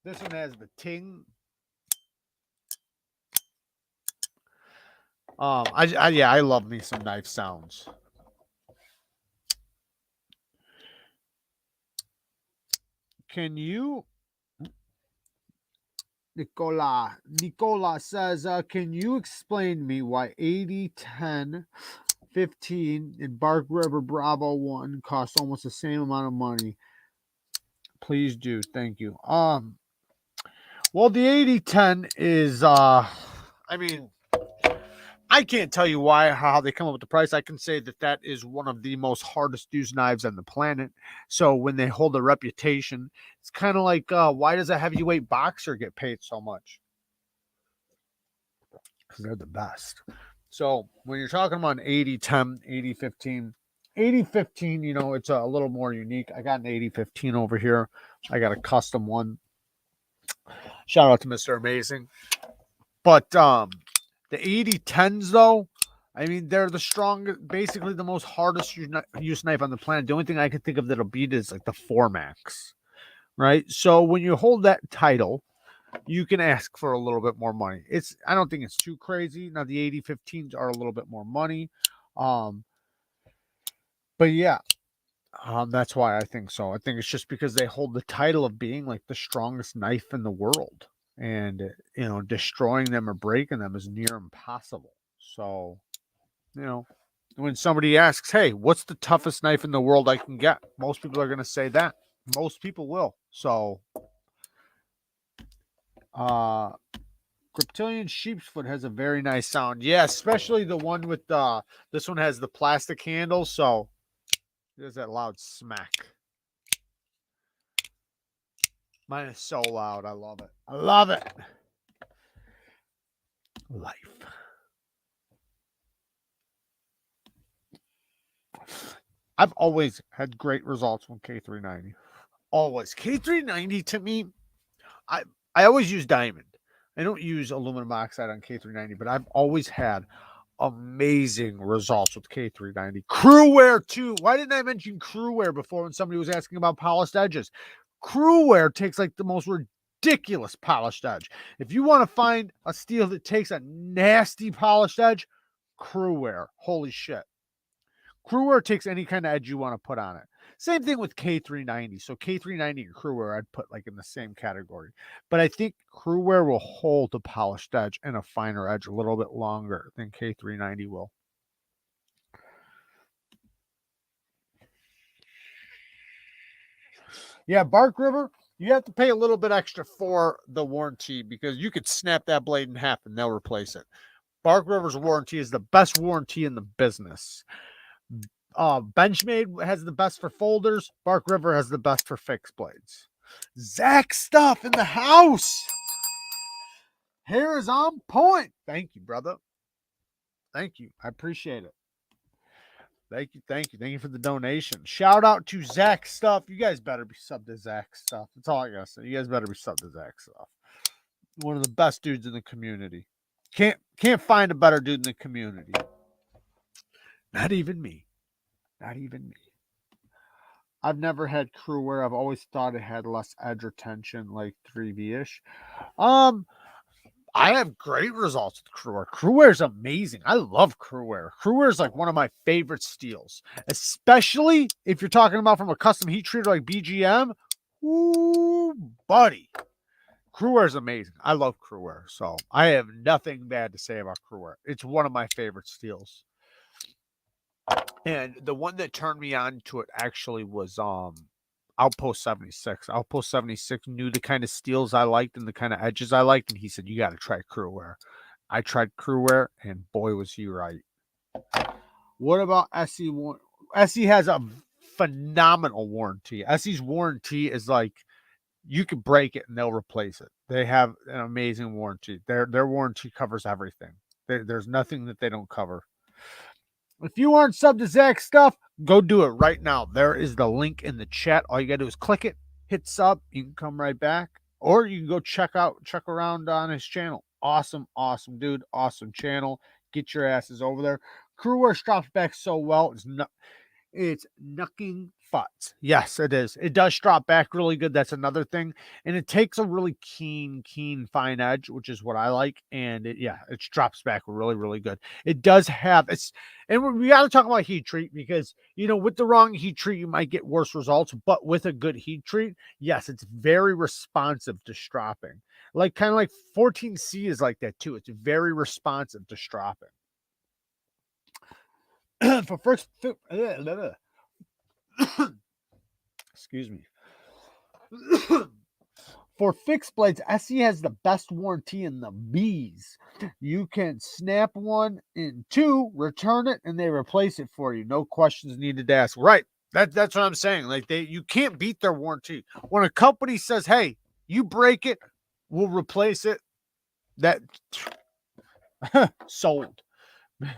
Speaker 1: This one has the ting. I love me some knife sounds. Can you, Nicola says, can you explain to me why 80, 10, 15 in Bark River Bravo 1 costs almost the same amount of money? Please do. Thank you. Well, the 80-10 is, I mean, I can't tell you how they come up with the price. I can say that is one of the most hardest used knives on the planet. So when they hold a reputation, it's kind of like, why does a heavyweight boxer get paid so much? Because they're the best. So when you're talking about an 80-10, 80-15, 80-15, you know, it's a little more unique. I got an 80-15 over here. I got a custom one. Shout out to Mr. Amazing. But the 80-10s, though, I mean, they're the strongest, basically the most hardest use knife on the planet. The only thing I can think of that'll beat it is like the 4-Max, right? So when you hold that title, you can ask for a little bit more money. I don't think it's too crazy. Now the 80-15s are a little bit more money. But yeah, that's why I think so. I think it's just because they hold the title of being like the strongest knife in the world. And, you know, destroying them or breaking them is near impossible. So, you know, when somebody asks, hey, what's the toughest knife in the world I can get? Most people are going to say that. Most people will. So, Cryptilian Sheep's Foot has a very nice sound. Yeah, especially the one with this one has the plastic handle. So, there's that loud smack. Mine is so loud. I love it. I love it. Life. I've always had great results with K390. Always. K390 to me, I always use diamond. I don't use aluminum oxide on K390, but I've always had amazing results with K390. Crew wear too. Why didn't I mention crew wear before when somebody was asking about polished edges? Crew wear takes like the most ridiculous polished edge. If you want to find a steel that takes a nasty polished edge, crew wear. Holy shit. Crew wear takes any kind of edge you want to put on it. Same thing with K390. So K390 and crew wear I'd put like in the same category. But I think crew wear will hold a polished edge and a finer edge a little bit longer than K390 will. Yeah, Bark River, you have to pay a little bit extra for the warranty because you could snap that blade in half and they'll replace it. Bark River's warranty is the best warranty in the business. Benchmade has the best for folders. Bark River has the best for fixed blades. Zach stuff in the house. Hair is on point. Thank you, brother. Thank you. I appreciate it. Thank you. Thank you. Thank you for the donation. Shout out to Zach Stuff. You guys better be subbed to Zach Stuff. That's all I gotta say. You guys better be subbed to Zach Stuff. One of the best dudes in the community. Can't find a better dude in the community. Not even me. Not even me. I've never had crew wear. I've always thought it had less edge retention, like 3V-ish. I have great results with crew wear. Crew wear is amazing. I love crew wear. Crew wear is like one of my favorite steels, especially if you're talking about from a custom heat treater like BGM. Ooh, buddy. Crew wear is amazing. I love crew wear. So I have nothing bad to say about crew wear. It's one of my favorite steels. And the one that turned me on to it actually was Outpost 76. Outpost 76 knew the kind of steels I liked and the kind of edges I liked, and he said, you got to try crew wear. I tried crew wear, and boy, was he right. What about SE? SE has a phenomenal warranty. SE's warranty is like, you could break it and they'll replace it. They have an amazing warranty. Their warranty covers everything. There's nothing that they don't cover. If you aren't subbed to Zach Stuff, go do it right now. There is the link in the chat. All you got to do is click it, hit sub. You can come right back. Or you can go check around on his channel. Awesome, awesome dude. Awesome channel. Get your asses over there. Crew wear strops back so well. It's knucking butts. Yes, it is. It does strop back really good. That's another thing. And it takes a really keen, fine edge, which is what I like. And it drops back really, really good. It does have and we got to talk about heat treat because, with the wrong heat treat, you might get worse results. But with a good heat treat, yes, it's very responsive to stropping. Like kind of like 14C is like that too. It's very responsive to stropping. For first, excuse me. For fixed blades, SE has the best warranty in the bees. You can snap one in two, return it, and they replace it for you. No questions needed to ask. Right. That's what I'm saying. Like you can't beat their warranty. When a company says, "Hey, you break it, we'll replace it," that sold.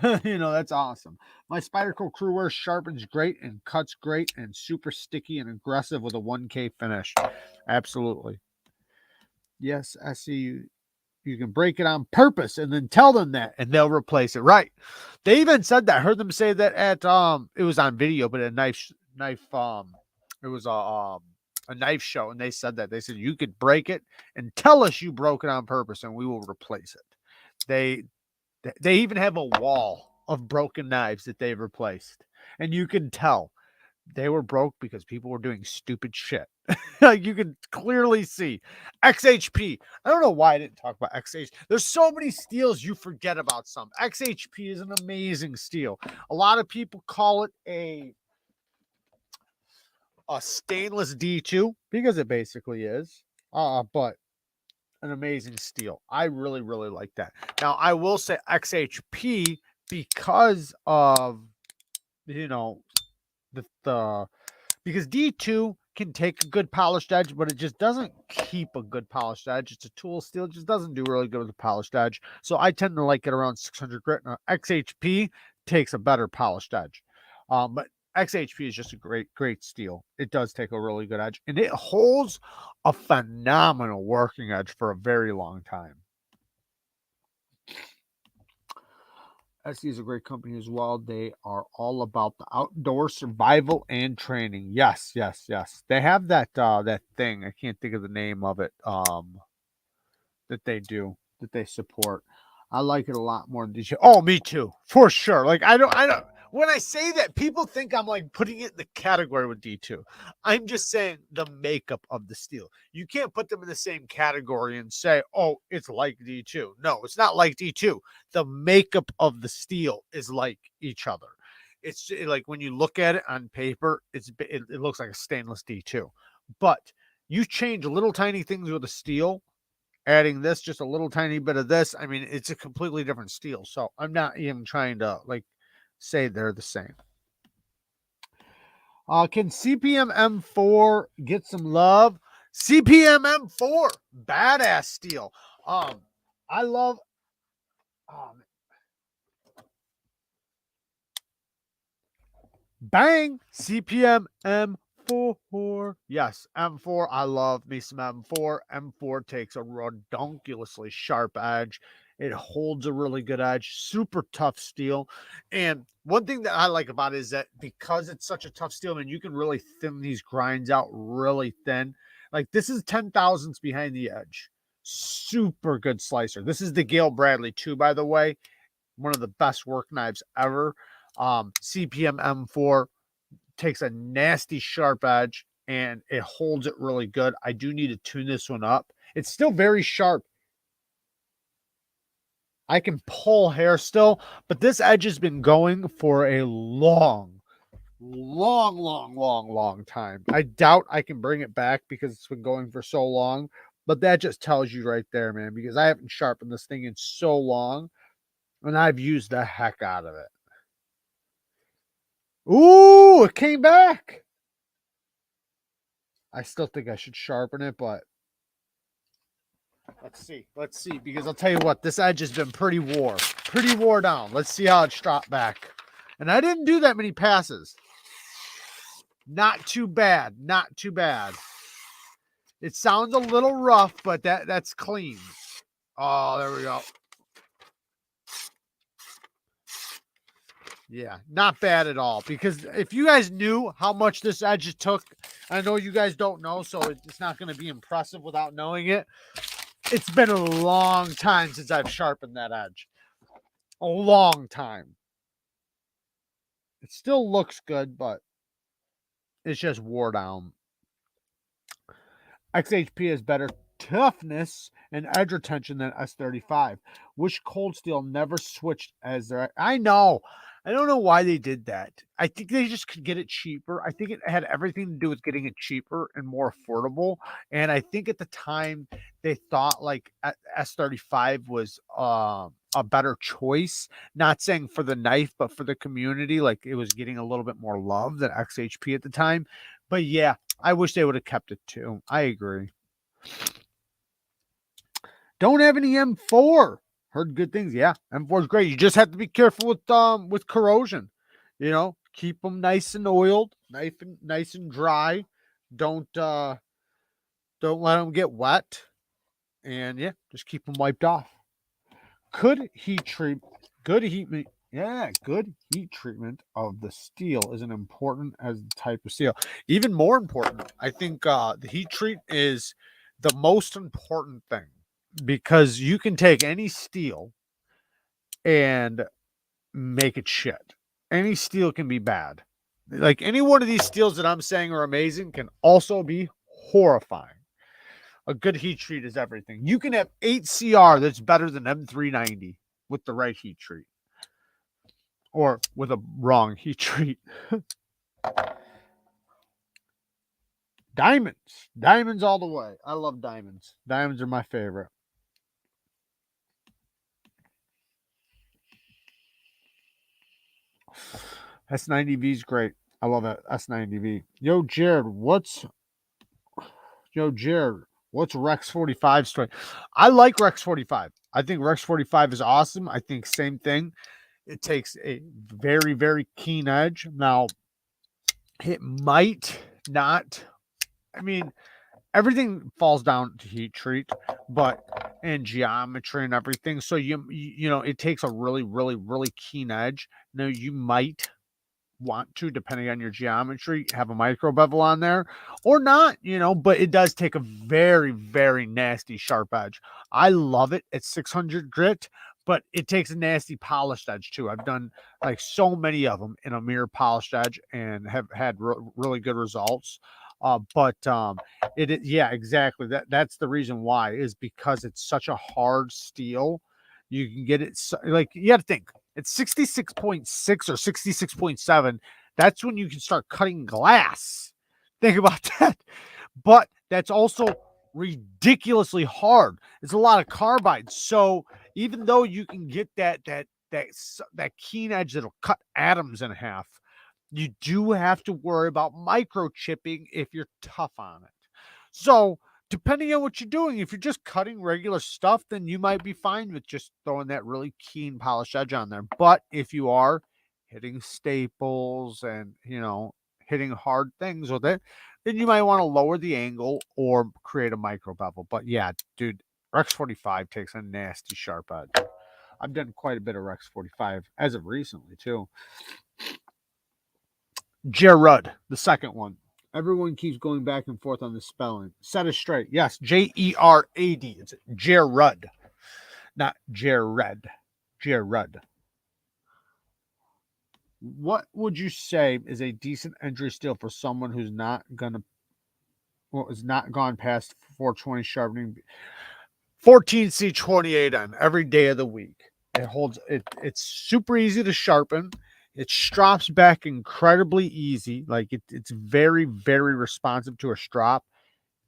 Speaker 1: That's awesome. My Spyderco Crewwear sharpens great and cuts great and super sticky and aggressive with a 1K finish. Absolutely. Yes, I see you can break it on purpose and then tell them that and they'll replace it. Right. They even said that. I heard them say that at it was on video, but a knife it was a knife show, and they said that. They said you could break it and tell us you broke it on purpose and we will replace it. They even have a wall of broken knives that they've replaced. And you can tell they were broke because people were doing stupid shit. Like you can clearly see. XHP. I don't know why I didn't talk about XH. There's so many steels you forget about some. XHP is an amazing steel. A lot of people call it a stainless D2 because it basically is. But an amazing steel. I really, really like that. Now, I will say XHP because of, because D2 can take a good polished edge, but it just doesn't keep a good polished edge. It's a tool steel. It just doesn't do really good with a polished edge. So I tend to like it around 600 grit. Now, XHP takes a better polished edge. But XHP is just a great steel. It does take a really good edge, and it holds a phenomenal working edge for a very long time. SE is a great company as well. They are all about the outdoor survival and training. Yes. They have that that thing. I can't think of the name of it. That they do, that they support. I like it a lot more than D2. Oh, me too, for sure. Like I don't. When I say that, people think I'm like putting it in the category with D2. I'm just saying the makeup of the steel. You can't put them in the same category and say, oh, it's like D2. No, it's not like D2. The makeup of the steel is like each other. It's like when you look at it on paper, it looks like a stainless D2. But you change little tiny things with a steel, adding this, just a little tiny bit of this. I mean, it's a completely different steel. So I'm not even trying to say they're the same. Can CPM M4 get some love? CPM M4, badass steel. I love. Bang! CPM M4. Yes, M4. I love me some M4. M4 takes a redonkulously sharp edge. It holds a really good edge. Super tough steel. And one thing that I like about it is that because it's such a tough steel, you can really thin these grinds out really thin. Like this is 10 thousandths behind the edge. Super good slicer. This is the Gale Bradley 2, by the way. One of the best work knives ever. CPM M4 takes a nasty sharp edge and it holds it really good. I do need to tune this one up. It's still very sharp. I can pull hair still, but this edge has been going for a long time. I doubt I can bring it back because it's been going for so long, but that just tells you right there, man, because I haven't sharpened this thing in so long and I've used the heck out of it. Ooh, it came back. I still think I should sharpen it, but let's see, because I'll tell you what, this edge has been pretty wore down. Let's see how it's dropped back. And I didn't do that many passes. Not too bad. It sounds a little rough, but that's clean. Oh, there we go. Yeah, not bad at all. Because if you guys knew how much this edge took, I know you guys don't know, so it's not going to be impressive without knowing it. It's been a long time since I've sharpened that edge. A long time. It still looks good, but it's just wore down. XHP has better toughness and edge retention than S35. Which cold steel never switched as their. I know. I don't know why they did that. I think they just could get it cheaper. I think it had everything to do with getting it cheaper and more affordable. And I think at the time they thought like S35 was a better choice. Not saying for the knife, but for the community, like it was getting a little bit more love than XHP at the time. But yeah, I wish they would have kept it too. I agree. Don't have any M4. Heard good things. Yeah, M4 is great. You just have to be careful with corrosion. You know, keep them nice and oiled, nice and dry. Don't let them get wet, and yeah, just keep them wiped off. Good heat treatment. Yeah, good heat treatment of the steel is an important as the type of steel. Even more important, I think the heat treat is the most important thing because you can take any steel and make it shit. Any steel can be bad. Like any one of these steels that I'm saying are amazing can also be horrifying. A good heat treat is everything. You can have 8CR that's better than M390 with the right heat treat or with a wrong heat treat. Diamonds all the way. I love diamonds. Diamonds are my favorite. S90V is great. I love that S90V. Jared, what's Rex 45 story? I like Rex 45. I think Rex 45 is awesome. I think same thing. It takes a very, very keen edge. Now, it might not, I mean, everything falls down to heat treat, but and geometry and everything. So you know, it takes a really, really, really keen edge. Now you might want to, depending on your geometry, have a micro bevel on there or not, you know, but it does take a very, very nasty sharp edge. I love it at 600 grit, but it takes a nasty polished edge too. I've done like so many of them in a mirror polished edge and have had really good results. But yeah, exactly. That's the reason why is because it's such a hard steel. You can get it like you got to think at 66.6 or 66.7, that's when you can start cutting glass. Think about that. But that's also ridiculously hard. It's a lot of carbide. So even though you can get that keen edge that'll cut atoms in half, you do have to worry about microchipping if you're tough on it. So depending on what you're doing, if you're just cutting regular stuff, then you might be fine with just throwing that really keen polished edge on there. But if you are hitting staples and, you know, hitting hard things with it, then you might want to lower the angle or create a micro bevel. But yeah, dude, Rex 45 takes a nasty sharp edge. I've done quite a bit of Rex 45 as of recently, too. Gerard, the second one. Everyone keeps going back and forth on the spelling. Set it straight. Yes, Jerad. It's Gerard, not Jared. Gerard. What would you say is a decent entry steel for someone who's not gonna, well, is not gone past 420 sharpening? 14C28N every day of the week. It holds it. It's super easy to sharpen. It strops back incredibly easy. Like it's very, very responsive to a strop.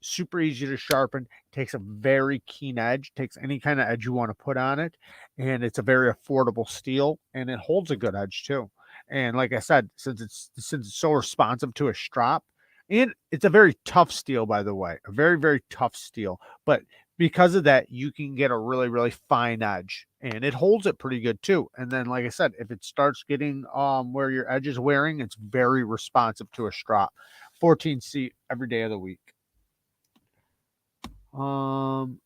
Speaker 1: Super easy to sharpen. Takes a very keen edge. Takes any kind of edge you want to put on it, and it's a very affordable steel. And it holds a good edge too. And like I said, since it's so responsive to a strop, and it's a very tough steel, by the way, a very, very tough steel. But because of that, you can get a really, really fine edge, and it holds it pretty good too. And then, like I said, if it starts getting where your edge is wearing, it's very responsive to a strop. 14C every day of the week. Um,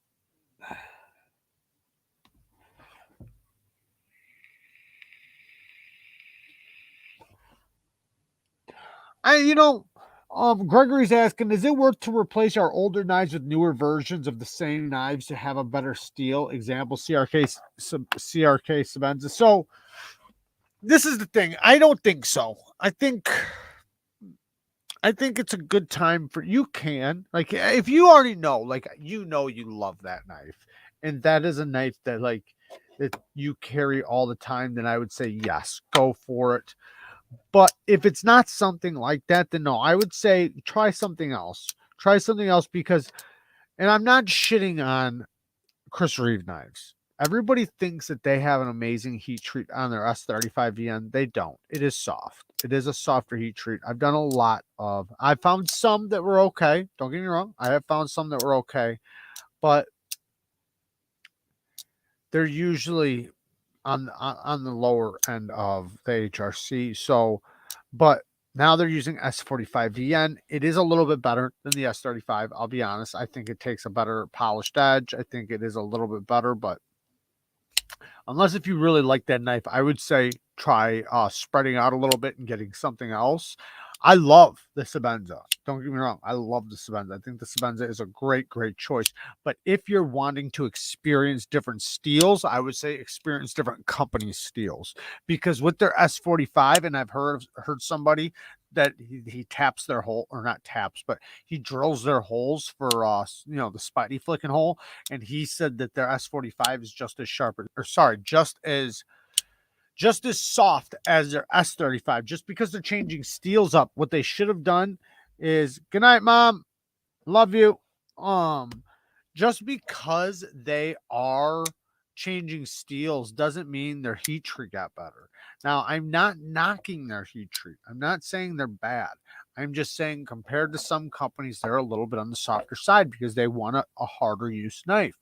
Speaker 1: Gregory's asking, is it worth to replace our older knives with newer versions of the same knives to have a better steel? Example, CRK Sabenza. So this is the thing. I don't think so. I think it's a good time for you can like if you already know like you love that knife and that is a knife that like that you carry all the time, then I would say yes, go for it. But if it's not something like that, then no, I would say try something else. Try something else because, and I'm not shitting on Chris Reeve knives. Everybody thinks that they have an amazing heat treat on their S35VN. They don't. It is soft. It is a softer heat treat. I've done a lot of, I found some that were okay. Don't get me wrong. I have found some that were okay, but they're usually on the lower end of the HRC. So, but now they're using S45VN. It is a little bit better than the S35. I'll be honest. I think it takes a better polished edge. I think it is a little bit better, but unless if you really like that knife, I would say try spreading out a little bit and getting something else. I love the Sabenza. Don't get me wrong. I love the Sabenza. I think the Sabenza is a great, great choice. But if you're wanting to experience different steels, I would say experience different company steels. Because with their S45, and I've heard somebody that he taps their hole, or not taps, but he drills their holes for the spidey flicking hole, and he said that their S45 is just as sharp, or sorry, just as soft as their S35. Just because they're changing steels up, what they should have done is good night, mom, love you. Just because they are changing steels doesn't mean their heat treat got better. Now, I'm not knocking their heat treat. I'm not saying they're bad. I'm just saying compared to some companies, they're a little bit on the softer side because they want a harder use knife.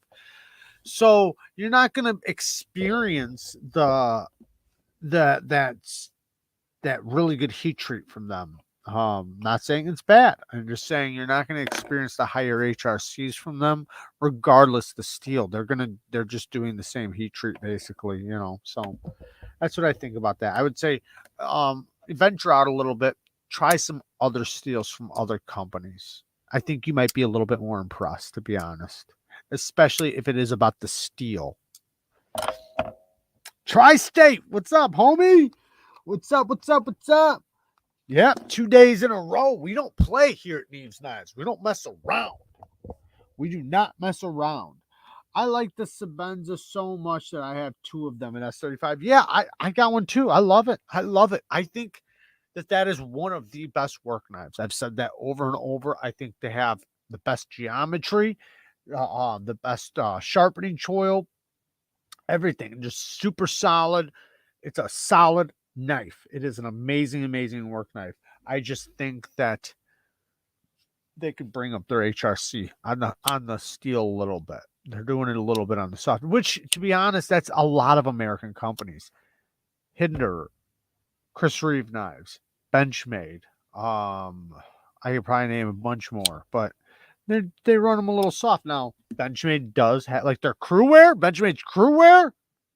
Speaker 1: So you're not going to experience that's that really good heat treat from them. Not saying it's bad. I'm just saying you're not going to experience the higher HRCs from them, regardless the steel. They're just doing the same heat treat basically, So that's what I think about that. I would say venture out a little bit, try some other steels from other companies. I think you might be a little bit more impressed, to be honest, especially if it is about the steel. Tri-State, what's up, homie? What's up? What's up? What's up? Yep, 2 days in a row. We don't play here at Neevesknives. We don't mess around. We do not mess around. I like the Sabenza so much that I have two of them in S35. Yeah, I got one too. I love it. I love it. I think that is one of the best work knives. I've said that over and over. I think they have the best geometry, the best sharpening choil, everything. Just super solid. It's a solid knife. It is an amazing, amazing work knife. I just think that they could bring up their HRC on the steel a little bit. They're doing it a little bit on the soft, which, to be honest, that's a lot of American companies. Hinder, Chris Reeve knives, Benchmade. I could probably name a bunch more, but they run them a little soft. Now, Benchmade does have like their crew wear. Benchmade's crew wear,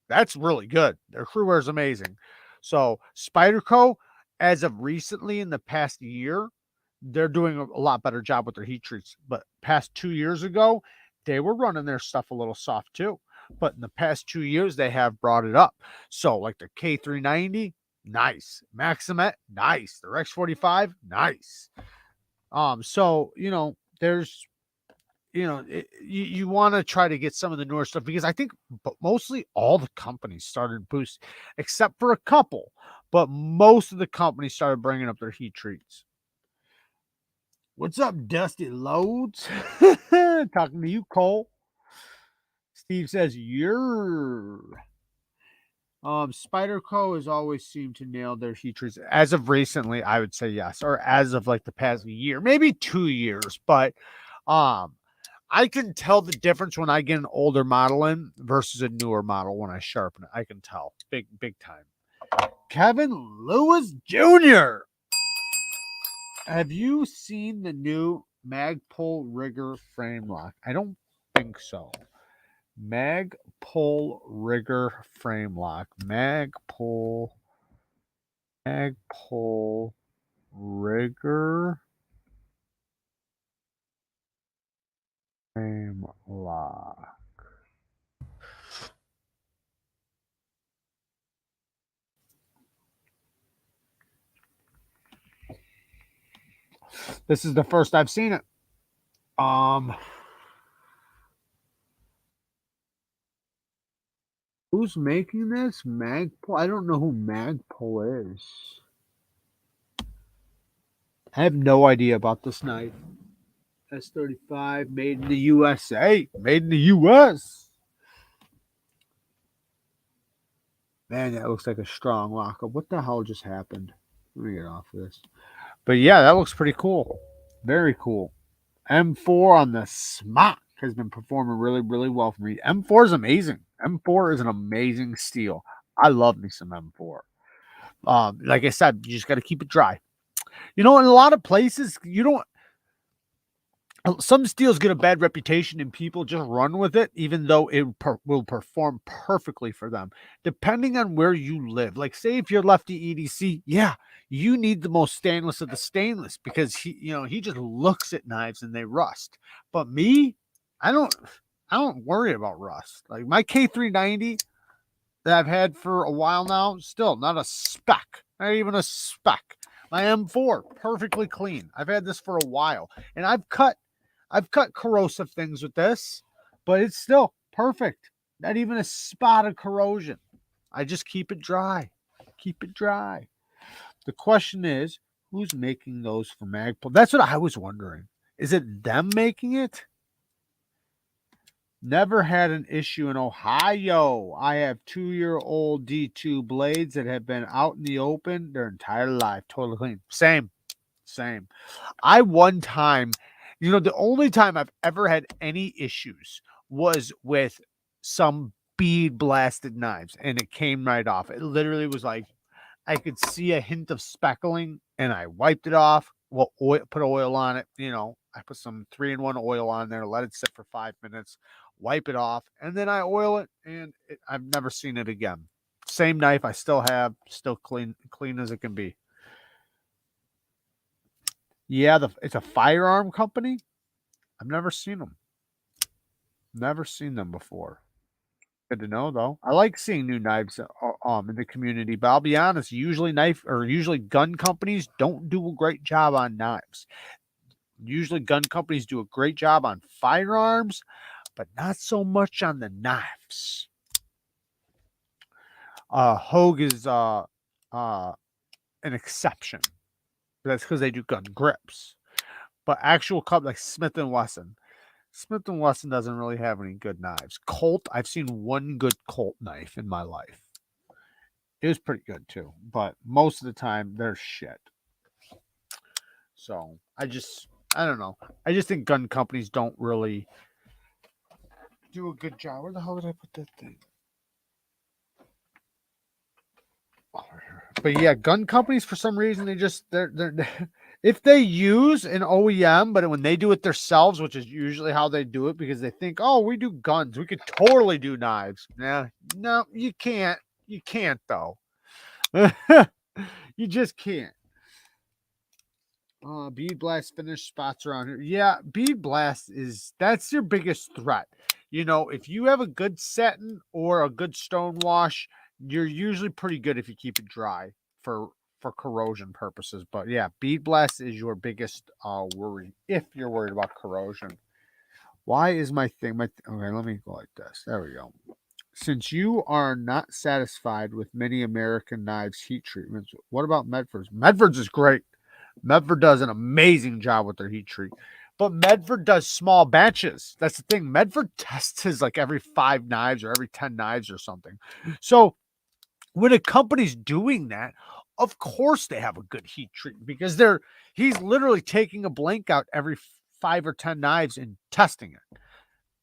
Speaker 1: that's really good. Their crew wear is amazing. So Spyderco, as of recently in the past year, they're doing a lot better job with their heat treats. But past 2 years ago, they were running their stuff a little soft too. But in the past 2 years, they have brought it up. So like the K390, nice. Maximet, nice. The Rex 45, nice. So there's you want to try to get some of the newer stuff because I think mostly all the companies started boost, except for a couple, but most of the companies started bringing up their heat treats. What's up, Dusty Loads? Talking to you, Cole. Steve says you're. Spyderco has always seemed to nail their heat treats. As of recently, I would say yes, or as of like the past year, maybe 2 years, but I can tell the difference when I get an older model in versus a newer model when I sharpen it. I can tell. Big time. Kevin Lewis Jr. Have you seen the new Magpul Rigger frame lock? I don't think so. Magpul Rigger frame lock. Magpul Rigger Frame Lock. This is the first I've seen it. Who's making this? Magpul? I don't know who Magpul is. I have no idea about this knife. S35, made in the USA. Made in the US. Man, that looks like a strong lockup. What the hell just happened? Let me get off of this. But yeah, that looks pretty cool. Very cool. M4 on the smock has been performing really, really well for me. M4 is amazing. M4 is an amazing steel. I love me some M4. Like I said, you just got to keep it dry. You know, in a lot of places, you don't. Some steels get a bad reputation and people just run with it, even though it will perform perfectly for them, depending on where you live. Like, say if you're lefty EDC, yeah, you need the most stainless of the stainless because he just looks at knives and they rust. But me, I don't worry about rust. Like my K390 that I've had for a while now, still not a speck, not even a speck. My M4, perfectly clean. I've had this for a while, and I've cut corrosive things with this, but it's still perfect. Not even a spot of corrosion. I just keep it dry. Keep it dry. The question is, who's making those for Magpul? That's what I was wondering. Is it them making it? Never had an issue in Ohio. I have 2-year-old D2 blades that have been out in the open their entire life. Totally clean. Same. I one time, the only time I've ever had any issues was with some bead blasted knives, and it came right off. It literally was like I could see a hint of speckling, and I wiped it off. Well, put oil on it. I put some 3-in-1 oil on there, let it sit for 5 minutes, wipe it off, and then I oil it, and I've never seen it again. Same knife I still have, still clean as it can be. Yeah, it's a firearm company. I've never seen them. Never seen them before. Good to know, though. I like seeing new knives in the community, but I'll be honest, usually gun companies don't do a great job on knives. Usually gun companies do a great job on firearms, but not so much on the knives. Hogue is an exception. That's because they do gun grips. But actual cup like Smith and Wesson. Smith & Wesson doesn't really have any good knives. Colt, I've seen one good Colt knife in my life. It was pretty good too, but most of the time they're shit. So I don't know. I just think gun companies don't really do a good job. Where the hell did I put that thing? But yeah, gun companies for some reason they're if they use an OEM, but when they do it themselves, which is usually how they do it, because they think, oh, we do guns, we could totally do knives. Yeah, no, you can't. You can't though. You just can't. Bead blast finish spots around here. Yeah, bead blast that's your biggest threat. If you have a good satin or a good stone wash, you're usually pretty good if you keep it dry for corrosion purposes. But yeah, bead blast is your biggest worry if you're worried about corrosion. Why is my thing? Okay, let me go like this. There we go. Since you are not satisfied with many American knives heat treatments, what about Medford's? Medford's is great. Medford does an amazing job with their heat treat. But Medford does small batches. That's the thing. Medford tests his like every 5 knives or every 10 knives or something. So when a company's doing that, of course they have a good heat treat because he's literally taking a blank out every 5 or 10 knives and testing it.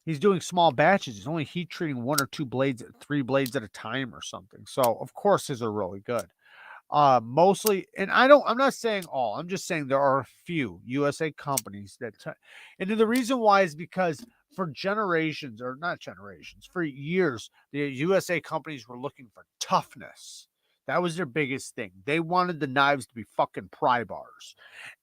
Speaker 1: He's doing small batches. He's only heat treating 1 or 2 blades, 3 blades at a time or something. So of course his are really good. Mostly, and I'm not saying all, I'm just saying there are a few USA companies and the reason why is because for generations, or not generations, for years, the USA companies were looking for toughness. That was their biggest thing. They wanted the knives to be fucking pry bars.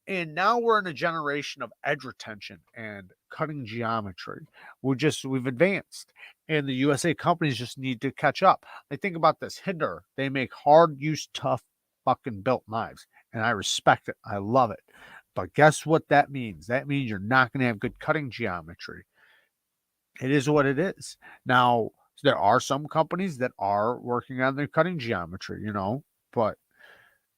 Speaker 1: And now we're in a generation of edge retention and cutting geometry. We've advanced. And the USA companies just need to catch up. Like, think about this. Hinder, they make hard use, tough, fucking built knives. And I respect it. I love it. But guess what that means? That means you're not going to have good cutting geometry. It is what it is. Now, there are some companies that are working on their cutting geometry, but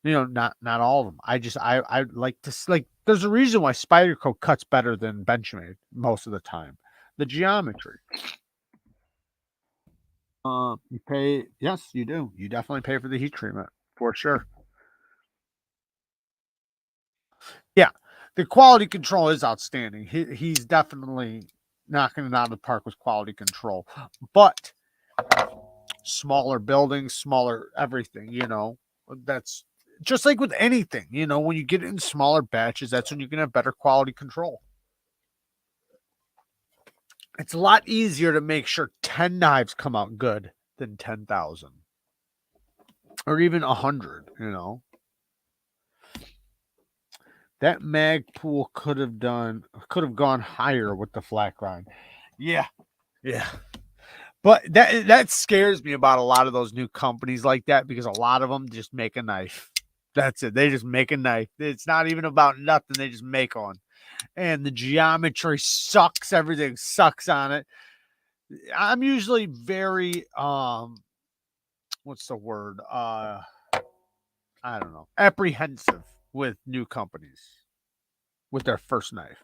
Speaker 1: not all of them. I like to, like, there's a reason why Spyderco cuts better than Benchmade most of the time. The geometry. You pay, yes, you do. You definitely pay for the heat treatment for sure. Yeah, the quality control is outstanding. He's definitely knocking it out of the park with quality control. But smaller buildings, smaller everything, that's just like with anything, when you get in smaller batches, that's when you can have better quality control. It's a lot easier to make sure 10 knives come out good than 10,000 or even 100, That mag pool could have gone higher with the flat grind. Yeah. Yeah. But that scares me about a lot of those new companies like that, because a lot of them just make a knife. That's it. They just make a knife. It's not even about nothing. They just make one. And the geometry sucks. Everything sucks on it. I'm usually very what's the word? I don't know. Apprehensive with new companies with their first knife.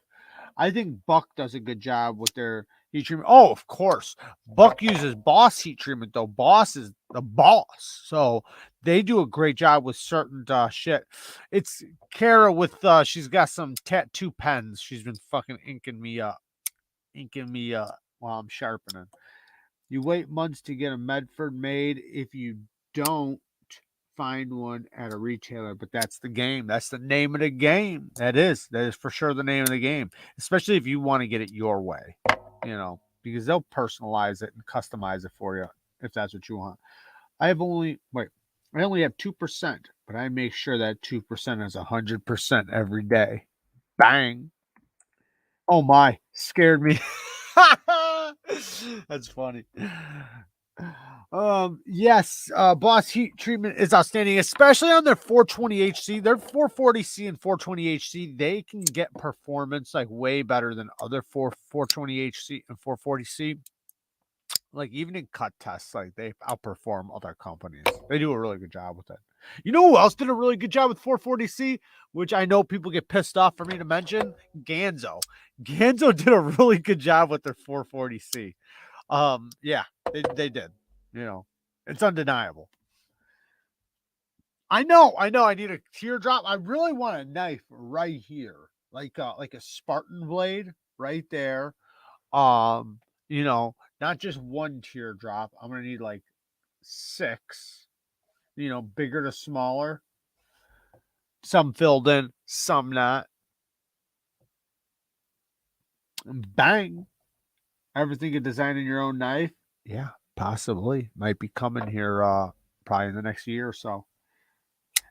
Speaker 1: I think Buck does a good job with their heat treatment. Oh, of course. Buck uses Boss heat treatment, though. Boss is the boss. So they do a great job with certain shit. It's Kara with, she's got some tattoo pens. She's been fucking inking me up while I'm sharpening. You wait months to get a Medford made. If you don't, find one at a retailer, but that's the game. That's the name of the game. That is for sure the name of the game, especially if you want to get it your way, because they'll personalize it and customize it for you if that's what you want. I only have 2%, but I make sure that 2% is 100% every day. Bang. Oh my, scared me. That's funny. Yes, Boss heat treatment is outstanding, especially on their 420HC. Their 440C and 420HC, they can get performance like way better than other 420HC and 440C. Like, even in cut tests, like, they outperform other companies. They do a really good job with it. You know who else did a really good job with 440C, which I know people get pissed off for me to mention? Ganzo. Ganzo did a really good job with their 440C. Yeah, they did. It's undeniable. I know. I need a teardrop. I really want a knife right here, like a Spartan blade right there. Not just one teardrop. I'm gonna need like 6. Bigger to smaller. Some filled in, some not. And bang! Everything you design in your own knife. Yeah, possibly might be coming here. Probably in the next year or so.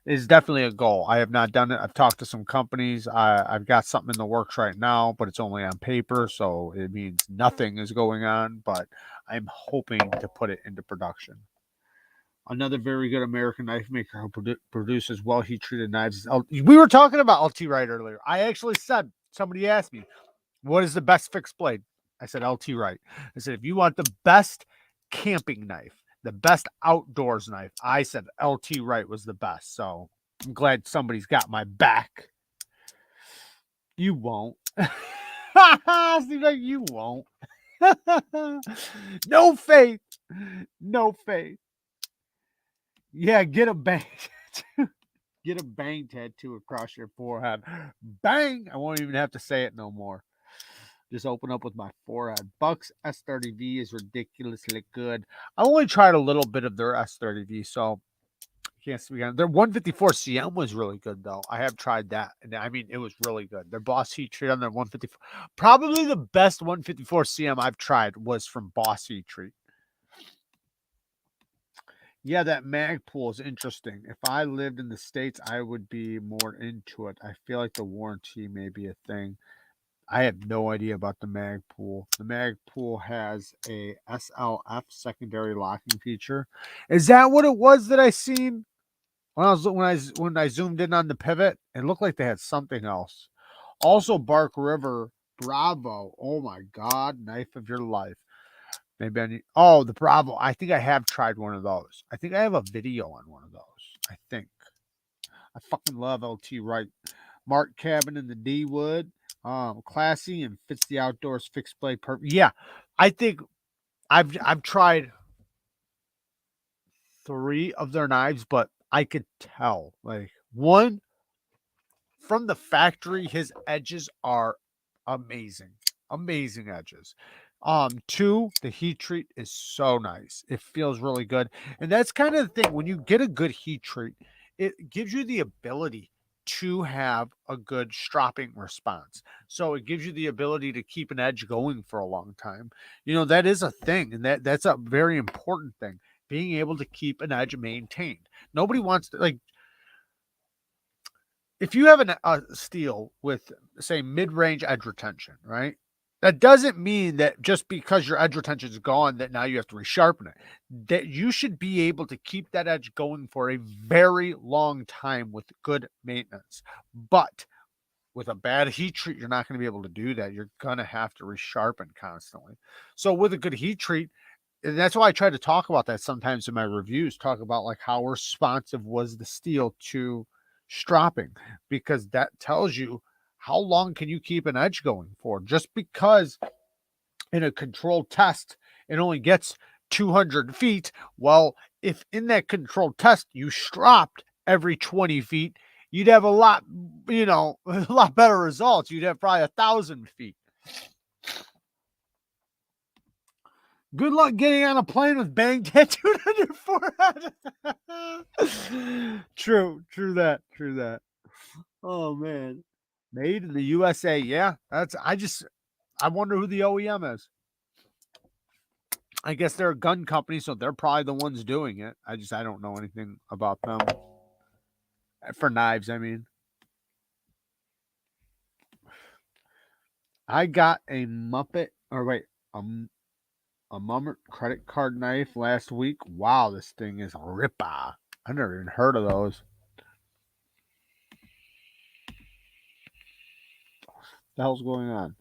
Speaker 1: Is definitely a goal. I have not done it. I've talked to some companies. I've got something in the works right now, but it's only on paper, so it means nothing is going on. But I'm hoping to put it into production. Another very good American knife maker who produces well heat treated knives. We were talking about LT Wright earlier. I actually said, somebody asked me, what is the best fixed blade? I said LT Wright. I said, if you want the best camping knife, the best outdoors knife, I said LT Wright was the best. So I'm glad somebody's got my back. You won't. Seems like you won't. No faith. No faith. Yeah, get a bang. Get a bang tattoo across your forehead. Bang! I won't even have to say it no more. Just open up with my forehead. Buck's S30V is ridiculously good. I only tried a little bit of their S30V, so I can't speak on it. Their 154 CM was really good, though. I have tried that, and I mean, it was really good. Their Boss heat treat on their 154, probably the best 154 CM I've tried was from Boss heat treat. Yeah, that mag pool is interesting. If I lived in the States, I would be more into it. I feel like the warranty may be a thing. I have no idea about the mag pool. The mag pool has a SLF secondary locking feature. Is that what it was that I seen when I zoomed in on the pivot? It looked like they had something else. Also, Bark River Bravo. Oh my God, knife of your life. Maybe I need. Oh, the Bravo. I think I have tried one of those. I think I have a video on one of those. I think. I fucking love LT Wright. Mark cabin in the D wood. Classy and fits the outdoors fixed blade perfect. Yeah, I think I've tried 3 of their knives, but I could tell like one from the factory, his edges are amazing. Amazing edges. 2, the heat treat is so nice. It feels really good. And that's kind of the thing. When you get a good heat treat, it gives you the ability to have a good stropping response. So it gives you the ability to keep an edge going for a long time. You know, that is a thing, and that's a very important thing. Being able to keep an edge maintained. Nobody wants to like if you have a steel with, say, mid-range edge retention, right? That doesn't mean that just because your edge retention is gone, that now you have to resharpen it. That you should be able to keep that edge going for a very long time with good maintenance. But with a bad heat treat, you're not going to be able to do that. You're going to have to resharpen constantly. So with a good heat treat, and that's why I try to talk about that sometimes in my reviews, talk about like how responsive was the steel to stropping, because that tells you how long can you keep an edge going for. Just because in a controlled test it only gets 200 feet, well, if in that controlled test you stropped every 20 feet, you'd have a lot, a lot better results. You'd have probably 1,000 feet. Good luck getting on a plane with bang tattooed on your forehead. True that. Oh man. Made in the USA. Yeah. I wonder who the OEM is. I guess they're a gun company, so they're probably the ones doing it. I don't know anything about them. For knives, I mean. I got a Muppet or wait, a Mummert credit card knife last week. Wow, this thing is a ripper. I never even heard of those. The hell's going on?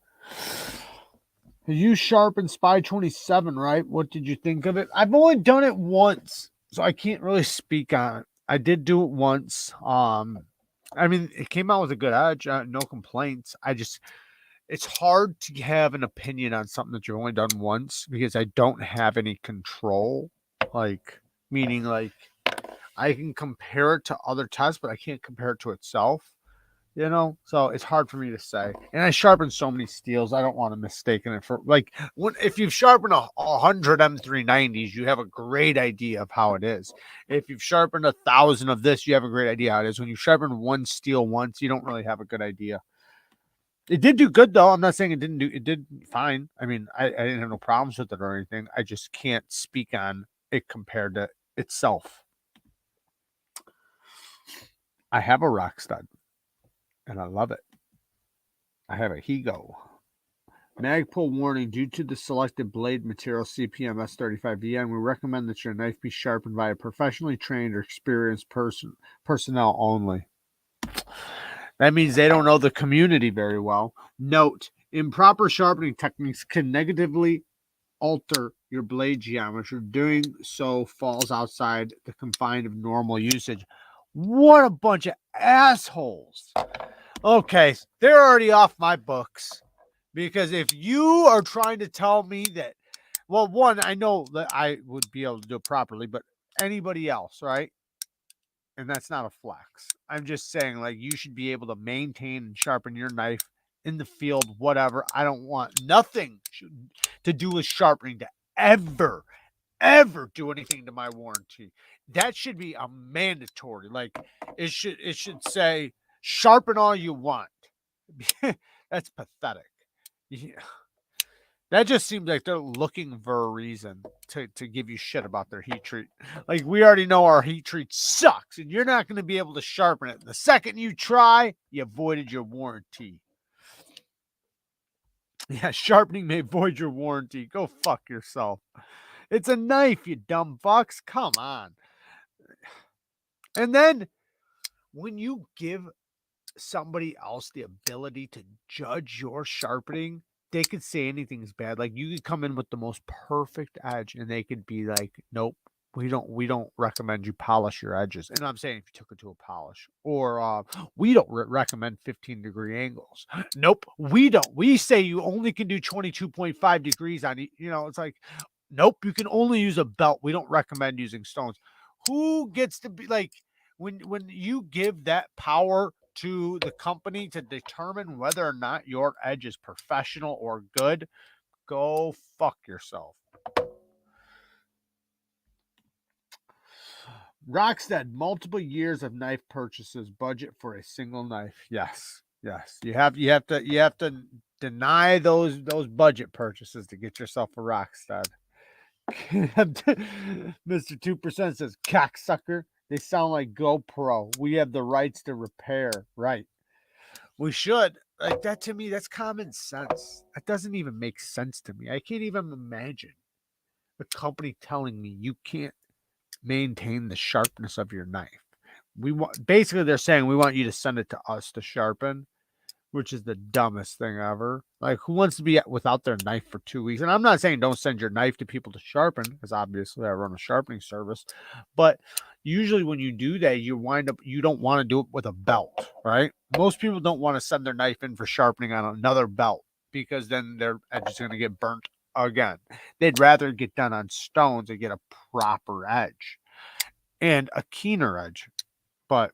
Speaker 1: You sharpened Spy 27, right? What did you think of it? I've only done it once, so I can't really speak on it. I did do it once. I mean, it came out with a good edge, no complaints. It's hard to have an opinion on something that you've only done once because I don't have any control. Like, meaning, like, I can compare it to other tests, but I can't compare it to itself. So it's hard for me to say. And I sharpen so many steels, I don't want to mistake it for like if you've sharpened 100 M390s, you have a great idea of how it is. If you've sharpened 1,000 of this, you have a great idea how it is. When you sharpen one steel once, you don't really have a good idea. It did do good though. I'm not saying it did fine. I mean, I didn't have no problems with it or anything. I just can't speak on it compared to itself. I have a rock stud and I love it. I have a Higo. Mag pull warning: due to the selected blade material CPM S35VN, we recommend that your knife be sharpened by a professionally trained or experienced personnel only. That means they don't know the community very well. Note: improper sharpening techniques can negatively alter your blade geometry. Doing so falls outside the confines of normal usage. What a bunch of assholes. Okay, they're already off my books. Because if you are trying to tell me that, well, one, I know that I would be able to do it properly, but anybody else, right? And that's not a flex. I'm just saying, like, you should be able to maintain and sharpen your knife in the field, whatever. I don't want nothing to do with sharpening to ever do anything to my warranty. That should be a mandatory. Like, it should say sharpen all you want. That's pathetic. Yeah. That just seems like they're looking for a reason to give you shit about their heat treat. Like, we already know our heat treat sucks, and you're not going to be able to sharpen it. The second you try, you voided your warranty. Yeah, sharpening may void your warranty. Go fuck yourself. It's a knife, you dumb fucks. Come on. And then when you give somebody else the ability to judge your sharpening, they could say anything's bad. Like, you could come in with the most perfect edge and they could be like, nope, we don't recommend you polish your edges. And I'm saying if you took it to a polish, or we don't recommend 15-degree angles. Nope, we don't. We say you only can do 22.5 degrees on, it's like, nope, you can only use a belt. We don't recommend using stones. Who gets to be like, when you give that power to the company to determine whether or not your edge is professional or good, go fuck yourself. Rockstead, multiple years of knife purchases, budget for a single knife. Yes. You have to deny those budget purchases to get yourself a Rockstead. Mr. 2% says, cocksucker. They sound like GoPro. We have the rights to repair. Right. We should. Like, that to me, that's common sense. That doesn't even make sense to me. I can't even imagine a company telling me you can't maintain the sharpness of your knife. Basically, they're saying we want you to send it to us to sharpen, which is the dumbest thing ever. Like, who wants to be without their knife for 2 weeks? And I'm not saying don't send your knife to people to sharpen, because obviously I run a sharpening service. But usually when you do that, you don't want to do it with a belt, right? Most people don't want to send their knife in for sharpening on another belt, because then their edge is going to get burnt again. They'd rather get done on stones and get a proper edge and a keener edge. But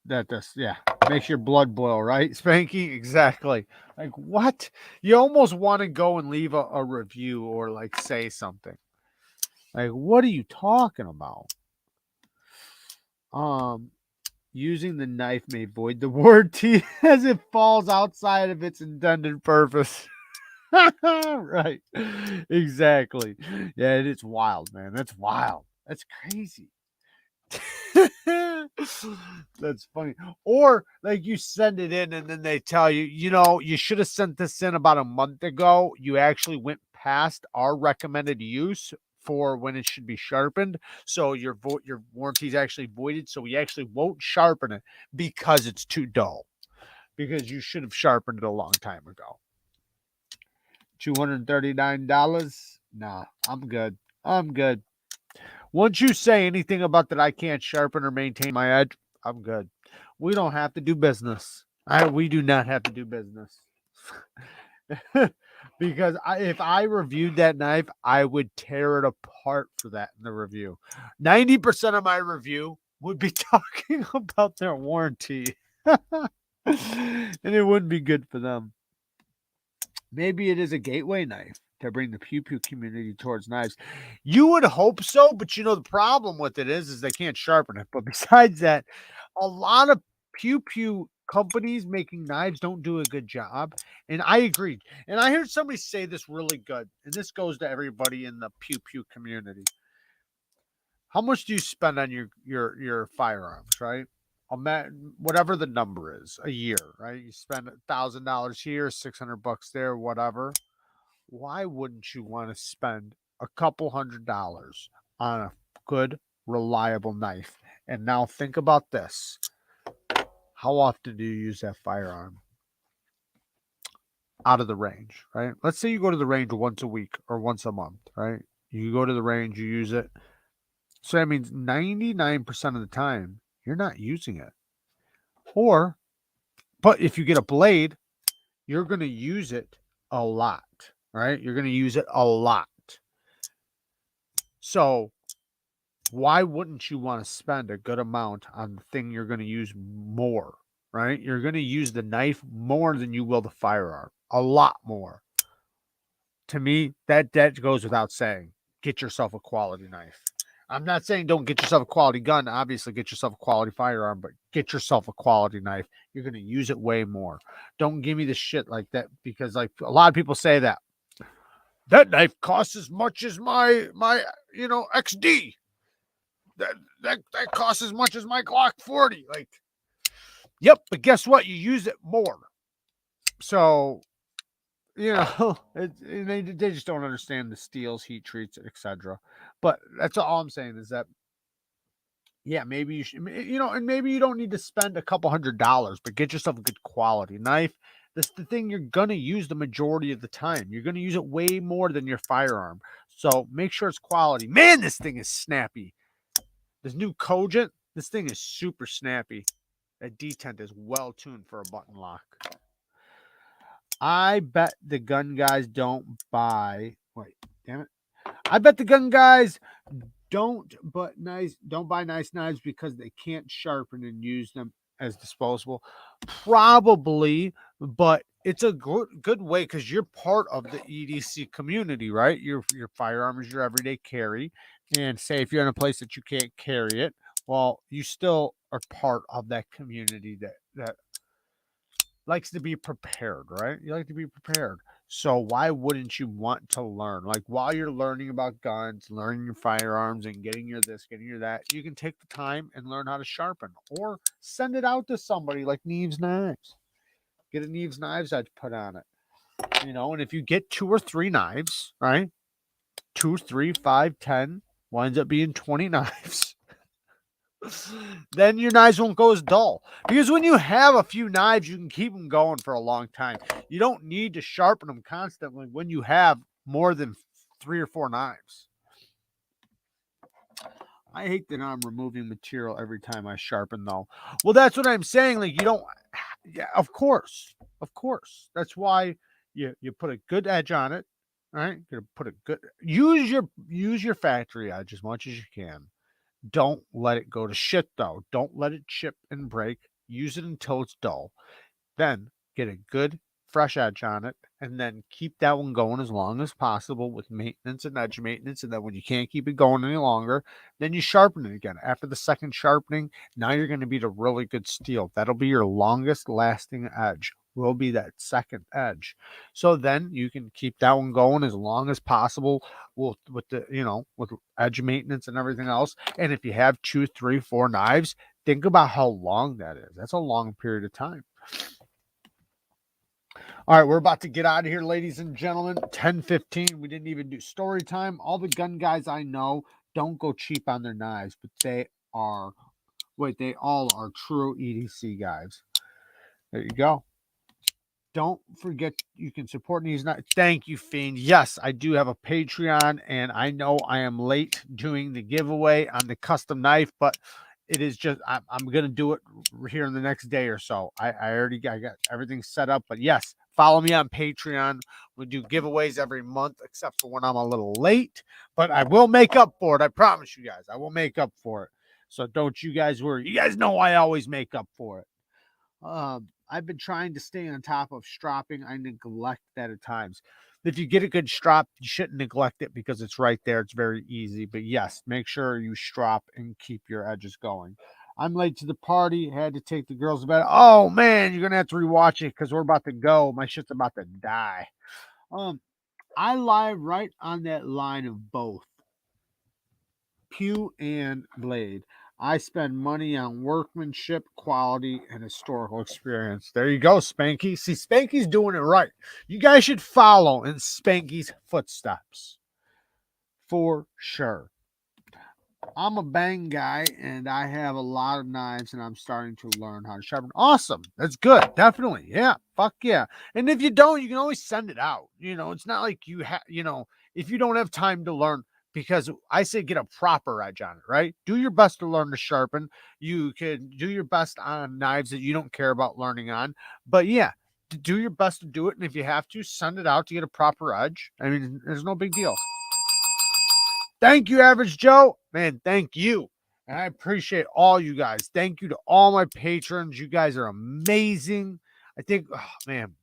Speaker 1: that just, yeah, makes your blood boil, right, Spanky? Exactly. Like, what? You almost want to go and leave a review or like say something. Like, what are you talking about? Using the knife may void the warranty as it falls outside of its intended purpose. Right. Exactly. Yeah, it's wild, man. That's wild. That's crazy. That's funny. Or like, you send it in and then they tell you, you should have sent this in about a month ago. You actually went past our recommended use for when it should be sharpened. So your warranty is actually voided. So we actually won't sharpen it because it's too dull, because you should have sharpened it a long time ago. $239. Nah, I'm good. Once you say anything about that I can't sharpen or maintain my edge, I'm good. We don't have to do business. We do not have to do business. Because if I reviewed that knife, I would tear it apart for that in the review. 90% of my review would be talking about their warranty. And it wouldn't be good for them. Maybe it is a gateway knife to bring the pew pew community towards knives. You would hope so, but the problem with it is they can't sharpen it. But besides that, a lot of pew pew companies making knives don't do a good job. And I agree. And I heard somebody say this really good, and this goes to everybody in the pew pew community. How much do you spend on your firearms, right? Whatever the number is, a year, right? You spend $1,000 here, $600 there, whatever. Why wouldn't you want to spend a couple $100s on a good, reliable knife? And now think about this. How often do you use that firearm out of the range, right? Let's say you go to the range once a week or once a month, right? You go to the range, you use it. So that means 99% of the time, you're not using it. But if you get a blade, you're going to use it a lot, right? You're going to use it a lot. So why wouldn't you want to spend a good amount on the thing you're going to use more, right? You're going to use the knife more than you will the firearm, a lot more. To me, that goes without saying. Get yourself a quality knife. I'm not saying don't get yourself a quality gun. Obviously, get yourself a quality firearm, but get yourself a quality knife. You're going to use it way more. Don't give me the shit like that, because like a lot of people say that knife costs as much as my XD. That costs as much as my Glock 40. Like, yep, but guess what? You use it more. So, they just don't understand the steels, heat treats, etc. But that's all I'm saying is that, yeah, maybe you should, and maybe you don't need to spend a couple $100, but get yourself a good quality knife. That's the thing you're going to use the majority of the time. You're going to use it way more than your firearm. So make sure it's quality. Man, this thing is snappy. This new Cogent, this thing is super snappy. That detent is well tuned for a button lock. I bet the gun guys don't buy. Wait, damn it. I bet the gun guys don't buy nice knives because they can't sharpen and use them as disposable. Probably, but it's a good way because you're part of the EDC community, right? Your firearm is your everyday carry. And say if you're in a place that you can't carry it, well, you still are part of that community that likes to be prepared, right? You like to be prepared. So why wouldn't you want to learn? Like while you're learning about guns, learning your firearms and getting your this, getting your that, you can take the time and learn how to sharpen or send it out to somebody like Neevesknives. Get a Neevesknives edge put on it. And if you get 2 or 3 knives, right? 2, 3, 5, 10, winds up being 20 knives. Then your knives won't go as dull. Because when you have a few knives, you can keep them going for a long time. You don't need to sharpen them constantly when you have more than 3 or 4 knives. I hate that I'm removing material every time I sharpen, though. Well, that's what I'm saying. Like, you don't. Yeah, of course. Of course. That's why you put a good edge on it, right? You put a good. Use your factory edge as much as you can. Don't let it go to shit, though. Don't let it chip and break. Use it until it's dull. Then get a good fresh edge on it, and then keep that one going as long as possible with maintenance and edge maintenance. And then when you can't keep it going any longer, then you sharpen it again. After the second sharpening, now you're going to beat a really good steel. That'll be your longest lasting edge. Will be that second edge. So then you can keep that one going as long as possible with the with edge maintenance and everything else. And if you have 2, 3, 4 knives, think about how long that is. That's a long period of time. All right, we're about to get out of here, ladies and gentlemen. 10:15. We didn't even do story time. All the gun guys I know don't go cheap on their knives, but they all are true EDC guys. There you go. Don't forget you can support these. Thank you, Fiend. Yes, I do have a Patreon, and I know I am late doing the giveaway on the custom knife, but it is just I'm gonna do it here in the next day or so. I got everything set up, but yes, follow me on Patreon. We do giveaways every month, except for when I'm a little late, but I will make up for it. I promise you guys, I will make up for it. So don't you guys worry. You guys know I always make up for it. I've been trying to stay on top of stropping. I neglect that at times. If you get a good strop, you shouldn't neglect it because it's right there. It's very easy. But yes, make sure you strop and keep your edges going. I'm late to the party. Had to take the girls to bed. Oh man, you're gonna have to rewatch it because we're about to go. My shit's about to die. I lie right on that line of both Pew and Blade. I spend money on workmanship, quality, and historical experience. There you go, Spanky. See, Spanky's doing it right. You guys should follow in Spanky's footsteps. For sure. I'm a bang guy, and I have a lot of knives, and I'm starting to learn how to sharpen. Awesome. That's good. Definitely. Yeah. Fuck yeah. And if you don't, you can always send it out. It's not like you have, if you don't have time to learn, because I say get a proper edge on it, right? Do your best to learn to sharpen. You can do your best on knives that you don't care about learning on. But yeah, do your best to do it. And if you have to, send it out to get a proper edge. I mean, there's no big deal. Thank you, Average Joe. Man, thank you. And I appreciate all you guys. Thank you to all my patrons. You guys are amazing. I think, oh, man,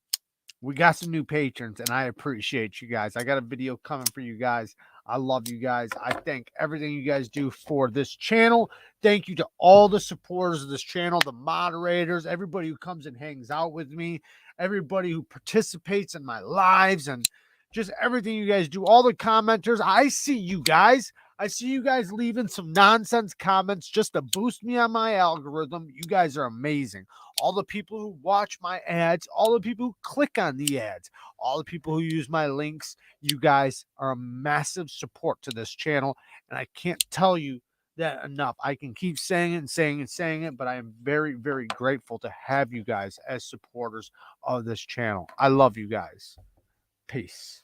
Speaker 1: we got some new patrons, and I appreciate you guys. I got a video coming for you guys I love you guys. I thank everything you guys do for this channel. Thank you to all the supporters of this channel, the moderators, everybody who comes and hangs out with me, everybody who participates in my lives, and just everything you guys do, all the commenters. I see you guys. I see you guys leaving some nonsense comments just to boost me on my algorithm. You guys are amazing. All the people who watch my ads, all the people who click on the ads, all the people who use my links, you guys are a massive support to this channel. And I can't tell you that enough. I can keep saying it and saying it and saying it, but I am very, very grateful to have you guys as supporters of this channel. I love you guys. Peace.